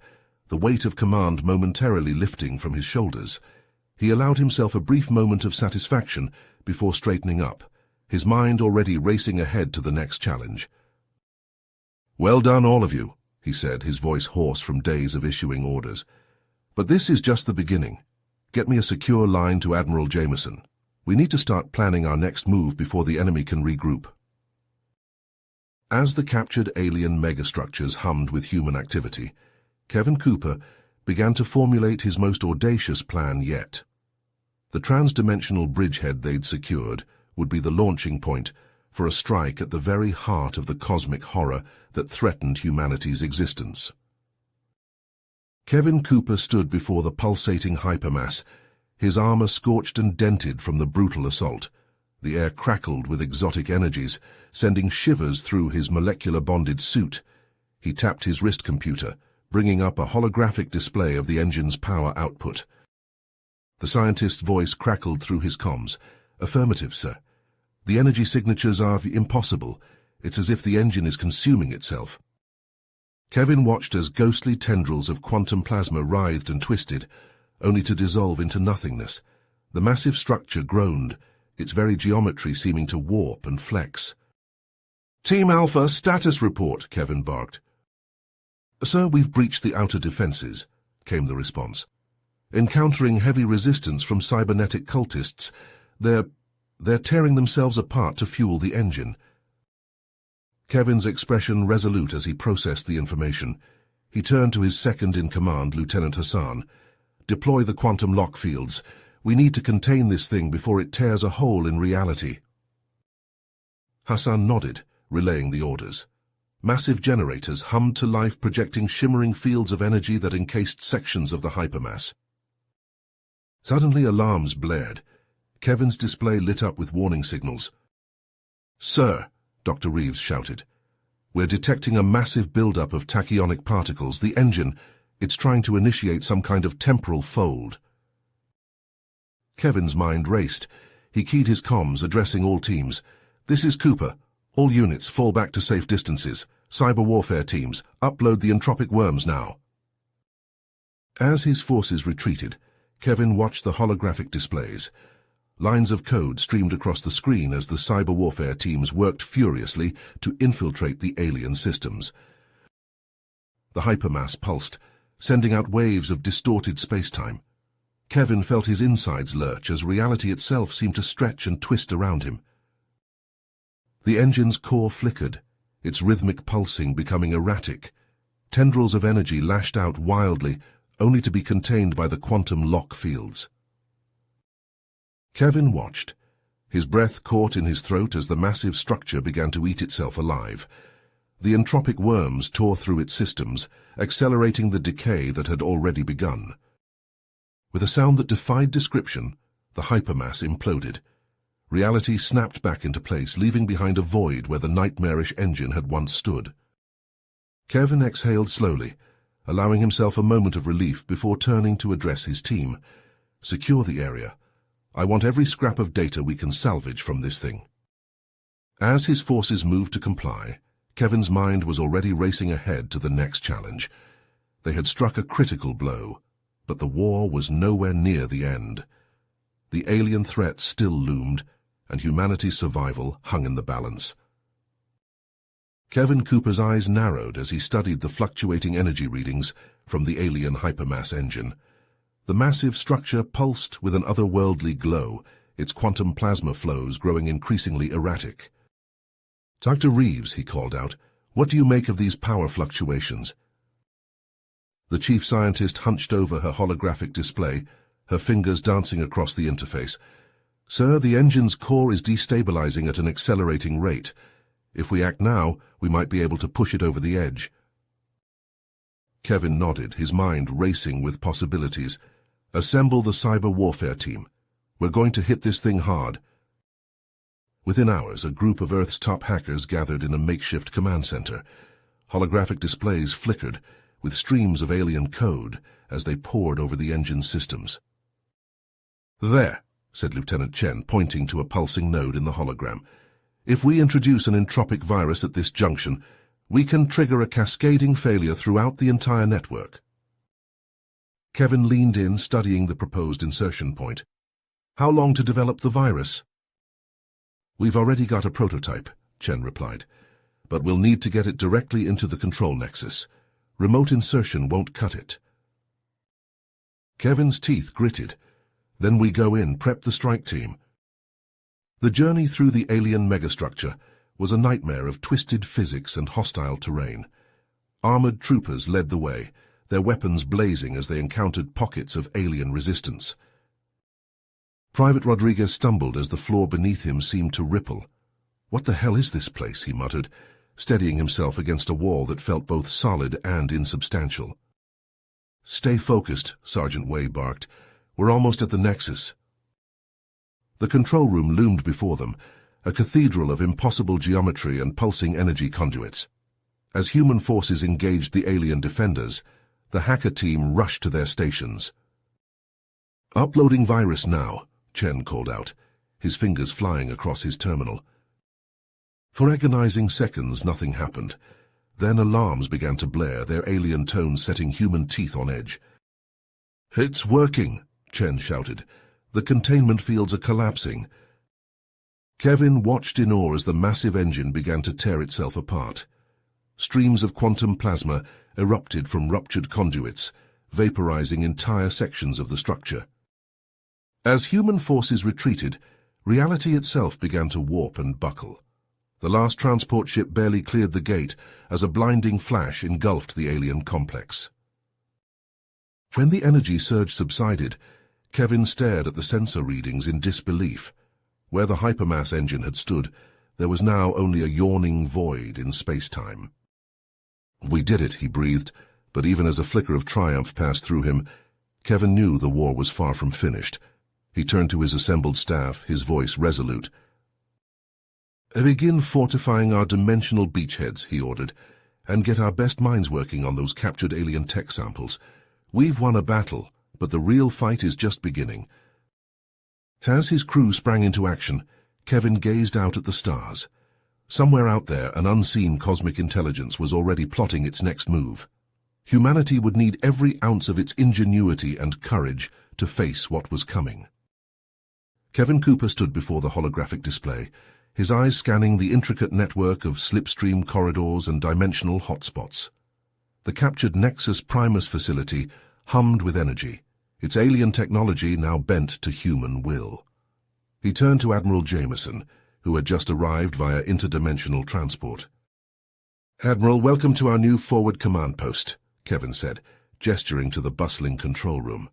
the weight of command momentarily lifting from his shoulders. He allowed himself a brief moment of satisfaction before straightening up, his mind already racing ahead to the next challenge. "Well done, all of you," he said, his voice hoarse from days of issuing orders. "But this is just the beginning. Get me a secure line to Admiral Jameson. We need to start planning our next move before the enemy can regroup." As the captured alien megastructures hummed with human activity, Kevin Cooper began to formulate his most audacious plan yet. The transdimensional bridgehead they'd secured would be the launching point for a strike at the very heart of the cosmic horror that threatened humanity's existence. Kevin Cooper stood before the pulsating hypermass, his armor scorched and dented from the brutal assault. The air crackled with exotic energies, sending shivers through his molecular-bonded suit. He tapped his wrist computer, bringing up a holographic display of the engine's power output. The scientist's voice crackled through his comms. "Affirmative, sir. The energy signatures are impossible. It's as if the engine is consuming itself." Kevin watched as ghostly tendrils of quantum plasma writhed and twisted, only to dissolve into nothingness. The massive structure groaned, its very geometry seeming to warp and flex. "Team Alpha, status report," Kevin barked. "Sir, we've breached the outer defenses," came the response. "Encountering heavy resistance from cybernetic cultists, they're tearing themselves apart to fuel the engine." Kevin's expression resolute as he processed the information. He turned to his second-in-command, Lieutenant Hassan. "Deploy the quantum lock fields. We need to contain this thing before it tears a hole in reality." Hassan nodded, relaying the orders. Massive generators hummed to life, projecting shimmering fields of energy that encased sections of the hypermass. Suddenly alarms blared. Kevin's display lit up with warning signals. "Sir," Dr. Reeves shouted, "we're detecting a massive buildup of tachyonic particles. The engine, it's trying to initiate some kind of temporal fold." Kevin's mind raced. He keyed his comms, addressing all teams. "This is Cooper. All units, fall back to safe distances. Cyber warfare teams, upload the entropic worms now." As his forces retreated, Kevin watched the holographic displays. Lines of code streamed across the screen as the cyber warfare teams worked furiously to infiltrate the alien systems. The hypermass pulsed, sending out waves of distorted space-time. Kevin felt his insides lurch as reality itself seemed to stretch and twist around him. The engine's core flickered, its rhythmic pulsing becoming erratic. Tendrils of energy lashed out wildly, only to be contained by the quantum lock fields. Kevin watched, his breath caught in his throat as the massive structure began to eat itself alive. The entropic worms tore through its systems, accelerating the decay that had already begun. With a sound that defied description, the hypermass imploded. Reality snapped back into place, leaving behind a void where the nightmarish engine had once stood. Kevin exhaled slowly, allowing himself a moment of relief before turning to address his team. "Secure the area. I want every scrap of data we can salvage from this thing." As his forces moved to comply, Kevin's mind was already racing ahead to the next challenge. They had struck a critical blow, but the war was nowhere near the end. The alien threat still loomed, and humanity's survival hung in the balance. Kevin Cooper's eyes narrowed as he studied the fluctuating energy readings from the alien hypermass engine. The massive structure pulsed with an otherworldly glow, its quantum plasma flows growing increasingly erratic. "Dr. Reeves," he called out, "what do you make of these power fluctuations?" The chief scientist hunched over her holographic display, her fingers dancing across the interface. "Sir, the engine's core is destabilizing at an accelerating rate. If we act now, we might be able to push it over the edge." Kevin nodded, his mind racing with possibilities. "Assemble the cyber warfare team. We're going to hit this thing hard." Within hours, a group of Earth's top hackers gathered in a makeshift command center. Holographic displays flickered, with streams of alien code as they poured over the engine's systems. "There," said Lieutenant Chen, pointing to a pulsing node in the hologram. "If we introduce an entropic virus at this junction, we can trigger a cascading failure throughout the entire network." Kevin leaned in, studying the proposed insertion point. "How long to develop the virus?" "We've already got a prototype," Chen replied, "but we'll need to get it directly into the control nexus. Remote insertion won't cut it." Kevin's teeth gritted. "Then we go in, prep the strike team." The journey through the alien megastructure was a nightmare of twisted physics and hostile terrain. Armored troopers led the way, their weapons blazing as they encountered pockets of alien resistance. Private Rodriguez stumbled as the floor beneath him seemed to ripple. "What the hell is this place?" he muttered, steadying himself against a wall that felt both solid and insubstantial. "Stay focused," Sergeant Way barked. "We're almost at the nexus." The control room loomed before them, a cathedral of impossible geometry and pulsing energy conduits. As human forces engaged the alien defenders, the hacker team rushed to their stations. "Uploading virus now," Chen called out, his fingers flying across his terminal. For agonizing seconds, nothing happened. Then alarms began to blare, their alien tones setting human teeth on edge. "It's working," Chen shouted. "The containment fields are collapsing." Kevin watched in awe as the massive engine began to tear itself apart. Streams of quantum plasma erupted from ruptured conduits, vaporizing entire sections of the structure. As human forces retreated, reality itself began to warp and buckle. The last transport ship barely cleared the gate as a blinding flash engulfed the alien complex. When the energy surge subsided, Kevin stared at the sensor readings in disbelief. Where the hypermass engine had stood, there was now only a yawning void in space-time. "We did it," he breathed, but even as a flicker of triumph passed through him, Kevin knew the war was far from finished. He turned to his assembled staff, his voice resolute. "Begin fortifying our dimensional beachheads," he ordered, "and get our best minds working on those captured alien tech samples. We've won a battle, but the real fight is just beginning." As his crew sprang into action, Kevin gazed out at the stars. Somewhere out there, an unseen cosmic intelligence was already plotting its next move. Humanity would need every ounce of its ingenuity and courage to face what was coming. Kevin Cooper stood before the holographic display, his eyes scanning the intricate network of slipstream corridors and dimensional hotspots. The captured Nexus Primus facility hummed with energy, its alien technology now bent to human will. He turned to Admiral Jameson, who had just arrived via interdimensional transport. "Admiral, welcome to our new forward command post," Kevin said, gesturing to the bustling control room.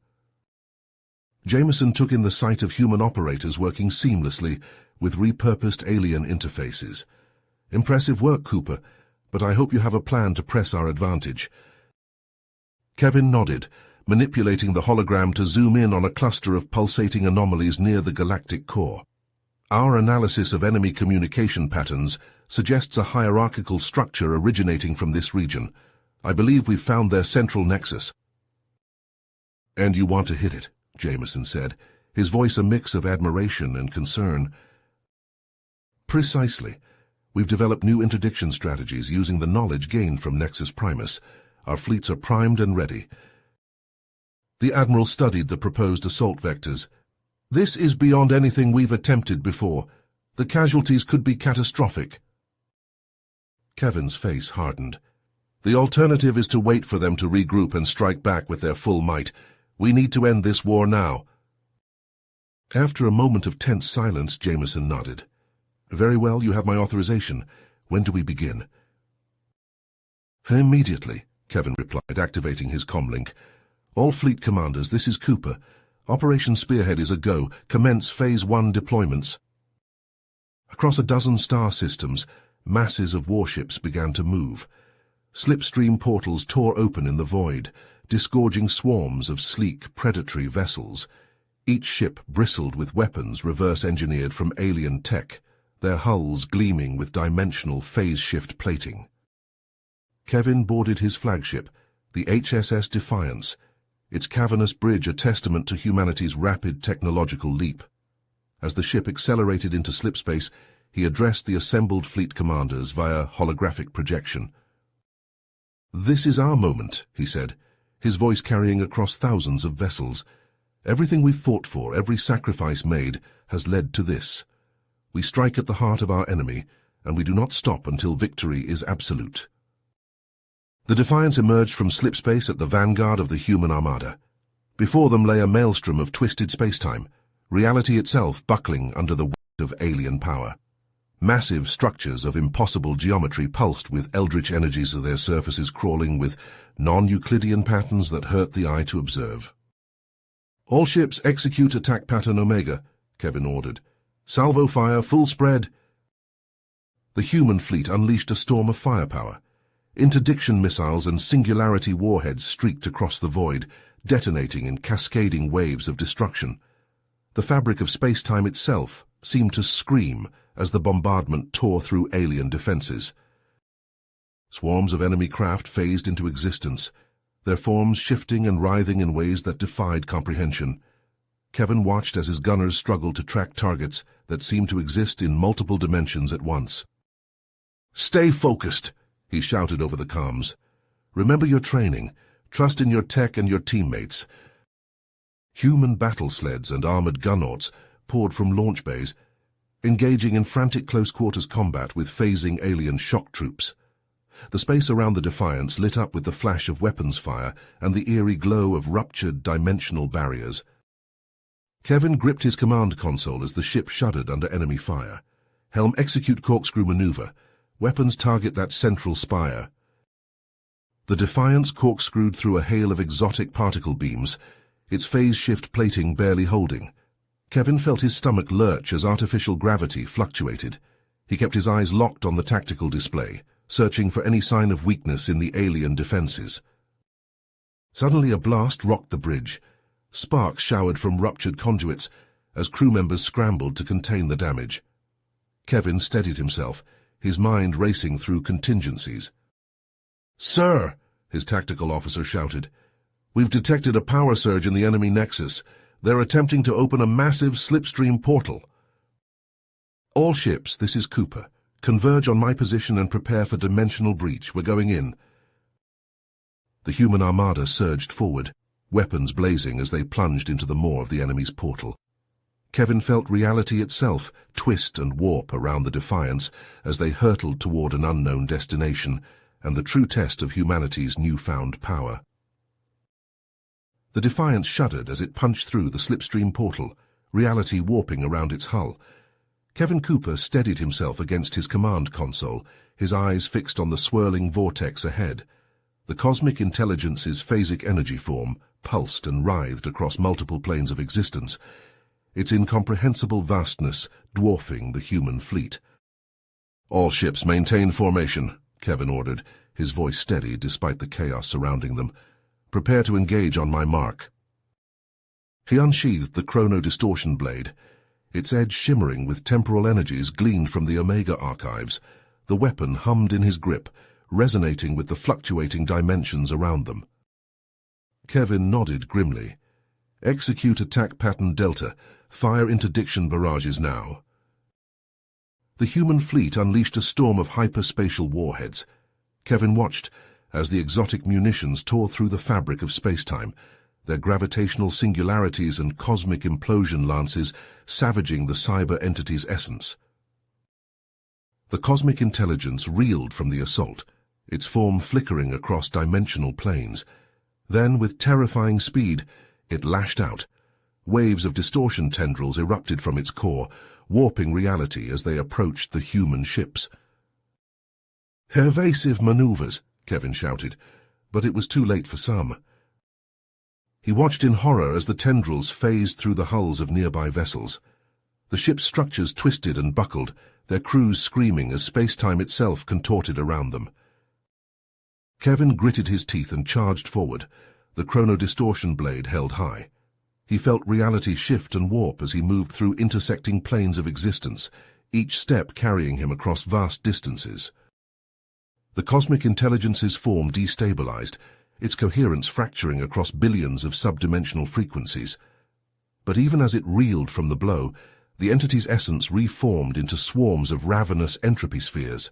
Jameson took in the sight of human operators working seamlessly with repurposed alien interfaces. "Impressive work, Cooper, but I hope you have a plan to press our advantage." Kevin nodded, manipulating the hologram to zoom in on a cluster of pulsating anomalies near the galactic core. "Our analysis of enemy communication patterns suggests a hierarchical structure originating from this region. I believe we've found their central nexus. And you want to hit it, Jameson said, his voice a mix of admiration and concern. Precisely. We've developed new interdiction strategies using the knowledge gained from Nexus Primus. Our fleets are primed and ready. The Admiral studied the proposed assault vectors. This is beyond anything we've attempted before. The casualties could be catastrophic. Kevin's face hardened. The alternative is to wait for them to regroup and strike back with their full might. We need to end this war now. After a moment of tense silence, Jameson nodded. Very well, you have my authorization. When do we begin? Immediately, Kevin replied, activating his comlink. All fleet commanders, this is Cooper. Operation Spearhead is a go. Commence Phase 1 deployments. Across a dozen star systems, masses of warships began to move. Slipstream portals tore open in the void, disgorging swarms of sleek, predatory vessels. Each ship bristled with weapons reverse-engineered from alien tech, their hulls gleaming with dimensional phase-shift plating. Kevin boarded his flagship, the HSS Defiance, its cavernous bridge a testament to humanity's rapid technological leap. As the ship accelerated into slipspace, he addressed the assembled fleet commanders via holographic projection. This is our moment, he said, his voice carrying across thousands of vessels. Everything we've fought for, every sacrifice made, has led to this. We strike at the heart of our enemy, and we do not stop until victory is absolute. The Defiance emerged from slipspace at the vanguard of the human armada. Before them lay a maelstrom of twisted spacetime, reality itself buckling under the weight of alien power. Massive structures of impossible geometry pulsed with eldritch energies of their surfaces crawling with non-Euclidean patterns that hurt the eye to observe. All ships execute attack pattern Omega, Kevin ordered. Salvo fire, full spread. The human fleet unleashed a storm of firepower. Interdiction missiles and singularity warheads streaked across the void, detonating in cascading waves of destruction. The fabric of space-time itself seemed to scream as the bombardment tore through alien defenses. Swarms of enemy craft phased into existence, their forms shifting and writhing in ways that defied comprehension. Kevin watched as his gunners struggled to track targets that seemed to exist in multiple dimensions at once. "Stay focused," he shouted over the comms. "Remember your training. Trust in your tech and your teammates." Human battle sleds and armored gunnorts poured from launch bays, engaging in frantic close-quarters combat with phasing alien shock troops. The space around the Defiance lit up with the flash of weapons fire and the eerie glow of ruptured dimensional barriers. Kevin gripped his command console as the ship shuddered under enemy fire. Helm execute corkscrew maneuver. Weapons target that central spire. The Defiance corkscrewed through a hail of exotic particle beams, its phase-shift plating barely holding. Kevin felt his stomach lurch as artificial gravity fluctuated. He kept his eyes locked on the tactical display, searching for any sign of weakness in the alien defenses. Suddenly a blast rocked the bridge. Sparks showered from ruptured conduits as crew members scrambled to contain the damage. Kevin steadied himself, his mind racing through contingencies. "Sir," his tactical officer shouted, "we've detected a power surge in the enemy nexus. They're attempting to open a massive slipstream portal." "All ships, this is Cooper. Converge on my position and prepare for dimensional breach. We're going in." The human armada surged forward, weapons blazing as they plunged into the maw of the enemy's portal. Kevin felt reality itself twist and warp around the Defiance as they hurtled toward an unknown destination and the true test of humanity's newfound power. The Defiance shuddered as it punched through the slipstream portal, reality warping around its hull. Kevin Cooper steadied himself against his command console, his eyes fixed on the swirling vortex ahead. The cosmic intelligence's phasic energy form pulsed and writhed across multiple planes of existence, its incomprehensible vastness dwarfing the human fleet. "All ships maintain formation," Kevin ordered, his voice steady despite the chaos surrounding them. "Prepare to engage on my mark." He unsheathed the chrono-distortion blade, its edge shimmering with temporal energies gleaned from the Omega archives. The weapon hummed in his grip, resonating with the fluctuating dimensions around them. Kevin nodded grimly. Execute attack pattern Delta. Fire interdiction barrages now. The human fleet unleashed a storm of hyperspatial warheads. Kevin watched as the exotic munitions tore through the fabric of spacetime, their gravitational singularities and cosmic implosion lances savaging the cyber entity's essence. The cosmic intelligence reeled from the assault, its form flickering across dimensional planes. Then, with terrifying speed, it lashed out. Waves of distortion tendrils erupted from its core, warping reality as they approached the human ships. "Evasive maneuvers," Kevin shouted, but it was too late for some. He watched in horror as the tendrils phased through the hulls of nearby vessels. The ship's structures twisted and buckled, their crews screaming as space-time itself contorted around them. Kevin gritted his teeth and charged forward, the chrono-distortion blade held high. He felt reality shift and warp as he moved through intersecting planes of existence, each step carrying him across vast distances. The cosmic intelligence's form destabilized, its coherence fracturing across billions of subdimensional frequencies. But even as it reeled from the blow, the entity's essence reformed into swarms of ravenous entropy spheres.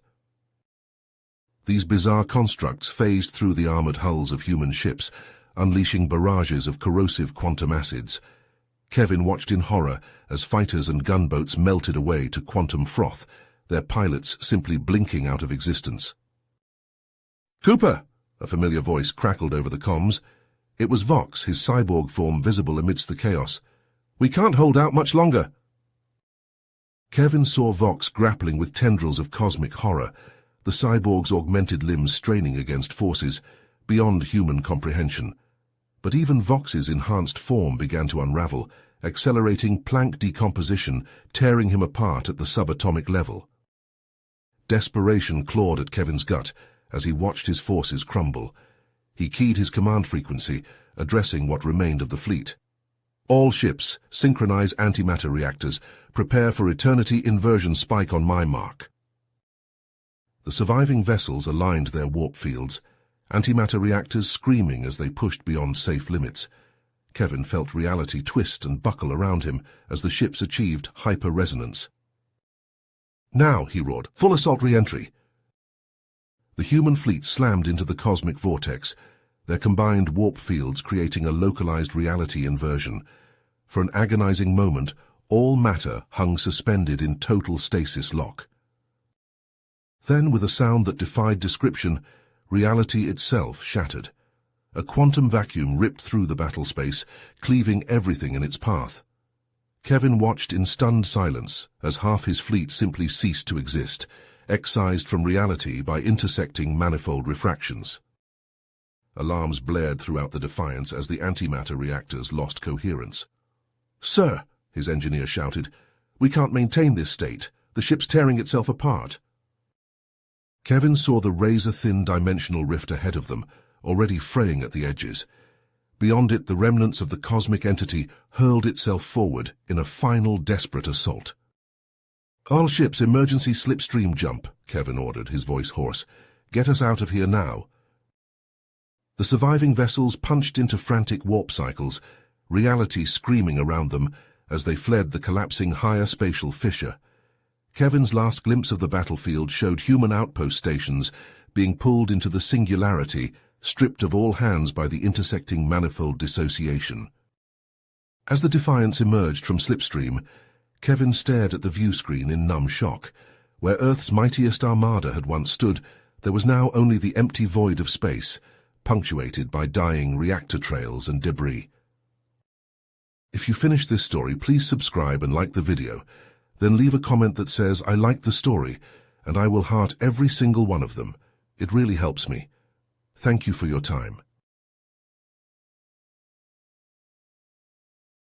These bizarre constructs phased through the armored hulls of human ships, unleashing barrages of corrosive quantum acids. Kevin watched in horror as fighters and gunboats melted away to quantum froth, their pilots simply blinking out of existence. "Cooper!" a familiar voice crackled over the comms. It was Vox, his cyborg form visible amidst the chaos. "We can't hold out much longer." Kevin saw Vox grappling with tendrils of cosmic horror, the cyborg's augmented limbs straining against forces beyond human comprehension. But even Vox's enhanced form began to unravel, accelerating Planck decomposition, tearing him apart at the subatomic level. Desperation clawed at Kevin's gut as he watched his forces crumble. He keyed his command frequency, addressing what remained of the fleet. "All ships, synchronize antimatter reactors. Prepare for eternity inversion spike on my mark." The surviving vessels aligned their warp fields, antimatter reactors screaming as they pushed beyond safe limits. Kevin felt reality twist and buckle around him as the ships achieved hyper-resonance. "Now," he roared, "full assault re-entry." The human fleet slammed into the cosmic vortex, their combined warp fields creating a localized reality inversion. For an agonizing moment, all matter hung suspended in total stasis lock. Then, with a sound that defied description, reality itself shattered. A quantum vacuum ripped through the battle space, cleaving everything in its path. Kevin watched in stunned silence as half his fleet simply ceased to exist, excised from reality by intersecting manifold refractions. Alarms blared throughout the Defiance as the antimatter reactors lost coherence. "Sir," his engineer shouted, "we can't maintain this state. The ship's tearing itself apart." Kevin saw the razor-thin dimensional rift ahead of them, already fraying at the edges. Beyond it, the remnants of the cosmic entity hurled itself forward in a final desperate assault. "All ships, emergency slipstream jump," Kevin ordered, his voice hoarse. "Get us out of here now." The surviving vessels punched into frantic warp cycles, reality screaming around them as they fled the collapsing higher spatial fissure. Kevin's last glimpse of the battlefield showed human outpost stations being pulled into the singularity, stripped of all hands by the intersecting manifold dissociation. As the Defiance emerged from slipstream, Kevin stared at the view screen in numb shock. Where Earth's mightiest armada had once stood, there was now only the empty void of space, punctuated by dying reactor trails and debris. If you finished this story, please subscribe and like the video. Then leave a comment that says, "I liked the story," and I will heart every single one of them. It really helps me. Thank you for your time.